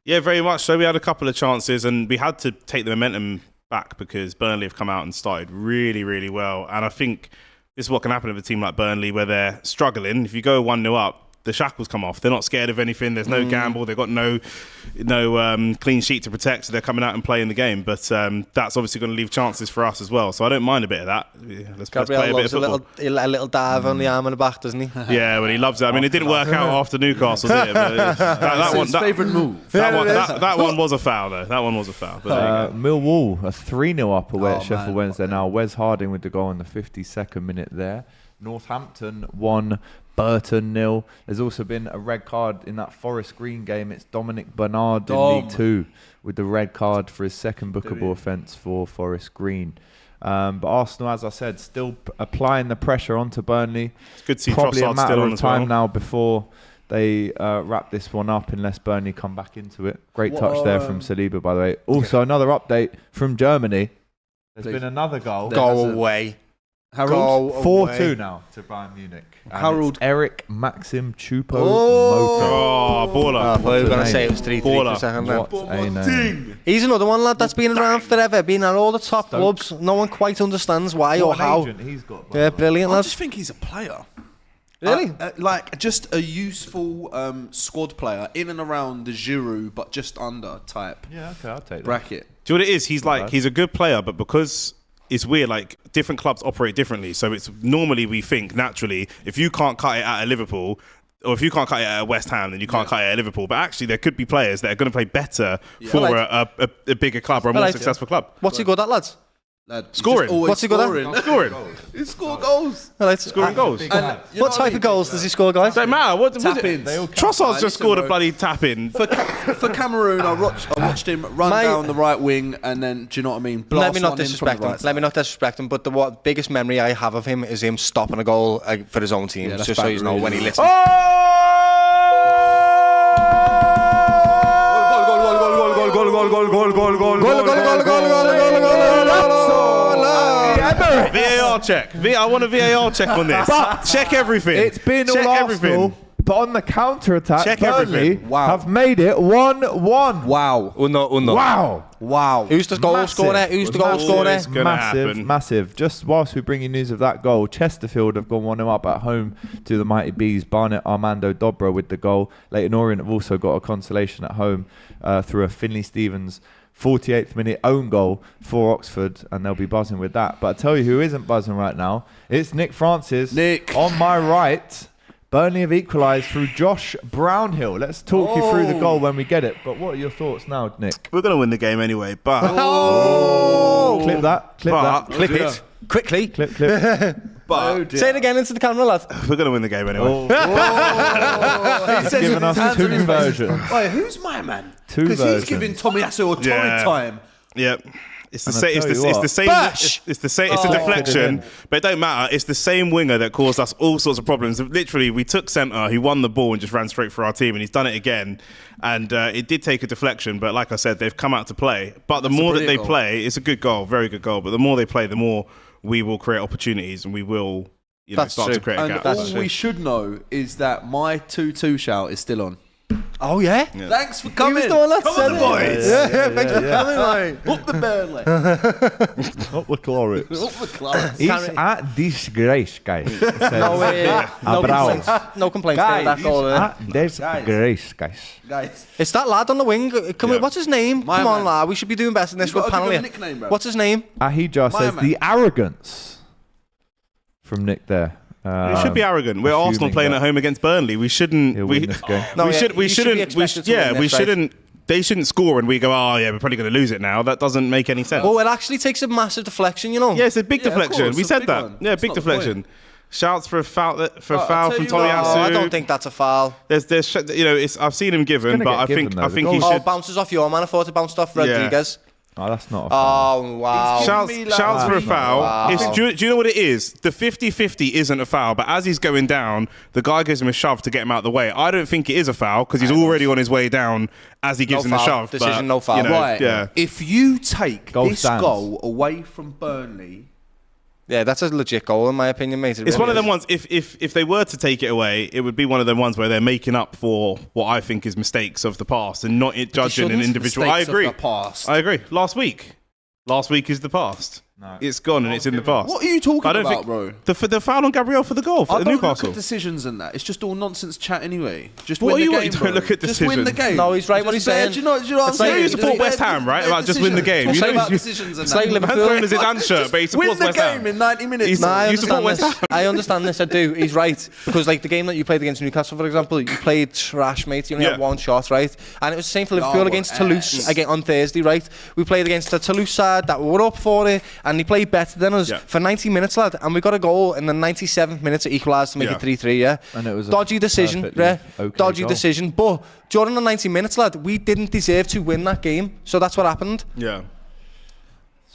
Yeah, very much so. We had a couple of chances and we had to take the momentum back because Burnley have come out and started really, really well. And I think this is what can happen with a team like Burnley where they're struggling. If you go 1-0 up, the shackles come off. They're not scared of anything. There's no gamble. They've got no clean sheet to protect, so they're coming out and playing the game. But that's obviously going to leave chances for us as well. So I don't mind a bit of that. Yeah, let's play Gabriel a bit of loves a football. little dive on the arm and the back, doesn't he? Yeah, well, he loves it. I mean, it didn't work out after Newcastle, did it? But that one, His favourite move. that one was a foul, though. That one was a foul. But there you go. Millwall are 3-0 up away at Sheffield man. Wednesday now. Wes Harding with the goal in the 52nd minute there. Northampton 1, Burton 0. There's also been a red card in that Forest Green game. It's Dominic Bernard in League 2 with the red card for his second bookable offence for Forest Green. But Arsenal, as I said, still applying the pressure onto Burnley. It's good to see Probably a Trossard matter still on of as time well. now before they wrap this one up unless Burnley come back into it. Great touch there from Saliba, by the way. Also, another update from Germany. There's been another goal. Go away. Harold. 4-2 now to Bayern Munich. And Harold. it's Eric Maxim Choupo-Moting. Oh, baller. I thought you were going to name? say it was 3-3 for Baller. a second there. What a name. He's another one, lad, that's been around forever, been at all the top clubs. No one quite understands why or What an how. agent he's got. by Yeah, the way. brilliant, I lad. just think he's a player. Really? Like just a useful squad player in and around the Giroud, but just under type Yeah, okay, I'll take that. bracket. Do you know what it is? He's a good player, but because it's weird, like different clubs operate differently. So it's normally we think naturally, if you can't cut it out of Liverpool, or if you can't cut it at West Ham, then you can't cut it at Liverpool. But actually, there could be players that are going to play better for a bigger club or a more successful club. What's he good at, lads? Scoring. What's he good at? Scoring. He scored goals. Scoring goals. And What type of goals does he score, guys? Don't matter. Tap-ins. Trossard's just scored a bloody tap-in. For Cameroon, I watched him run down the right wing and then, do you know what I mean? Let me not blast one in from the disrespect him. right Let me not disrespect him. But the biggest memory I have of him is him stopping a goal for his own team. Yeah, just so you know when he listens. VAR check. I want a VAR check on this. Check everything. It's been all Arsenal, but on the counter-attack, Check Burnley everything. have made it 1-1. Wow. Wow. Who's the goal scorer? Who's the goal scorer? It's gonna happen. Massive. Just whilst we bring you news of that goal, Chesterfield have gone 1-0 up at home to the mighty Bees. Barnett Armando Dobra with the goal. Leighton Orient have also got a consolation at home through a Finley Stevens 48th minute own goal for Oxford, and they'll be buzzing with that. But I tell you who isn't buzzing right now, it's Nick Francis. Nick. On my right, Burnley have equalised through Josh Brownhill. Let's talk you through the goal when we get it. But what are your thoughts now, Nick? We're going to win the game anyway, but... Clip that. Clip it. Quickly. Clip. But Say it again into the camera, lad. we're going to win the game anyway. He's given us two versions. Wait, who's my man? Two Because he's versions. giving Tomiyasu a torrid Yeah. time. Yep. It's the And I same. It's tell you the what. same. Bash! It's the same. It's a deflection, but it don't matter. It's the same winger that caused us all sorts of problems. Literally, we took centre, who won the ball and just ran straight for our team, and he's done it again. And it did take a deflection, but like I said, they've come out to play. But the more that they play, it's a good goal, very good goal. But the more they play, the more we will create opportunities, and we will, That's start true. to create a And gap. all we should know is that my 2-2 shout is still on. Oh, yeah? Thanks for coming. He was the one that Come said on, it. boys. Yeah, thanks for coming, mate. Up the Burnley. Up the Clarets. Up the Clarets. He's a disgrace, guys. No complaints. No complaints there, that goal. Disgrace, guys. Guys. It's that lad on the wing. What's his name? My Come on, man. lad. We should be doing better than this with panel here. nickname, bro. What's his name? Ahija My says man. the arrogance from Nick there. We should be arrogant. We're Arsenal assuming playing that at home against Burnley. We shouldn't. he'll win this game. No, we yeah, should. We you should be shouldn't. expected to win We this, right? shouldn't. They shouldn't score and we go, oh yeah, we're probably going to lose it now. That doesn't make any sense. Oh, it actually takes a massive deflection, you know. Yeah, it's a big Yeah, of deflection. course, We it's a said big that. one. Yeah, It's big not the deflection. Shouts for a foul I'll from tell Tommy you what, Atsu. I don't think that's a foul. There's, I've seen him given, gonna but get I given, think, though. I The think he goal- Oh, should. bounces off your man. I thought it bounced off Rodriguez. Oh, that's not a foul. Oh, wow. Shouts for a foul. Wow. Do you know what it is? The 50-50 isn't a foul, but as he's going down, the guy gives him a shove to get him out of the way. I don't think it is a foul because he's already on his way down as he gives him the foul. shove. Decision, but, no foul. Right. Yeah. If you take Goal this stands. goal away from Burnley, Yeah, that's a legit goal in my opinion, mate. It's one of them ones, if they were to take it away, it would be one of them ones where they're making up for what I think is mistakes of the past and not judging an individual. I mistakes of agree. the past. I agree. Last week is the past. No. It's gone and it's in the past. What are you talking I don't about, think bro? the foul on Gabriel for the goal for I don't Newcastle. look at decisions and that. It's just all nonsense chat anyway. Just What win are you the on? game, You don't bro. look at Just win the decisions. game. No, he's right what Just he's bear- saying. Do you know what I'm It's like saying? you support Just West bear- Ham, right? bear About just win the decisions. game. It's You like know, about you- decisions and it's that. like Liverpool. Man's wearing his Zidane shirt, but he supports Win the West Ham. game in 90 minutes. No, I You support understand West this. I understand this. I do. He's right because, like, the game that you played against Newcastle, for example, you played trash, mate. You only had one shot, right? And it was the same for Liverpool against Toulouse again on Thursday, right? We played against the Toulouse side that were up for it, and they played better than us for 90 minutes, lad. And we got a goal in the 97th minute to equalise to make it 3-3. Yeah, And it was a dodgy decision. perfectly Yeah, okay dodgy goal. decision. But during the 90 minutes, lad, we didn't deserve to win that game. So that's what happened. Yeah.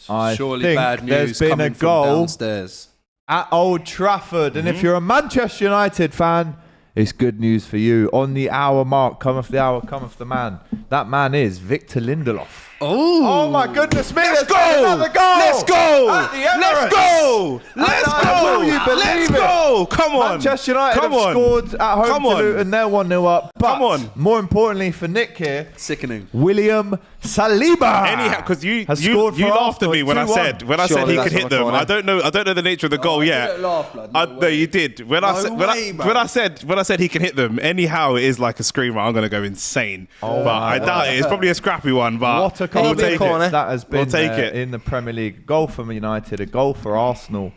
I Surely think bad there's news been coming a from goal downstairs. at Old Trafford, and if you're a Manchester United fan, it's good news for you. On the hour mark, cometh the hour, cometh the man. That man is Victor Lindelof. Oh my goodness me! Let's go! Another goal! Let's go! At the Emirates! Let's go! Let's And go! will you believe Let's it? go! Come on! Manchester United Come have on. scored at home Come to on. Luton. They're 1-0 up. But Come on. more importantly for Nick here, Sickening. William Saliba. Anyhow, because you has scored for laughed at Arsenal. me when I 2-1. said Surely he that's could hit not a them. corner. I don't know the nature of the goal yet. don't laugh, blood. No, you did. When I said he can hit them. Anyhow, it is like a screamer. I'm going to go insane. But I doubt it. It's probably a scrappy one. But What a we'll goal take corner. it. that has been We'll take it. in the Premier League. Goal for United, a goal for Arsenal,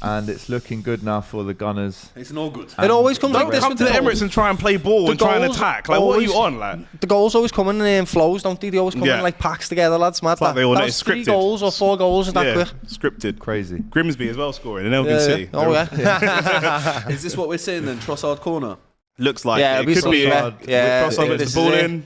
and it's It's looking good now for the Gunners. It's not good. It always comes like Don't this. come with to the goals. Emirates and try and play ball and try and attack. Like, what are you on? Like, the goals always come in flows, don't they? They always come in like packs together, lads. Mad. like they all know that it's was 3 scripted. goals or 4 goals that quick. Scripted. Crazy. Grimsby as well scoring in Elgin City. Oh yeah. Is this what we're seeing then? Trossard corner. Looks like Yeah, it could be. Trossard this gets the ball in.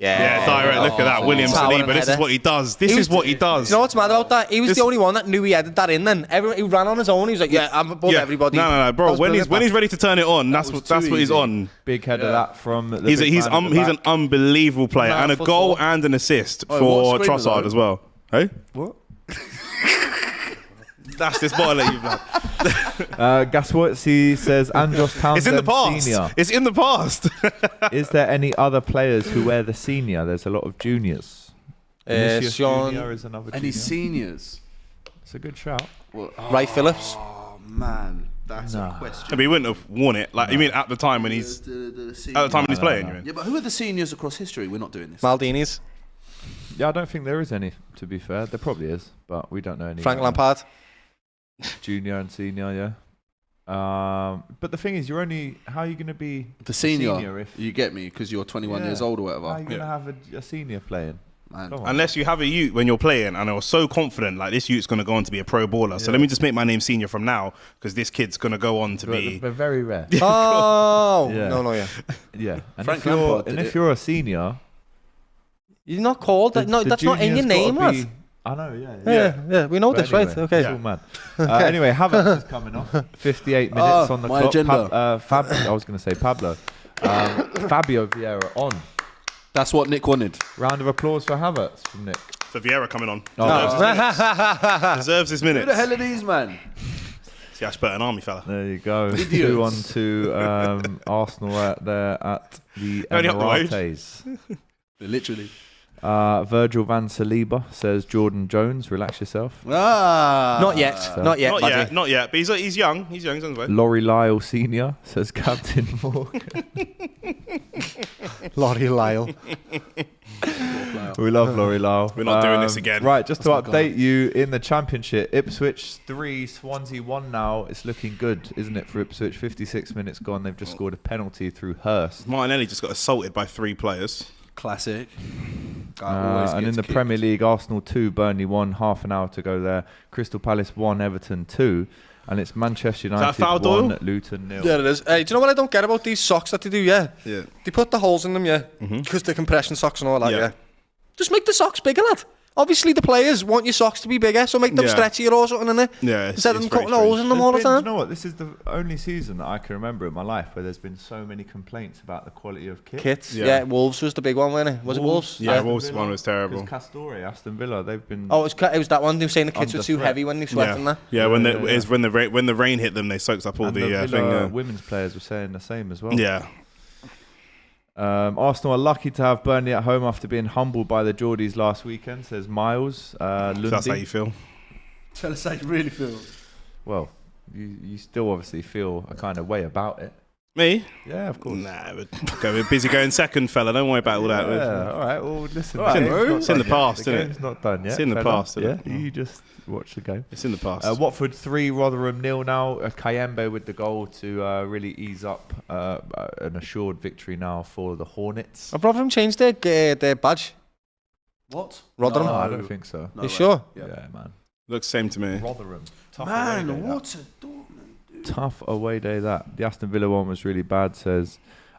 Yeah, direct. Look at that, William Tower Saliba. and This is header. what he does. This is what he does. You know what's mad about that? He was This- the only one that knew he headed that in. Then he ran on his own. He was like, "Yeah, I'm above everybody." No, bro. When he's ready to turn it on, that's what he's on. Big header that from. The He's big man at the he's back. an unbelievable player and a goal and an assist for Trossard as well. Hey, What? that's this bottle that you've done. Gaswortzy says Andros Townsend It's in the past. senior. It's in the past. Is there any other players who wear the senior? There's a lot of juniors. Vinicius Sean- Junior is another Any junior. seniors? It's a good shout. Well, Ray Phillips. Oh man, that's a question. But he wouldn't have worn it. Like, you mean at the time when he's at the time when he's playing? You mean? Yeah, but who are the seniors across history? We're not doing this. Maldini's. Yeah, I don't think there is any, to be fair. There probably is, but we don't know any. Frank Lampard. Junior and senior, yeah. But the thing is, how are you going to be The senior, if you get me, because you're 21 years old or whatever. how are you going to have a senior playing? Man. Come on. Unless you have a youth when you're playing and are so confident, like this youth's going to go on to be a pro baller. So let me just make my name senior from now because this kid's going to go on to be. They're very rare. Oh Yeah. no, yeah. Yeah. And Frank if you're, Lampard and did if it. you're a senior, You're not called. No, the that's not in your junior's name, gotta lad. be- I know, yeah. Yeah, we know But this, anyway, right? Okay. It's all mad. Anyway, Havertz is coming off. 58 minutes on the my clock. agenda. I was going to say Pablo. Fabio Vieira on. That's what Nick wanted. Round of applause for Havertz from Nick. For Vieira coming on. Oh, Deserves his minutes. Who the hell are these, man? See, I spurt an army fella. there you go. 2-1 to Arsenal there at the Only up the road. Emirates. Literally. Virgil van Saliba says Jordan Jones, relax yourself. Not yet. Not yet. Not buddy. yet, not yet. But he's young. He's young. He's on his way. Laurie Lyle Senior says Captain Morgan. Laurie Lyle. We love Laurie Lyle. We're not doing this again. Right, just to update you in the Championship, Ipswich 3, Swansea 1 now. It's looking good, isn't it, for Ipswich? 56 minutes gone. They've just scored a penalty through Hurst. Martinelli just got assaulted by 3 players. Classic. And in the Premier League, Arsenal 2, Burnley 1, half an hour to go there. Crystal Palace 1, Everton 2. And it's Manchester United foul, 1, Doyle? Luton 0. Yeah, it is. Hey, do you know what I don't get about these socks that they do? Yeah. Yeah. They put the holes in them, yeah, because they're compression socks and all that. Yeah. Yeah. Just make the socks bigger, lad. Obviously, the players want your socks to be bigger, so make them Yeah. stretchier or something in it. Yeah, Instead of it's them very cutting holes in them all the Do you time. know what? This is the only season that I can remember in my life where there's been so many complaints about the quality of kit. Kits. Yeah. Yeah. Wolves was the big one, wasn't it? Was it Wolves? Yeah, Aston Wolves Villa, one was terrible. Because Castore, Aston Villa, they've been. Oh, it was that one. They were saying the kits Under were too threat. heavy when they sweat in Yeah, there. yeah. When Yeah, it's when the rain hit them, they soaked up all and the the thing. Villa women's players were saying the same as well. Yeah. Arsenal are lucky to have Burnley at home after being humbled by the Geordies last weekend, says Miles. So that's how you feel. Tell us how you really feel. Well, you still obviously feel a kind of way about it. Me? Yeah, of course. Nah, we're busy going second, fella. Don't worry about all that. Yeah, all right. Well, listen. All right, the game's bro. not It's in done the yet. past, The isn't it? game's not done yet. It's in the fella. past, isn't Yeah, it? you just watch the game. It's in the past. Watford 3, Rotherham 0 now. Kayembe with the goal to really ease up an assured victory now for the Hornets. Have Rotherham changed their badge? What? Rotherham? No, I don't think so. No You way. sure? Yeah, man. Looks same to me. Rotherham. Tough away day, Man, that. what a Dortmund. Tough away day that. The Aston Villa one was really bad, says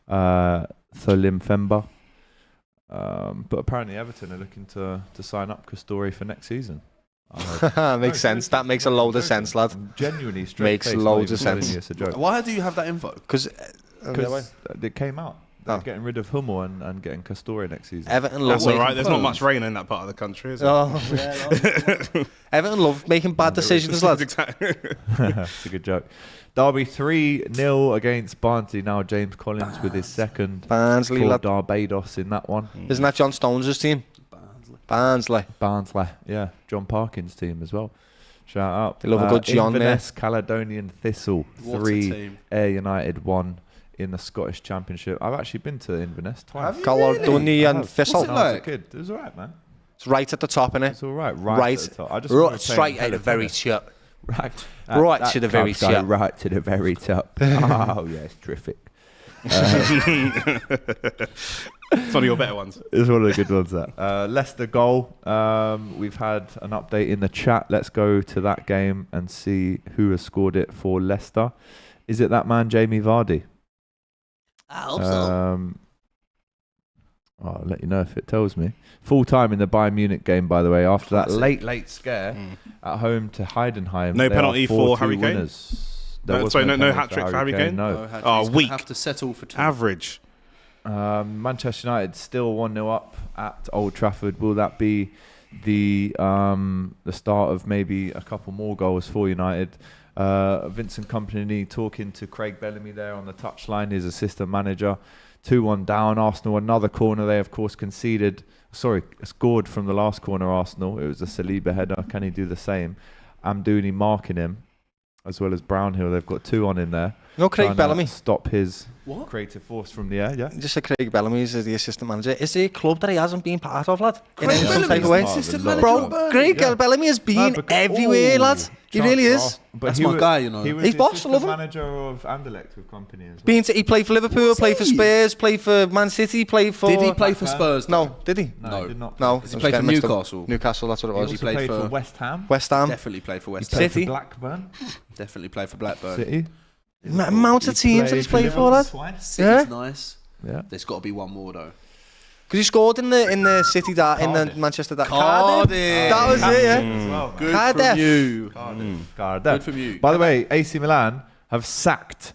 Tholim Femba. But apparently Everton are looking to sign up Castore for next season. Makes sense. That makes a load of sense, lad. I'm genuinely straight Makes faced, loads not of even telling sense. you it's a joke. Why do you have that info? Because It came out. They're Oh. getting rid of Hummel and getting Castore next season. Everton love That's all making right. There's not much rain in that part of the country, is there? Oh, yeah, Everton love making bad decisions, lads. Exactly. It's a good joke. Derby 3-0 against Barnsley. Now James Collins with his second Barnsley, for lad. Barbados in that one. Isn't that John Stones' team? Barnsley. Barnsley, yeah. John Parkin's team as well. Shout out. They love a good John there. Inverness, Caledonian Thistle What a 3, team. Ayr United 1 in the Scottish Championship. I've actually been to Inverness twice. Have you? Caledonian I and have. Thistle. What's it When I was a like? kid. It was alright, man. It's right at the top, innit? It's all right. Right, at the top. I just remember playing Straight at the Hell very of top. Right to the very top. Right to the very top. Oh, yes, terrific. It's one of your better ones. It's one of the good ones. That Leicester goal. We've had an update in the chat. Let's go to that game and see who has scored it for Leicester. Is it that man, Jamie Vardy? I hope so. I'll let you know if it tells me. Full time in the Bayern Munich game, by the way. After that late scare at home to Heidenheim. No penalty for Harry Kane. No hat trick for Harry Kane. No. Weak. Have to settle for 2. Average. Manchester United still 1-0 up at Old Trafford. Will that be the start of maybe a couple more goals for United? Vincent Kompany talking to Craig Bellamy there on the touchline, his assistant manager. 2-1 down. Arsenal, another corner. They, of course, scored from the last corner, Arsenal. It was a Saliba header. Can he do the same? Amdouni marking him, as well as Brownhill. They've got 2 on in there. No, Craig Bellamy. Stop his creative force from the air, yeah? Just say Craig Bellamy is the assistant manager. Is there a club that he hasn't been part of, lad? Craig Bellamy is the assistant manager. Bro, Craig Bellamy has been everywhere, lad. He really is. That's my guy, you know. He's boss, I love him. Manager of Anderlecht with Company as well. He played for Liverpool, played for Spurs, played for Man City, played for... Did he play for Spurs? No, did he? No, he did not. No. Did he play for Newcastle? Newcastle, that's what it was. He played for West Ham. West Ham. Definitely played for West He Ham. played City. for Blackburn. Definitely played for Blackburn. City. Amount of teams that he's played for, lad. City's nice. Yeah. There's got to be one more though. Because he scored in the City in the Manchester Cardiff. That was it, yeah. Good Cardiff. from you. Cardiff. Good from you. By the way, AC Milan have sacked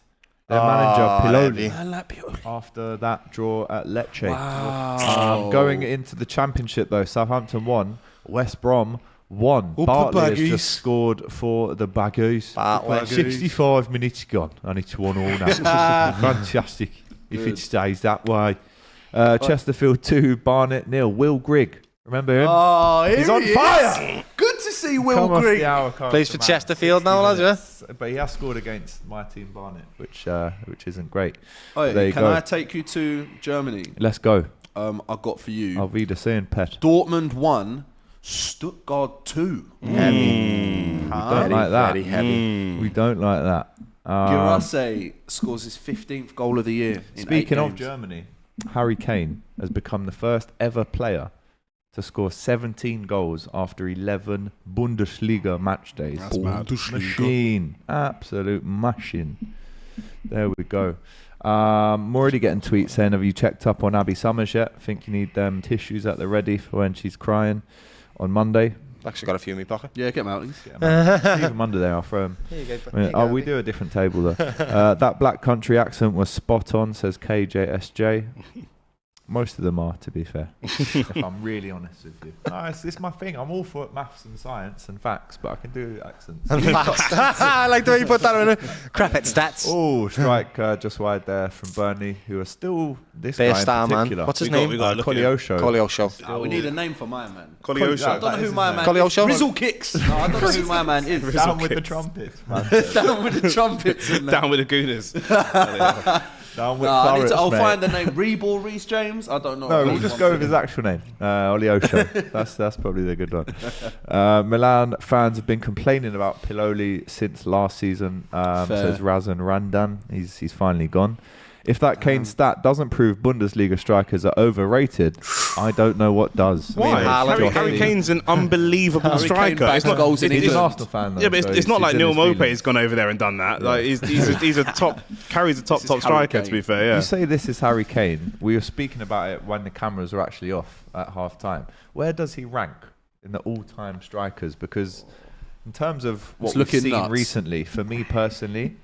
their manager Piloli after that draw at Lecce. Wow. Going into the Championship though, Southampton won, West Brom won. Bartley has just scored for the Baggies. 65 minutes gone and it's 1-1 now. Fantastic if it stays that way. Chesterfield 2, Barnet 0. Will Grigg, remember him? Oh, he's on fire. Good to see Will Grigg. Plays for Chesterfield now, lads, yeah? But he has scored against my team Barnet, which isn't great. Oh, there you can go. I take you to Germany? Let's go. I got for you. Auf Wiedersehen, Pet. Dortmund 1, Stuttgart 2. Heavy. We don't like that. Very heavy. We don't like that. Girassi scores his 15th goal of the year. Speaking of Germany, Harry Kane has become the first ever player to score 17 goals after 11 Bundesliga match days. That's mad. Machine. Absolute machine. There we go. I'm already getting tweets saying, have you checked up on Abby Summers yet? Think you need them tissues at the ready for when she's crying on Monday. Actually got a few in my pocket. Yeah, get them out. Leave them under there, I'll throw them. Here you go. We do a different table though. That Black Country accent was spot on, says KJSJ. Most of them are, to be fair, if I'm really honest with you. No, it's my thing. I'm all for maths and science and facts, but I can do accents. And facts. I like the way you put that on a crap at stats. Oh, strike just wide there from Burnley, who are still this Fair guy star, in particular. man. What's his name? Koleosho. We need a name for my man. Koleosho. I don't know who my man is. Koleosho? Rizzle Kicks. No, I don't know who my man is. Down with the trumpets, man. Down with the trumpets. Down with the Gooners. Down with I'll find the name. Reball Reece James. I don't know. No, we'll just go with his actual name, Oliosho. That's probably the good one. Milan fans have been complaining about Piloli since last season. Says Razan Randan. He's finally gone. If that Kane stat doesn't prove Bundesliga strikers are overrated, I don't know what does. Why? Harry Kane's an unbelievable striker. He's an Arsenal fan, though. Yeah, but it's not like Neil Maupay's gone over there and done that. Yeah. Like he's a top, carries a top striker. To be fair, yeah. You say this is Harry Kane. We were speaking about it when the cameras were actually off at half time. Where does he rank in the all-time strikers? Because in terms of what we've seen recently, for me personally,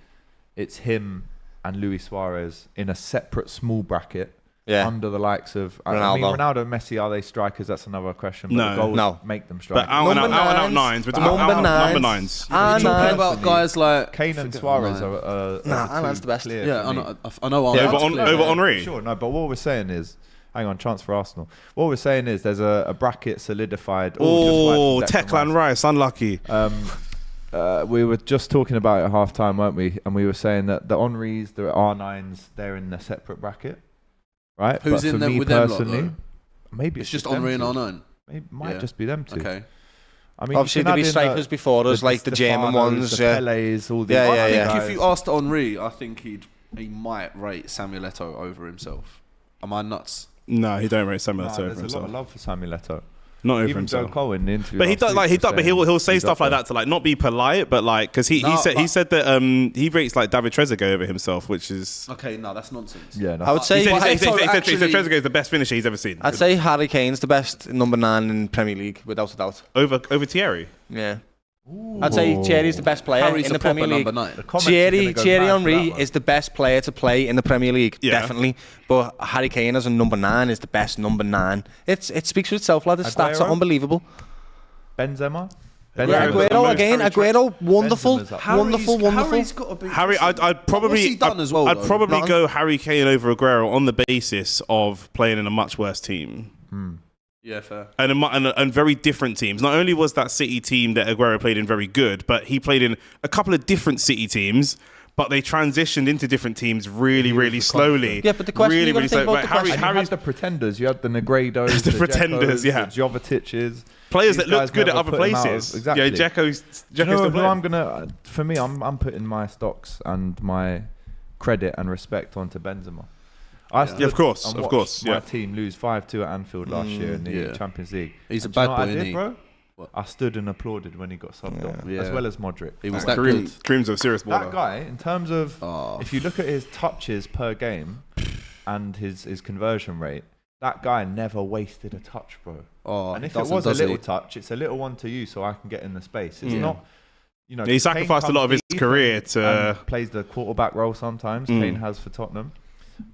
it's him and Luis Suarez in a separate small bracket under the likes of Ronaldo and Messi. Are they strikers? That's another question. But the goals make them strikers. But out and out nines. We're talking about number nines. We're talking about guys like Kane and Suarez are that's the best. Yeah, I know. Over Henry. Sure, no. But what we're saying is, hang on, chance for Arsenal. What we're saying is, there's a bracket solidified. Oh, Declan Rice, unlucky. We were just talking about it at half time, weren't we? And we were saying that the Henrys, the R9s, they're in a separate bracket, right? Who's but in for them me with personally, them lot, maybe it's just Henry and R9. It might just be them two. Okay. I mean, obviously there'll be strikers before us, like the German ones, the Pelés, all the. I think if you asked Henry, I think he might rate Samuel Eto'o over himself. Am I nuts? No, he don't rate Samuel Eto'o over himself. There's a lot of love for Samuel Eto'o. Not over even himself. Joe Cole in the interview. But he'll say stuff like that to like not be polite, but like because he said that he rates like David Trezeguet over himself, which is okay. No, that's nonsense. Yeah, no. I would say he said Trezeguet is the best finisher he's ever seen. I'd say Harry Kane's the best number 9 in Premier League without a doubt. Over Thierry. Yeah. I'd say Thierry's the best player Harry's in the Premier League. Thierry Henry is the best player to play in the Premier League, definitely. But Harry Kane as a number 9 is the best number 9. It speaks for itself, lad. The stats are unbelievable. Benzema. Aguero, wonderful. Harry's got to be. Harry, I'd probably go Harry Kane over Aguero on the basis of playing in a much worse team. Yeah, fair. And very different teams. Not only was that City team that Aguero played in very good, but he played in a couple of different City teams, but they transitioned into different teams really slowly. Yeah, but the question really slowly. Harry had the pretenders. You had the Negredos, the pretenders, the Jovicic's. Players that looked good at other places. Exactly. Yeah, Dzeko's I'm gonna. For me, I'm putting my stocks and my credit and respect onto Benzema. Of course. My team lose 5-2 at Anfield last year in the Champions League. He's a bad boy, isn't he? Bro? I stood and applauded when he got subbed on, as well as Modric. He was that good. Kareem's a serious baller. That guy, in terms of, if you look at his touches per game and his conversion rate, that guy never wasted a touch, bro. And if it was a little touch, it's a little one to you, so I can get in the space. It's not. You know, he sacrificed a lot of his career to plays the quarterback role sometimes. Kane has for Tottenham,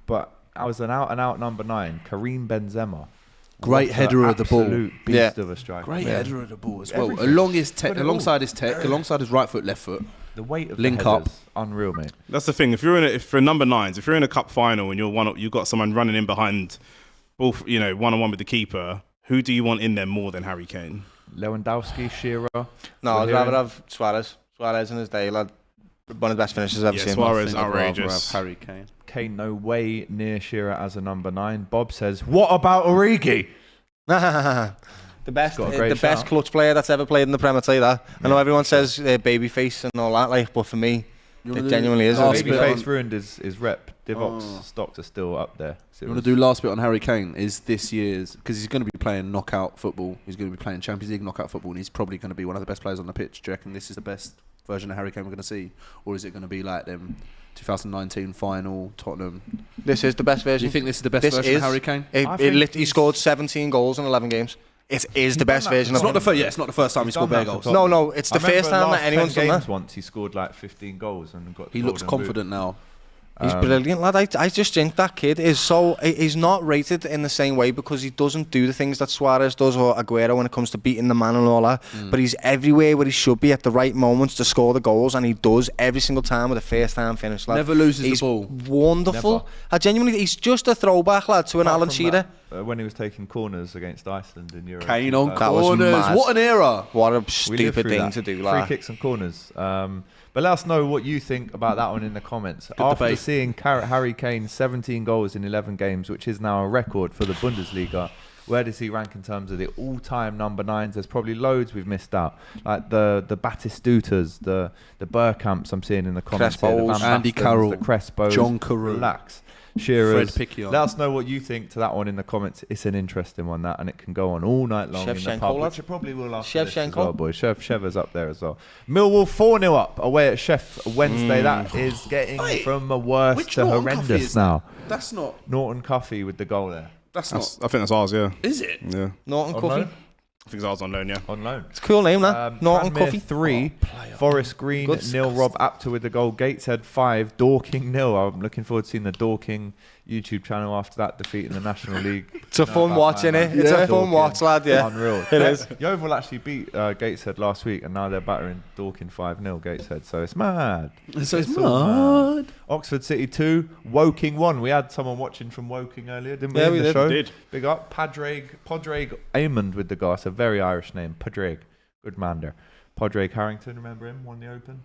but I was an out number 9, Kareem Benzema. Great header of the ball. Absolute beast of a striker. Great header of the ball as well. Alongside his tech, alongside his right foot, left foot. The weight of link the up, unreal, mate. That's the thing. If for number 9s, if you're in a cup final and you've got someone running in behind, both one-on-one with the keeper, who do you want in there more than Harry Kane? Lewandowski, Shearer. No, I'd rather have Suarez. Suarez in his day, lad. One of the best finishers I've ever seen. Suarez outrageous. Harry Kane. Kane no way near Shearer as a number 9. Bob says, what about Origi? the best clutch player that's ever played in the Premier League. That I know everyone says babyface and all that, but for me, it genuinely is. Babyface ruined his rep. Divock's stocks are still up there. You want to do last bit on Harry Kane is this year's, because he's going to be playing knockout football. He's going to be playing Champions League knockout football, and he's probably going to be one of the best players on the pitch. Do you reckon this is the best version of Harry Kane we're going to see, or is it going to be like them 2019 final Tottenham? This is the best version. Do you think this is the best version of Harry Kane? He scored 17 goals in 11 games. It is the best version. It's not the first time he scored bare goals. No, it's the first time that anyone's done that. Once he scored like 15 goals and got. He looks confident now. He's brilliant, lad. I just think that kid is he's not rated in the same way because he doesn't do the things that Suarez does or Aguero when it comes to beating the man and all that. But he's everywhere where he should be at the right moments to score the goals, and he does every single time with a first-time finish, lad. Never loses the ball. Wonderful. He's just a throwback, lad, to an Alan Shearer. When he was taking corners against Iceland in Europe. Kane on corners. What an era. What a stupid thing to do, lad. Free kicks and corners. But let us know what you think about that one in the comments. After seeing Harry Kane 17 goals in 11 games, which is now a record for the Bundesliga, where does he rank in terms of the all-time number 9s? There's probably loads we've missed out, like the Batistutas, the Burkamps I'm seeing in the comments. Crespos, Andy Carroll, the Crespos, John Carew, Relax. Shearers. Fred Picquion. Let us know what you think to that one in the comments. It's an interesting one, that, and it can go on all night long in the pub, which it probably will after this as well, boys. Sheva's up there as well. Millwall 4-0 up away at Sheff Wednesday. That is getting from a worse to horrendous now. That's not Norton Cuffy with the goal there. I think that's ours, yeah. Is it? Yeah. Norton Cuffy. I think it's ours on loan, yeah. On loan. It's a cool name, that. Norton Tranmere Cuffy. 3, Forest Green 0, Rob Apter with the goal, Gateshead 5, Dorking 0. I'm looking forward to seeing the Dorking YouTube channel after that defeat in the National League. It's a fun watch, innit? It's a fun watch, lad, yeah. Unreal. It is. Yeovil actually beat Gateshead last week, and now they're battering Dorking 5-0 Gateshead, so it's mad. It's mad. Oxford City 2, Woking 1. We had someone watching from Woking earlier, didn't we? Yeah, we did. Show? Did. Big up. Padraig Amond with the goal. It's a very Irish name. Padraig. Good man there. Padraig Harrington, remember him? Won the Open.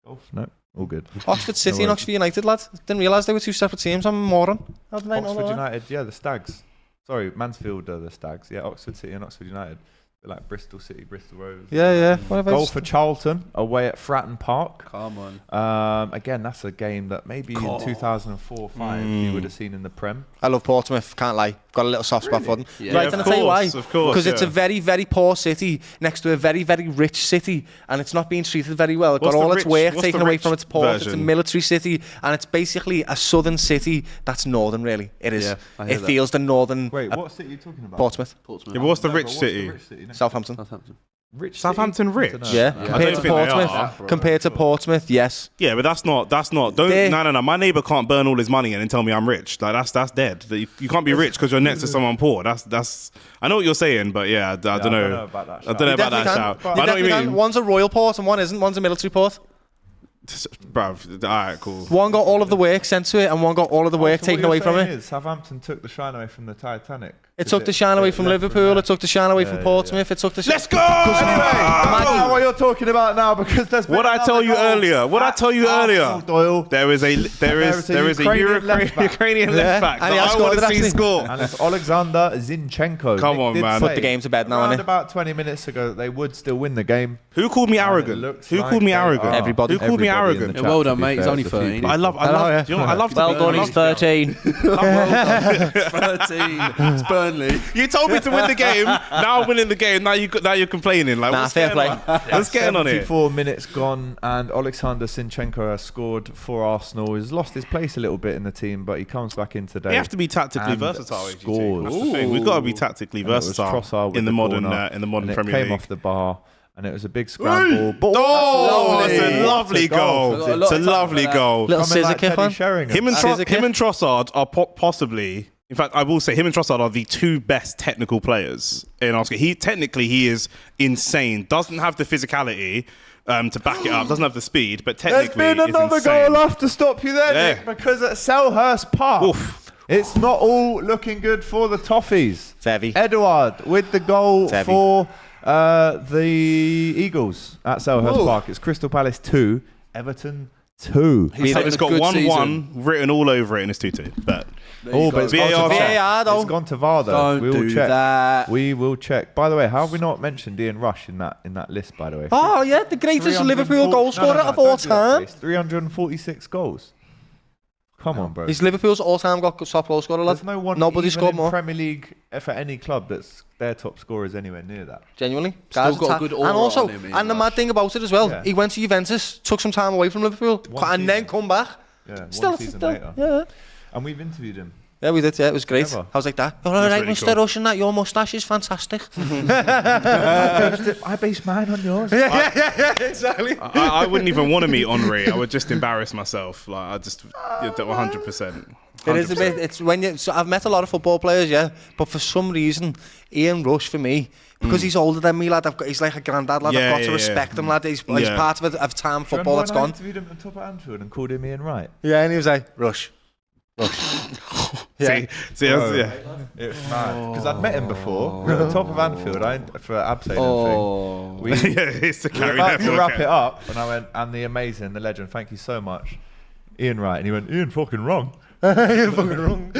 Golf? No. All good. Oxford City and Oxford United, lad. Didn't realise they were two separate teams. I'm a moron. How did I know Oxford that? United, yeah, the Stags. Sorry, Mansfield are the Stags. Yeah, Oxford City and Oxford United. like Bristol City, Bristol Rovers. Yeah. Goal for Charlton away at Fratton Park. Come on. Again, that's a game that maybe in 2004-05 you would have seen in the Prem. I love Portsmouth, can't lie. Got a little soft spot for them. Yeah, Right, and I'll tell you why. Of course. Because it's a very, very poor city next to a very, very rich city, and it's not being treated very well. It got all its work taken away from its port. It's a military city, and it's basically a southern city that's northern, really. It is. Yeah, it feels the northern. Wait, what city are you talking about? Portsmouth. Yeah, but what's the rich city? Southampton. Rich Southampton city? rich? Yeah, I compared don't to think they Portsmouth. are. Compared to Portsmouth, yes. Yeah, but that's not. No. My neighbour can't burn all his money and then tell me I'm rich. Like that's dead. You can't be rich because you're next to someone poor. That's. I know what you're saying, but yeah, I don't know. About that I don't know about that shout. You I know what you definitely mean. One's a royal port and one isn't. One's a military port. Bruv, alright, cool. One got all of the work sent to it, and one got all of the work taken away from it. Southampton took the shine away from the Titanic. It took the shine away from Liverpool. It took the shine away from Portsmouth. It took the. Let's go! Anyway, what you're talking about now, because there's. What I tell you earlier. Doyle. There is a Ukrainian left back and he that has I want to scored, see actually. score. And it's Alexander Zinchenko. Come on, man. Put the game to bed now, Around innit? about 20 minutes ago, they would still win the game. Who called me And it arrogant? looks Who like called me they arrogant? are. Everybody. Who called me Everybody in arrogant? the Yeah, well chat, done, to be mate. He's fair, only there's a few 13. people. I love you know, I love to Well be- done, I he's love- 13. 13. It's Burnley. You told me to win the game. Now I'm winning the game. Now you're complaining. Like, Nah, what's fair going play. on? What's going on here? 74 minutes gone, and Alexander Zinchenko has scored for Arsenal. He's lost his place a little bit in the team, but he comes back in today. You have to be tactically and versatile. AGT. scores. That's the thing. We've got to be tactically And it was versatile Trossard with in the modern corner, Premier and it came League. off the bar, and it was a big scramble. But Oh, that's it's a lovely goal. Got a lot It's a of time lovely for that. goal. Little coming scissor like kick Teddy on. Sheringham. Him and Scissor kick. Trossard are possibly, in fact, I will say him and Trossard are the two best technical players in Arsenal. He is insane. Doesn't have the physicality to back it up. Doesn't have the speed, but There's technically been another is insane. goal. I have to stop you there, Yeah. Nick, because at Selhurst Park, Oof. it's not all looking good for the Toffees. It's heavy. Edouard with the goal It's heavy. for the Eagles at Selhurst Park. It's Crystal Palace 2, Everton 2. It's got 1-1 written all over it, and it's 2-2. But Oh, but it's gone to VAR VAR. VAR, though. It's gone to VAR though. Don't we will do check. that. We will check. By the way, how have we not mentioned Ian Rush in that list? By the way, Oh yeah, the greatest 340 Liverpool goal scorer of all don't do that, time. Grace. 346 goals. Come on, bro. He's Liverpool's all-time top goal scorer, lad. There's no one. Nobody even scored in more. Premier League for any club that's their top scorer is anywhere near that. Genuinely. Still Guys, got a attack. good aura and also, on him, Ian and the Rush. mad thing about it as well, Yeah. he went to Juventus, took some time away from Liverpool, One and then season. come back. Yeah, Still, one season still, later. yeah. And we've interviewed him. Yeah, we did. Yeah, it was great. Clever. I was like that. All right, really Mr. cool. Rush, and that your moustache is fantastic. I based mine on yours. yeah, exactly. I wouldn't even want to meet Henri. I would just embarrass myself. Like I just 100%. It is a bit. It's when you. So I've met a lot of football players, yeah, but for some reason, Ian Rush for me, because he's older than me, lad. He's like a granddad, lad. Yeah, I've got to yeah, respect yeah. him, lad. He's Yeah. part of time football that's I gone. interviewed him at the top of Anfield and called him Ian Wright. Yeah, and he was like Rush. See, yeah. It was mad because I'd met him before at the top of Anfield. For abseiling thing. We Yeah, it's to we were carry about that. to wrap it up, and I went, "And the amazing, the legend. Thank you so much, Ian Wright." And he went, "Ian fucking wrong." You're fucking wrong.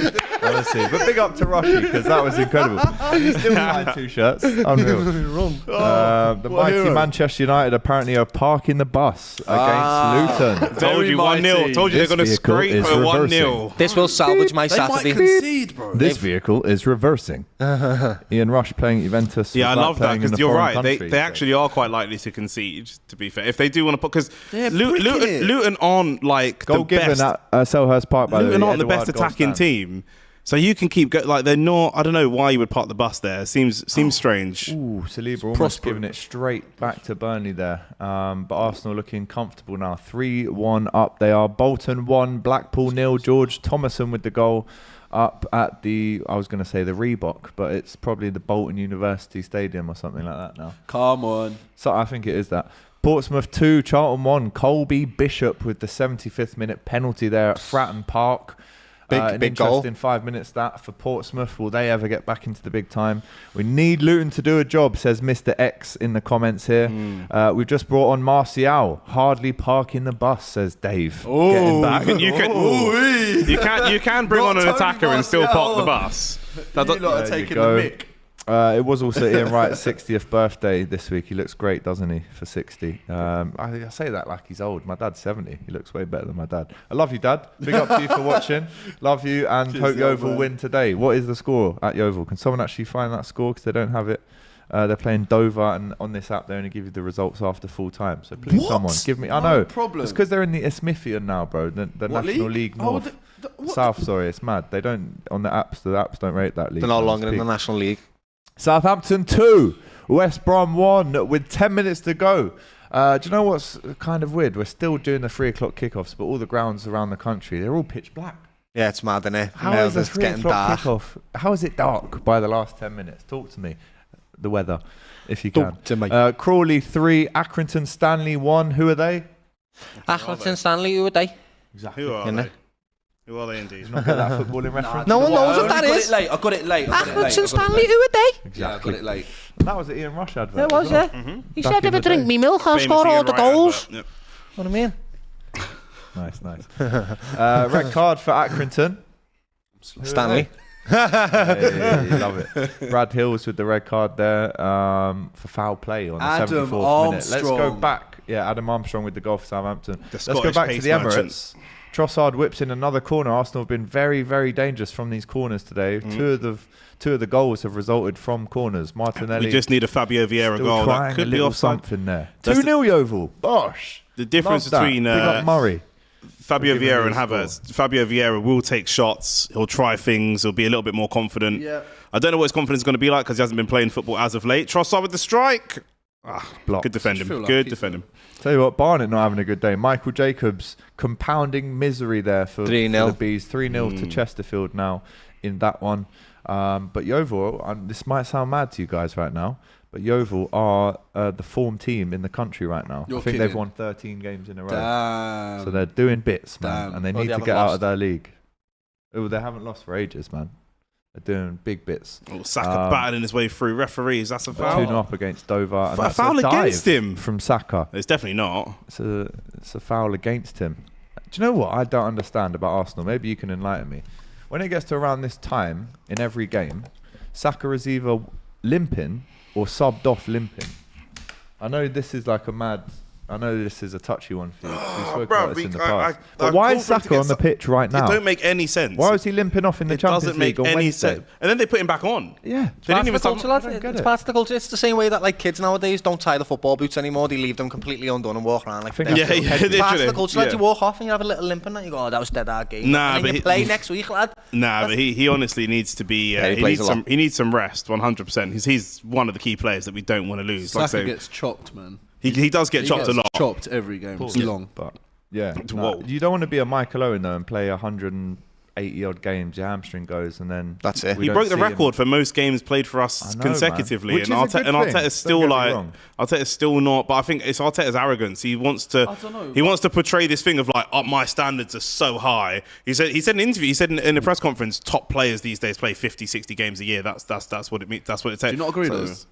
Honestly, but big up to Rushy because that was incredible. And he's still wearing 2 shirts. Unreal. The mighty Manchester United apparently are parking the bus against Luton. Told you 1-0. Told you This they're going to vehicle scrape is for reversing. 1-0. This will salvage my They might Saturday. concede, bro. This vehicle is reversing. Ian Rush playing at Juventus. Yeah, I was like love that playing in because a you're foreign right. country, They so. actually are quite likely to concede. To be fair, if they do want to put, because They're bricking it. Luton aren't like Goal the given best. at Selhurst Park, by the way. Luton aren't the Edouard best goal attacking stand. team, so you can keep like they're not. I don't know why you would park the bus there. Seems strange. Ooh, Saliba almost giving it straight back to Burnley there. But Arsenal looking comfortable now. 3-1 up. They are Bolton 1, Blackpool 0. George Thomason with the goal up at the, I was going to say the Reebok, but it's probably the Bolton University Stadium or something like that now. Come on. So I think it is that. Portsmouth 2, Charlton 1. Colby Bishop with the 75th minute penalty there at Fratton Park. An Big goal. interesting 5 minutes that for Portsmouth. Will they ever get back into the big time? We need Luton to do a job, says Mr. X in the comments here. We've just brought on Martial. Hardly parking the bus, says Dave. Getting back. You can bring on an attacker and still park the bus. You lot are taking the mick. It was also Ian Wright's 60th birthday this week. He looks great, doesn't he, for 60? I say that like he's old. My dad's 70. He looks way better than my dad. I love you, Dad. Big up to you for watching. Love you, and hope Yeovil win today. What is the score at Yeovil? Can someone actually find that score? Because they don't have it. They're playing Dover, and on this app, they only give you the results after full time. So please, someone, give me... I know. Problem. It's because they're in the Isthmian now, bro. The National League North. South, sorry. It's mad. They don't... On the apps don't rate that league. They're no longer in the National League. Southampton 2, West Brom 1 with 10 minutes to go. Do you know what's kind of weird? We're still doing the 3 o'clock kickoffs, but all the grounds around the country, they're all pitch black. Yeah, it's mad, isn't it? How is it 3 o'clock kickoff? How is it dark by the last 10 minutes? Talk to me. The weather, if you can. Crawley 3, Accrington Stanley 1. Who are they? Accrington Stanley, who are they? Exactly. Who are they? Who are they indeed? Not get that footballing reference. No one knows what that is. I got it late. Accrington Stanley, who are they? Exactly. Yeah, I got it late. That was an Ian Rush advert. It was, yeah. He said, if I drink me milk, I'll score all the goals. Yep. What I mean? Nice. Red card for Accrington. Stanley. Hey, love it. Brad Hills with the red card there for foul play on the 74th minute. Let's go back. Yeah, Adam Armstrong with the goal for Southampton. Let's go back to the Emirates. Trossard whips in another corner. Arsenal have been very, very dangerous from these corners today. Two of the goals have resulted from corners. Martinelli. We just need a Fabio Vieira goal. That could be offside. Something there. 2-0 Yeovil. Bosh. The difference between Murray. Fabio Vieira and Havertz. Fabio Vieira will take shots. He'll try things. He'll be a little bit more confident. Yeah. I don't know what his confidence is going to be like because he hasn't been playing football as of late. Trossard with the strike. Good defend him. Good defend him. Tell you what, Barnett not having a good day. Michael Jacobs compounding misery there for the Bees. 3-0 to Chesterfield now in that one. But Yeovil, this might sound mad to you guys right now, but Yeovil are the form team in the country right now. I think they've won 13 games in a row. Damn. So they're doing bits, man, and they need to get out of their league. Oh, they haven't lost for ages, man. They're doing big bits. Saka battling his way through referees. That's a foul. 2-0 up against Dover. And a foul against him from Saka. It's definitely not. It's a foul against him. Do you know what I don't understand about Arsenal? Maybe you can enlighten me. When it gets to around this time in every game, Saka is either limping or subbed off limping. I know this is like a mad... I know this is a touchy one for you. We spoke about this in the past. But why is Saka on the pitch right now? It don't make any sense. Why was he limping off in the Champions League on Wednesday? It doesn't make any sense. And then they put him back on. Yeah. They didn't even culture, lad. It's part of the culture. It's the same way that like kids nowadays don't tie the football boots anymore. They leave them completely undone and walk around like it's part of the culture. Lad, you walk off and you have a little limp and then you go, oh, that was dead hard game. Nah, and then you play next week, lad. Nah, but he honestly needs to be... he needs some rest, 100%. He's one of the key players that we don't want to lose. Saka gets chopped, man. He does get chopped a lot. Chopped every game. It's long. But yeah, you don't want to be a Michael Owen though and play 180 odd games. Your hamstring goes and then that's it. He broke the record for most games played for us consecutively, and Arteta's still like Arteta's still not. But I think it's Arteta's arrogance. He wants to portray this thing of like, oh, my standards are so high. He said in an interview, he said in a press conference, top players these days play 50, 60 games a year. That's what it means. That's what it takes. Do you not agree with this?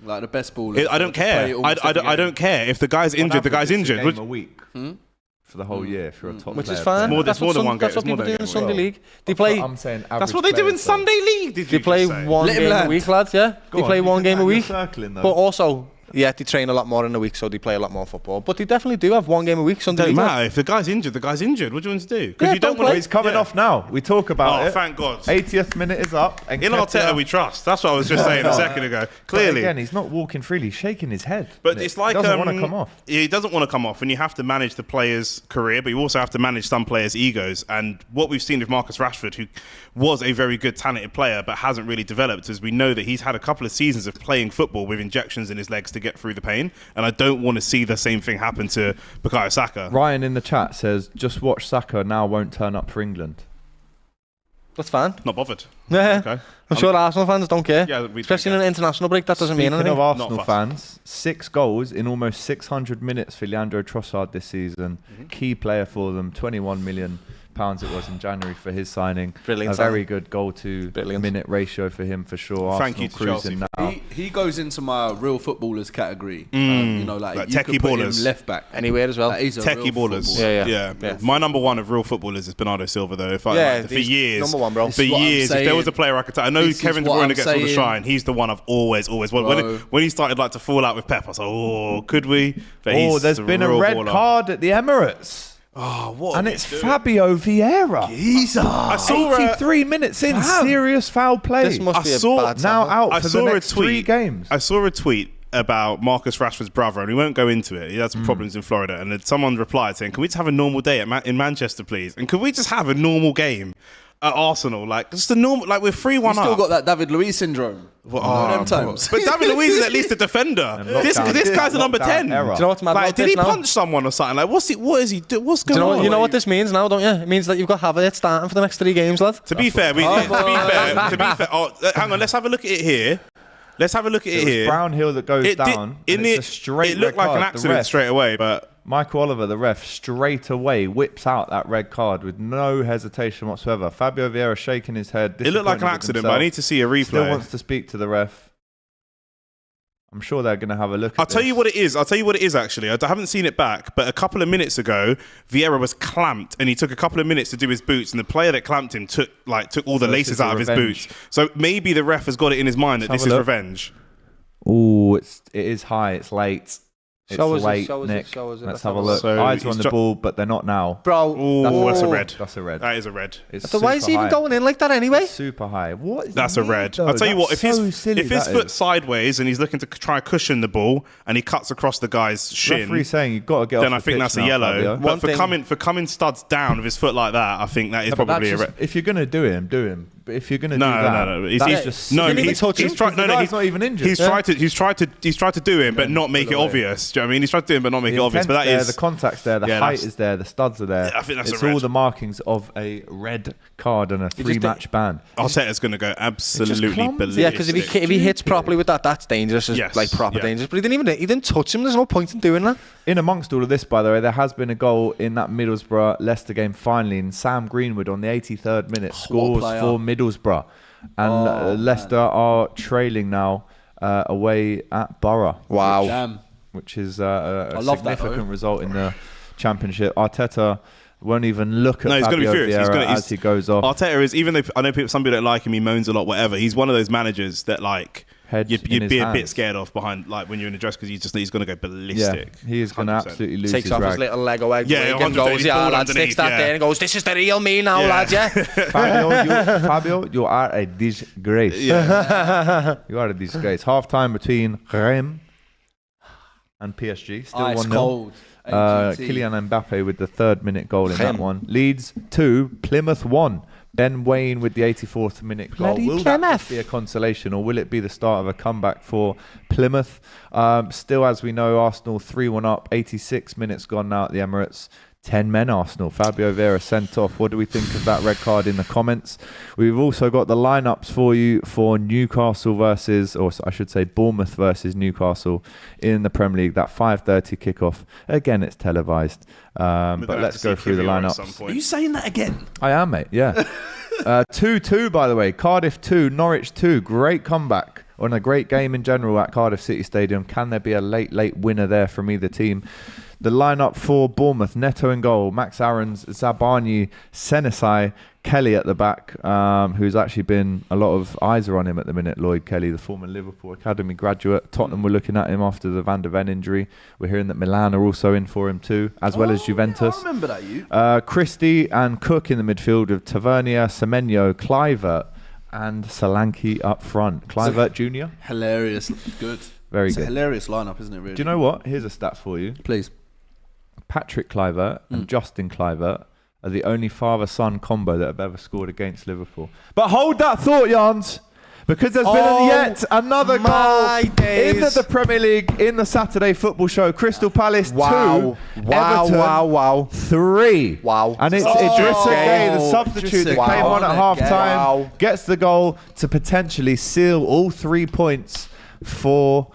Like the best ballers. I don't care. I don't care. If the guy's injured, the guy's injured. A game a week for the whole year if you're a top player. Which is fine. That's more than one game. That's what people do in Sunday League. They play. I'm saying that's what they do in Sunday League. They play one game a week, lads. Yeah, they play one game a week. But also, yeah, they train a lot more in the week, so they play a lot more football. But they definitely do have one game a week. Sunday League. Don't matter if the guy's injured. The guy's injured. What do you want to do? Because you don't want. He's coming off now. We talk about it. Oh, thank God. 80th minute is up. In Arteta we trust. That's what I was just saying a second ago. Clearly, again, he's not walking freely. He's shaking his head. But it's like he doesn't want to come off. He doesn't want to come off, and you have to manage the player's career, but you also have to manage some players' egos. And what we've seen with Marcus Rashford, who was a very good, talented player, but hasn't really developed, is we know that he's had a couple of seasons of playing football with injections in his legs to get through the pain. And I don't want to see the same thing happen to Bukayo Saka. Ryan in the chat says, just watch Saka now won't turn up for England. That's fine. Not bothered. Yeah. Okay. I'm sure Arsenal fans don't care. Yeah, especially in an international break, that doesn't mean anything. Speaking of Arsenal fans, 6 goals in almost 600 minutes for Leandro Trossard this season. Key player for them, 21 million it was in January for his signing. Brilliant. A very good goal to minute ratio for him for sure. Thank you Arsenal to cruising Chelsea. now. He goes into my real footballers category. You know, like you techie could put ballers. him left back Anywhere as well. Like, he's a Techie real ballers. footballer. Yeah. My number one of real footballers is Bernardo Silva, though. If I, Yeah, for he's years, number one, bro. For This is what I'm years, if there was a saying. player I could I know This is Kevin De what Bruyne I'm gets all the saying. shine. He's the one I've always. When he started like to fall out with Pep, I was like, oh, could we? But he's There's been a real red baller. card at the Emirates. Oh, what? And it's Fabio Vieira. I saw 83 minutes in, serious foul play. This must be a bad now sample. out I for saw the a next tweet. 3 games. I saw a tweet about Marcus Rashford's brother, and we won't go into it. He had some problems in Florida, and then someone replied saying, "Can we just have a normal day in Manchester, please? And can we just have a normal game at Arsenal? Like just a normal, like we're 3-1 He's still up." got that David Luiz syndrome. Them times. But David Luiz is at least a defender. This guy's a number 10. error. Do you know what's mad Like, about did this he now? punch someone or something? Like, what is he do? What's going on? You know what this means now, don't you? It means that you've got Havertz starting for the next 3 games, lad. To be fair, hang on. Let's have a look at it here. It was Brownhill that goes down. It's a straight it looked red like an card. The accident ref, straight away, but Michael Oliver, the ref, straight away whips out that red card with no hesitation whatsoever. Fabio Vieira shaking his head. it looked like an disappointed with accident. But I himself. need to see a replay. Still wants to speak to the ref. I'm sure they're going to have a look at I'll tell you what it is. Actually. I haven't seen it back, but a couple of minutes ago, Vieira was clamped, and he took a couple of minutes to do his boots, and the player that clamped him took all the laces out of his boots. So maybe the ref has got it in his mind that this is revenge. Oh, it is high. It's late. It's late, show us Nick. it, show us it. Let's have a look. So Eyes are on the ball, but they're not now. Bro, That's a red. That's a red. That is a red. It's so why is he super even high. going in like that anyway? It's super high. What is That's a red. I'll tell you what. If his foot's sideways and he's looking to try and cushion the ball and he cuts across the guy's shin, referee's saying you've got to get off then the I think pitch that's a now, yellow. Fabio. But for coming studs down with his foot like that, I think that is probably a red. If you're going to do him. But if you're going to do No. that's just No, he's tried. No, he's not even injured. He's tried to do it, but not make it obvious. Do you know what I mean? He's tried to do it, but not make it obvious. But that is the contact's there, the height is there, the studs are there. Yeah, I think that's it's a red. all the markings of a red card and a 3-match ban. Arteta's going to go absolutely ballistic. Yeah, because if he hits properly with that, that's dangerous. It's like proper dangerous. But he didn't touch him. There's no point in doing that. In amongst all of this, by the way, there has been a goal in that Middlesbrough-Leicester game finally, and Sam Greenwood on the 83rd minute scores for Middlesbrough. And Leicester are trailing now away at Borough. Wow. Which is a significant result in the Championship. Arteta won't even look at Fabio Vieira as he goes off. Arteta is, even though I know some people don't like him, he moans a lot, whatever. He's one of those managers that you'd be a bit scared of behind, like when you're in the dress, because he's going to go ballistic. Yeah, he is going to absolutely lose Takes his off rag. his little Lego egg and goes, lad, sticks that there and goes, this is the real me now, lads, Fabio, you are a disgrace. You are a disgrace. Half-time between Reims and PSG. Still 1-0. Kylian Mbappe with the 3rd minute goal in that one. Leeds 2, Plymouth 1. Ben Wayne with the 84th minute goal. Will that be a consolation, or will it be the start of a comeback for Plymouth? Still, as we know, Arsenal 3-1 up, 86 minutes gone now at the Emirates. 10 men Arsenal. Fabio Vieira sent off. What do we think of that red card in the comments? We've also got the lineups for you for Newcastle versus, or I should say Bournemouth versus Newcastle in the Premier League. That 5:30 kickoff. Again, it's televised. But let's go through the lineups. Are you saying that again? I am, mate. Yeah. 2-2, by the way. Cardiff 2, Norwich 2. Great comeback. On a great game in general at Cardiff City Stadium. Can there be a late winner there from either team? The lineup for Bournemouth: Neto in goal, Max Aarons, Zabani, Senesai, Kelly at the back, who's actually been a lot of eyes are on him at the minute. Lloyd Kelly, the former Liverpool Academy graduate. Tottenham were looking at him after the Van der Ven injury. We're hearing that Milan are also in for him too, as well as Juventus. I remember that, Christie and Cook in the midfield with Tavernier, Semenyo, Kluivert, and Solanke up front. Kluivert Jr. Hilarious. Good. Very it's good. A hilarious lineup, isn't it, really? Do you know what? Here's a stat for you. Please. Patrick Kluivert and Justin Kluivert are the only father-son combo that have ever scored against Liverpool. But hold that thought, Jans, because there's been yet another goal in the Premier League in the Saturday Football Show. Crystal Palace 2, Everton 3. Wow. And it's Idrissa Gueye, the substitute that came on at half-time, gets the goal to potentially seal all 3 points for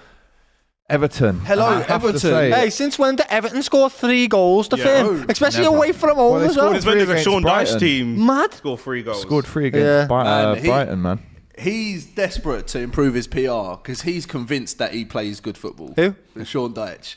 Everton. Hello, I have to Everton. say- Hey, since when did Everton score 3 goals to fair? Especially Never. away from home Well, they as well. scored It's when there's a Sean Dyche Brighton. team Mad. score 3 goals. Scored 3 against Yeah. Brighton, man. He's desperate to improve his PR because he's convinced that he plays good football. Who? Sean Dyche.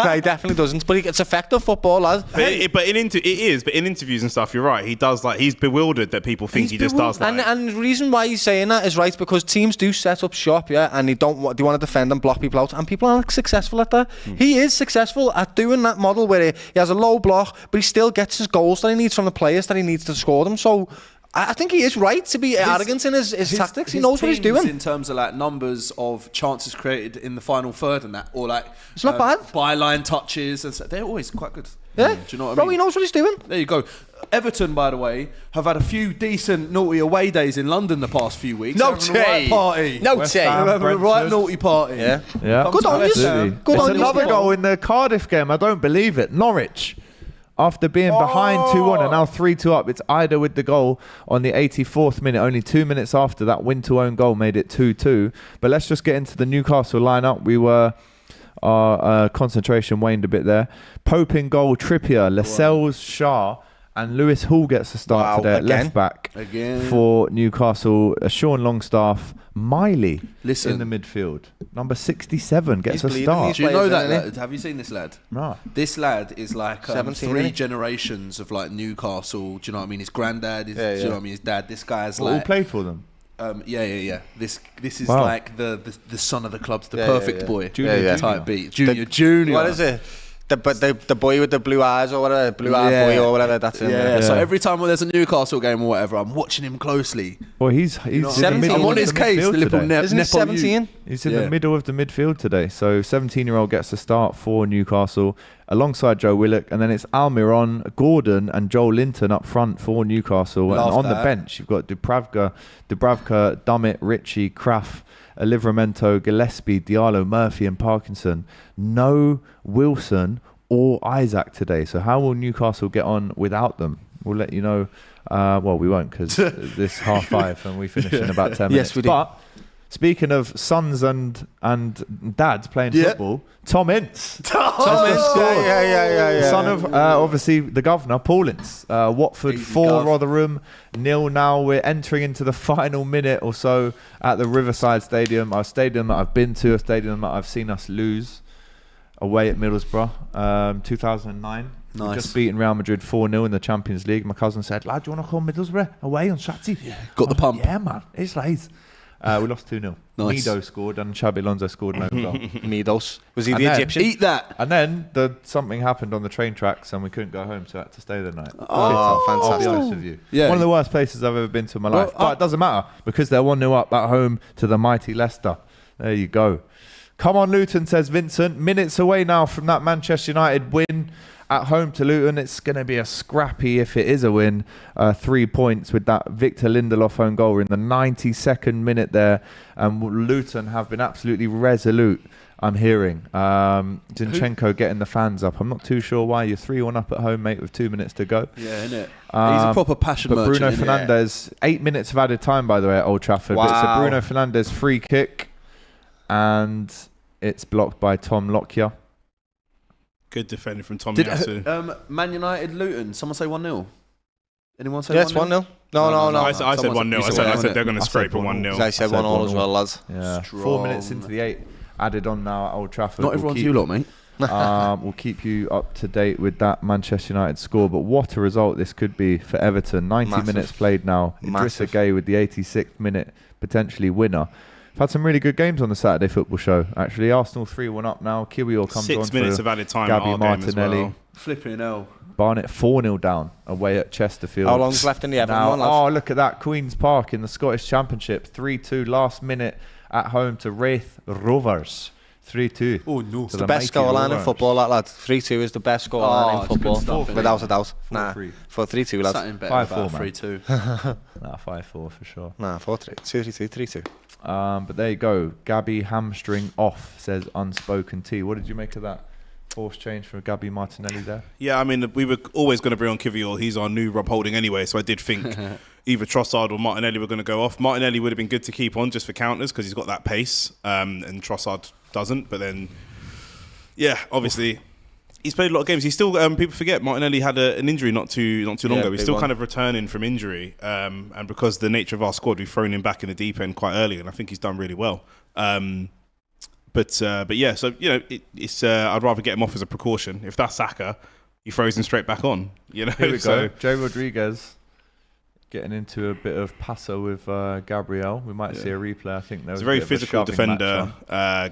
No, he definitely doesn't. But it's effective football, lads. But in interviews and stuff, you're right. He does he's bewildered that people think he just does like. And the reason why he's saying that is right because teams do set up shop, yeah, and they want to defend and block people out, and people aren't successful at that. He is successful at doing that model where he has a low block, but he still gets his goals that he needs from the players that he needs to score them. So I think he is right to be arrogant in his tactics. He knows what he's doing. In terms of like numbers of chances created in the final third and that, or like It's not bad. byline touches, and so, they're always quite good. Yeah, Do you know what I bro, mean? he knows what he's doing. There you go. Everton, by the way, have had a few decent naughty away days in London the past few weeks. No They're having a right tea. party. No West tea. Ham. They're having a right naughty party. Yeah. Yeah, Good on you, absolutely. Good It's on you. another goal in the Cardiff game. I don't believe it. Norwich, after being behind 2-1 and now 3-2 up, it's Ida with the goal on the 84th minute. Only 2 minutes after that win-to-own goal made it 2-2. But let's just get into the Newcastle lineup. Our concentration waned a bit there. Pope in goal, Trippier, Lascelles, Shah, and Lewis Hall gets a start today at left back for Newcastle. Sean Longstaff, Miley Listen. in the midfield. Number 67 gets He's a bleeding start. these Do you know players, that isn't he? lad? Have you seen this lad? Right. This lad is like 17, 3 isn't he? generations of like Newcastle. Do you know what I mean? His granddad, do you yeah. know what I mean? His dad. This guy's All like played for them. Yeah. This is Wow. like the son of the clubs, the Yeah, perfect yeah. boy, Junior. type beat, junior. What is it? The boy with the blue eyes or whatever, blue-eyed boy or whatever. That's him. Yeah. So Yeah. every time there's a Newcastle game or whatever, I'm watching him closely. Well, he's in the 17. middle I'm on of his the case. midfield The little today. Isn't he 17? He's in Yeah. the middle of the midfield today. So 17-year-old gets a start for Newcastle alongside Joe Willock. And then it's Almiron, Gordon and Joel Linton up front for Newcastle. Love and on that. the bench, you've got Dubravka, Dummett, Ritchie, Kraft, Livramento, Gillespie, Diallo, Murphy and Parkinson. No Wilson or Isaac today. So how will Newcastle get on without them? We'll let you know. Well, we won't because this 5:30 and we finish in about 10 minutes. Yes, we do. But speaking of sons and dads playing football, Tom Ince. Yeah. Son of obviously the governor, Paul Ince. Watford Easy 4, gov. Rotherham 0 now. We're entering into the final minute or so at the Riverside Stadium, a stadium that I've been to, a stadium that I've seen us lose away at Middlesbrough, 2009. Nice. We've just beaten Real Madrid 4-0 in the Champions League. My cousin said, lad, do you want to call Middlesbrough away on Saturday? Yeah. Got the pump. Yeah, man. It's right. We lost 2-0. Nice. Mido scored and Xabi Alonso scored an own goal. Midos. Was he And the then- Egyptian? Eat that. And then something happened on the train tracks and we couldn't go home, so I had to stay the night. Oh, I'll be fantastic. honest with you. Yeah. One of the worst places I've ever been to in my life. But it doesn't matter because they're 1-0 up at home to the mighty Leicester. There you go. Come on, Luton, says Vincent. Minutes away now from that Manchester United win at home to Luton. It's going to be a scrappy, if it is a win, 3 points with that Victor Lindelof own goal in the 92nd minute there. Luton have been absolutely resolute, I'm hearing. Zinchenko getting the fans up. I'm not too sure why. You're 3-1 up at home, mate, with 2 minutes to go. Yeah, innit? He's a proper passion But merchant. Bruno innit? Fernandes, 8 minutes of added time, by the way, at Old Trafford. But it's a Wow. Bruno Fernandes free kick. And it's blocked by Tom Lockyer. Good defending from Tommy Did Yasu. Man United Luton? Someone say 1-0. Anyone say Yeah, it's 1-0. No. I said 1-0. I said they're going to I scrape a said 1-0. I said 1-0 as well, lads. Yeah, Strong. 4 minutes into the 8 added on now at Old Trafford. Not everyone's you lot, mate. We'll keep you up to date with that Manchester United score. But what a result this could be for Everton. 90 Massive. minutes played now. Idrissa Massive. Gueye with the 86th minute, potentially winner. We've had some really good games on the Saturday football show. Actually, Arsenal 3-1 up now. Kiwior comes 6 on minutes for of added time at Gabby our game as Martinelli. well. Flipping hell. Barnet 4-0 down away at Chesterfield. How long's left in the Everton Now, one, lads? oh, look at that. Queen's Park in the Scottish Championship. 3-2 last minute at home to Wraith Rovers. 3-2. Oh, no. It's the best scoreline in football, that lad. 3-2 is the best scoreline in it's good football. stuff, innit? Without a doubt. Nah, 4-3. for 3-2, lads. Something better 5-4, about man. 3-2. Nah, 5-4 for sure. Nah, 4-3. 2-3-2, 3-2. But there you go. Gabby hamstring off, says Unspoken T. What did you make of that? Forced change for Gabby Martinelli there? Yeah, I mean, we were always going to bring on Kiwior. He's our new Rob Holding anyway, so I did think either Trossard or Martinelli were going to go off. Martinelli would have been good to keep on just for counters because he's got that pace, and Trossard doesn't. But then, yeah, obviously, he's played a lot of games. He's still, people forget, Martinelli had an injury not too long ago. He's still kind of returning from injury. And because the nature of our squad, we've thrown him back in the deep end quite early, and I think he's done really well. But yeah, so, you know, it's I'd rather get him off as a precaution. If that's Saka, he throws him straight back on. You know, here we go. Joe Rodriguez getting into a bit of passo with Gabriel. We might see a replay. I think there was a very physical defender,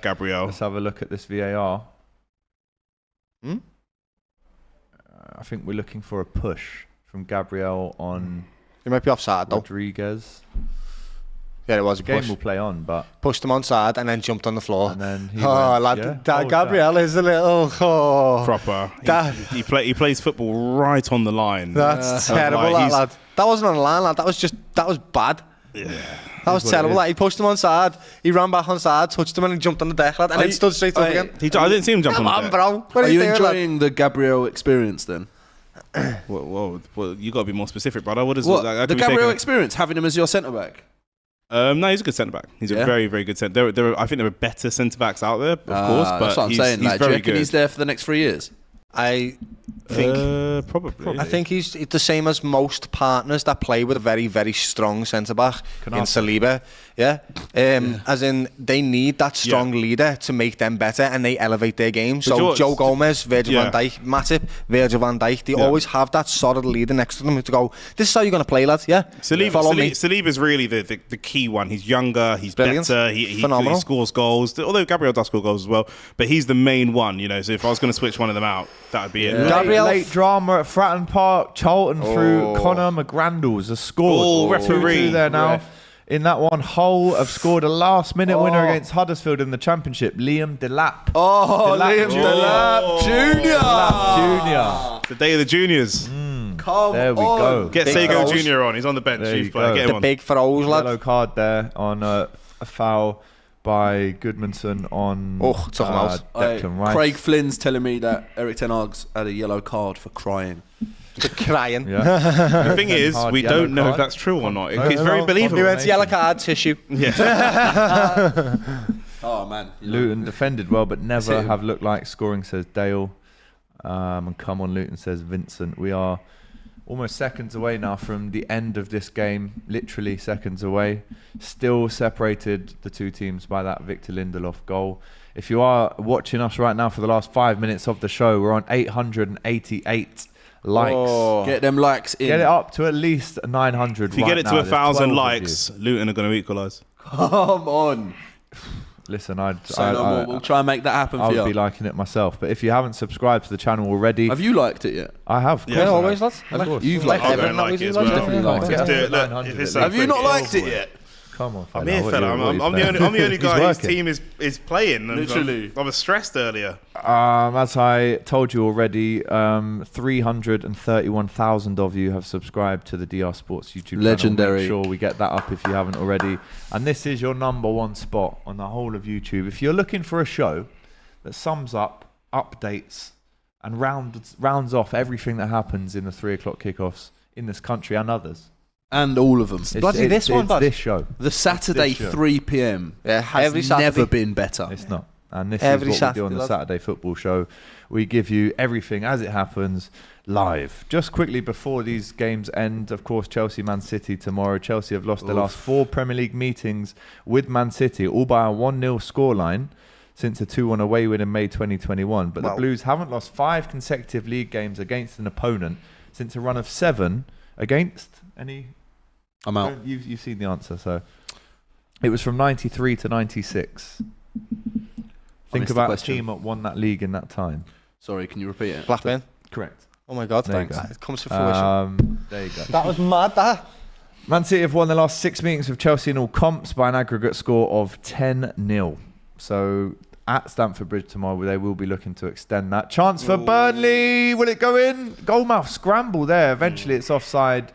Gabriel. Let's have a look at this VAR. I think we're looking for a push from Gabriel on. He might be offside though. Rodriguez. Yeah, it was a game push. Will play on, but pushed him on side and then jumped on the floor. And then he Gabriel is a little proper. He plays football right on the line. That's terrible, lad. That wasn't on the line, lad. That was bad. Yeah. That was terrible. Like, he pushed him on side. He ran back on side, touched him, and he jumped on the deck, lad, and then stood straight up again. I didn't see him jump on the deck. Bro. Are you enjoying the Gabriel experience then? Well, you got to be more specific, brother. What is the Gabriel experience? Having him as your centre back? No, he's a good centre back. He's a very, very good centre. I think there are better centre backs out there, of course. But that's what I'm saying. He's very good. He's there for the next 3 years. I think probably. I think he's the same as most partners that play with a very, very strong centre back in Saliba. Yeah, as in they need that strong leader to make them better, and they elevate their game. So Joe Gomez, Virgil van Dijk, Matip, Virgil van Dijk, they always have that solid leader next to them to go, this is how you're going to play, lads. Yeah, Saliba's really the key one. He's younger, he's brilliant. Better, he scores goals. Although Gabriel does score goals as well, but he's the main one. You know, so if I was going to switch one of them out, that would be it. Late drama at Fratton Park. Charlton through Conor McGrandles has scored. Referee 2-2 there now. In that one, Hull have scored a last-minute winner against Huddersfield in the Championship. Liam Delap. Liam Delap Jr. The day of the juniors. There we go. Get Sego Jr. on. He's on the bench. Get him on. The big throws, lad. Yellow card there on a foul by Goodmanson on Declan Rice. Craig Flynn's telling me that Eric Ten Hag's had a yellow card for crying. For crying. The thing is, we don't know if that's true or not. It's very believable. He went yellow card, tissue. Yeah. Oh man. Luton defended well, but never have looked like scoring, says Dale. And come on, Luton, says Vincent. We are almost seconds away now from the end of this game. Literally seconds away. Still separated, the two teams, by that Victor Lindelof goal. If you are watching us right now for the last 5 minutes of the show, we're on 888 likes. Get them likes in. Get it up to at least 900. If you get it to 1,000 likes, Luton are going to equalise. Come on. Listen, we'll try and make that happen for you. I'll be liking it myself. But if you haven't subscribed to the channel already, have you liked it yet? I have. Yeah, always, lads. You've liked it. Definitely liked it. Have you not liked it yet? Come on, I'm here, fella. I'm the only guy whose team is playing. Literally. I was stressed earlier. As I told you already, 331,000 of you have subscribed to the DR Sports YouTube Legendary. channel. Make sure we get that up if you haven't already. And this is your #1 spot on the whole of YouTube. If you're looking for a show that sums up, updates, and rounds off everything that happens in the 3 o'clock kickoffs in this country and others. And all of them. It's this show. The Saturday 3 p.m. has never been better. It's not. And this is what we do on the Saturday football show. We give you everything as it happens live. Just quickly before these games end, of course, Chelsea, Man City tomorrow. Chelsea have lost their last 4 Premier League meetings with Man City, all by a 1-0 scoreline since a 2-1 away win in May 2021. But the Blues haven't lost 5 consecutive league games against an opponent since a run of 7 against any... I'm out. You've seen the answer, so it was from 93 to 96. Think about a team that won that league in that time. Sorry, can you repeat it? Blackburn. Correct. Oh my God, thanks. It comes to fruition. There you go. That was mad, that. Man City have won their last 6 meetings with Chelsea in all comps by an aggregate score of 10-0. So at Stamford Bridge tomorrow, they will be looking to extend that. Chance for Burnley. Will it go in? Goalmouth scramble there. Eventually it's offside.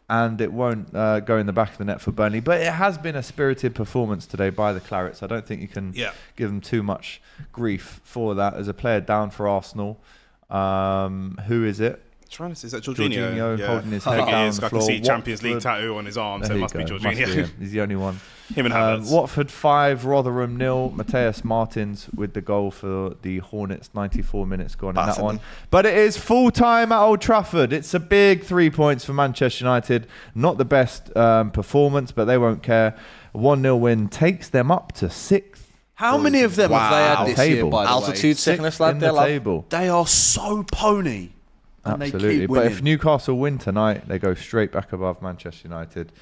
And it won't go in the back of the net for Burnley. But it has been a spirited performance today by the Clarets. I don't think you can give them too much grief for that. As a player down for Arsenal, who is it? Trying to see, is that Jorginho? Holding his head down I the floor. can see Champions League tattoo on his arm, so it must be Jorginho. He's the only one. Him and Havertz. Watford 5, Rotherham 0. Mateus Martins with the goal for the Hornets. 94 minutes gone in that one. But it is full time at Old Trafford. It's a big 3 points for Manchester United. Not the best performance, but they won't care. A 1-0 win takes them up to 6th. How many of them have they had this year, by the way? Altitude sickness, lad. They are so pony. Absolutely. But if Newcastle win tonight, they go straight back above Manchester United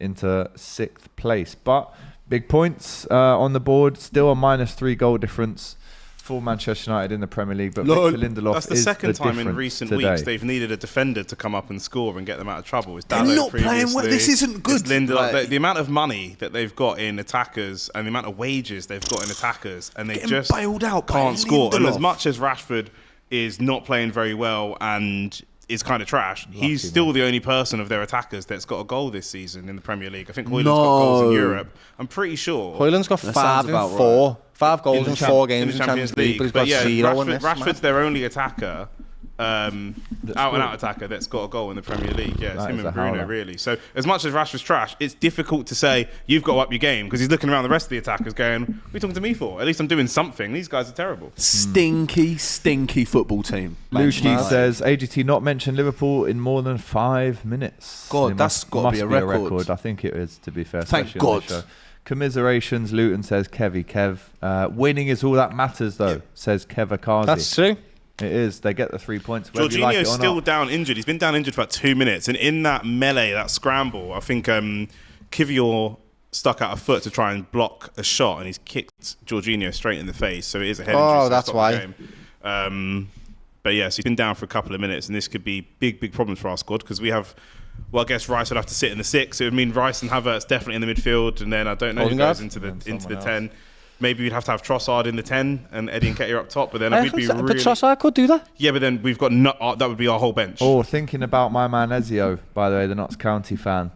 into 6th place. But big points on the board. Still a -3 goal difference for Manchester United in the Premier League. But Victor Lindelof that's the is second time in difference recent today. weeks they've needed a defender to come up and score and get them out of trouble. They're not playing well. This isn't good. Lindelof, the amount of money that they've got in attackers and the amount of wages they've got in attackers, and they just bailed out can't score. Lindelof. And as much as Rashford is not playing very well and is kind of trash, he's still the only person of their attackers that's got a goal this season in the Premier League. I think Højlund's got goals in Europe. I'm pretty sure. Højlund's got 5 goals in 4 games in the Champions League, but he's got 0 in this. Rashford's their only attacker, out-and-out attacker that's got a goal in the Premier League. Yeah, it's him and Bruno, really. So as much as Rashford's trash, it's difficult to say you've got to up your game because he's looking around the rest of the attackers going, what are you talking to me for? At least I'm doing something. These guys are terrible. Stinky football team. Lucy says, AGT not mentioned Liverpool in more than 5 minutes. God, that's got to be a record. I think it is, to be fair. Thank God. Commiserations, Luton says Kev. Winning is all that matters, though, says Kev Akazi. That's true. It is. They get the 3 points. Jorginho's still down injured. He's been down injured for about 2 minutes. And in that melee, that scramble, I think Kivior stuck out a foot to try and block a shot, and he's kicked Jorginho straight in the face. So it is a head injury. Oh, that's why. But yes, he's been down for a couple of minutes, and this could be big problems for our squad because we have. Well, I guess Rice would have to sit in the 6. It would mean Rice and Havertz definitely in the midfield, and then I don't know who goes into the 10. Maybe we'd have to have Trossard in the 10 and Eddie Nketiah up top, but then we'd be really... But Trossard could do that. Yeah, but then we've got... that would be our whole bench. Oh, thinking about my man Ezio, by the way, the Notts County fan.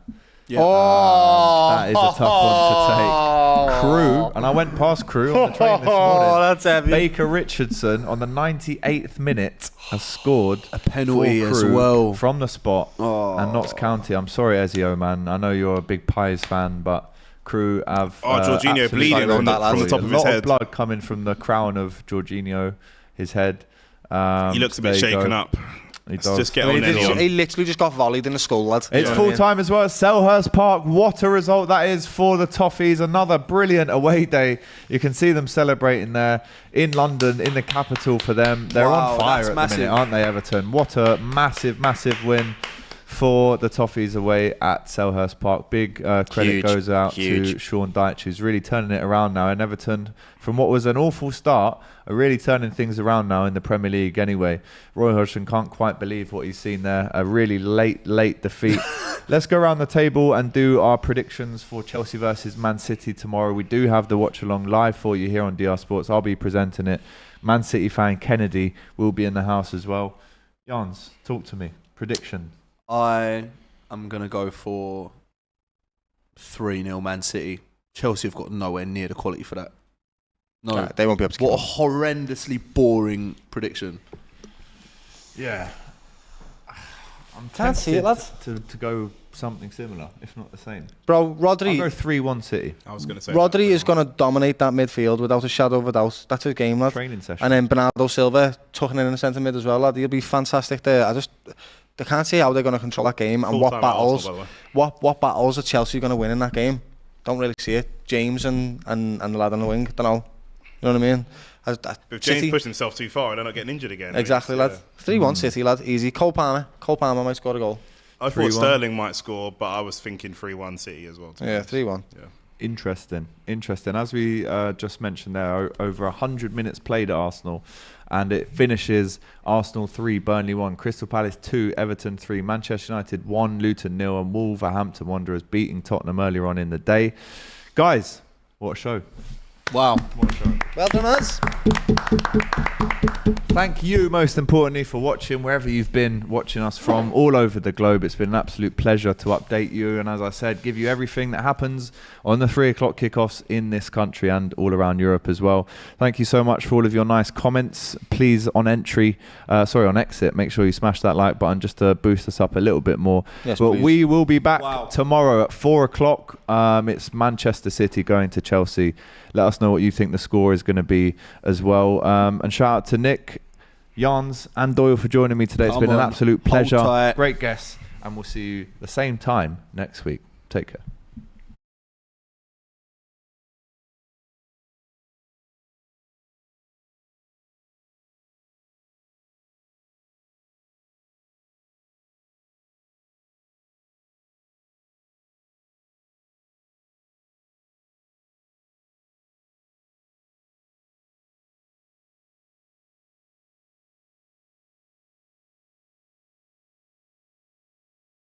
Yeah. That is a tough one to take. Crew, and I went past Crew on the train this morning. Oh, that's heavy. Baker Richardson on the 98th minute has scored a penalty for as Crew well from the spot. And Notts County, I'm sorry Ezio, man. I know you're a big Pies fan, but Crew have Jorginho bleeding from the top of his head. A lot of blood coming from the crown of Jorginho, his head. He looks a bit shaken up. He does. Just get on anyone. He literally just got volleyed in the skull, lad. It's full time as well at Selhurst Park. What a result that is for the Toffees. Another brilliant away day. You can see them celebrating there in London, in the capital for them. They're on fire at the minute, aren't they, Everton? What a massive win for the Toffees away at Selhurst Park. Big credit goes out to Sean Dyche, who's really turning it around now. And Everton, from what was an awful start, are really turning things around now in the Premier League anyway. Roy Hodgson can't quite believe what he's seen there. A really late defeat. Let's go around the table and do our predictions for Chelsea versus Man City tomorrow. We do have the watch along live for you here on DR Sports. I'll be presenting it. Man City fan Kennedy will be in the house as well. Jans, talk to me. Prediction. I am going to go for 3-0 Man City. Chelsea have got nowhere near the quality for that. No, they won't be able to. What a horrendously boring prediction. Yeah. I'm Can't see it, lads. To go something similar, if not the same. Bro, Rodri... I'll go 3-1 City. I was going to say Rodri is going to dominate that midfield without a shadow of a doubt. That's his game, lad. Training session. And then Bernardo Silva tucking in the centre mid as well, lad. He'll be fantastic there. They can't see how they're going to control that game and what battles are Chelsea going to win in that game. Don't really see it. James and the lad on the wing, don't know. You know what I mean? If James pushed himself too far and they're not getting injured again. Exactly, lad. 3-1 City, lad. Easy. Cole Palmer might score a goal. I thought Sterling might score, but I was thinking 3-1 City as well. Yeah, 3-1. Yeah. Interesting. As we just mentioned there, over 100 minutes played at Arsenal, and it finishes Arsenal 3, Burnley 1, Crystal Palace 2, Everton 3, Manchester United 1, Luton 0, and Wolverhampton Wanderers beating Tottenham earlier on in the day. Guys, what a show. Wow. What a show. Well done, us. Thank you, most importantly, for watching wherever you've been watching us from all over the globe. It's been an absolute pleasure to update you and, as I said, give you everything that happens on the 3 o'clock kickoffs in this country and all around Europe as well. Thank you so much for all of your nice comments. Please, on exit, make sure you smash that like button just to boost us up a little bit more. Yes, but please. we will be back tomorrow at 4 o'clock. It's Manchester City going to Chelsea. Let us know what you think the score is going to be as well. And shout out to Nick, Jans and Doyle for joining me today. It's been an absolute pleasure. Great guests. And we'll see you the same time next week. Take care.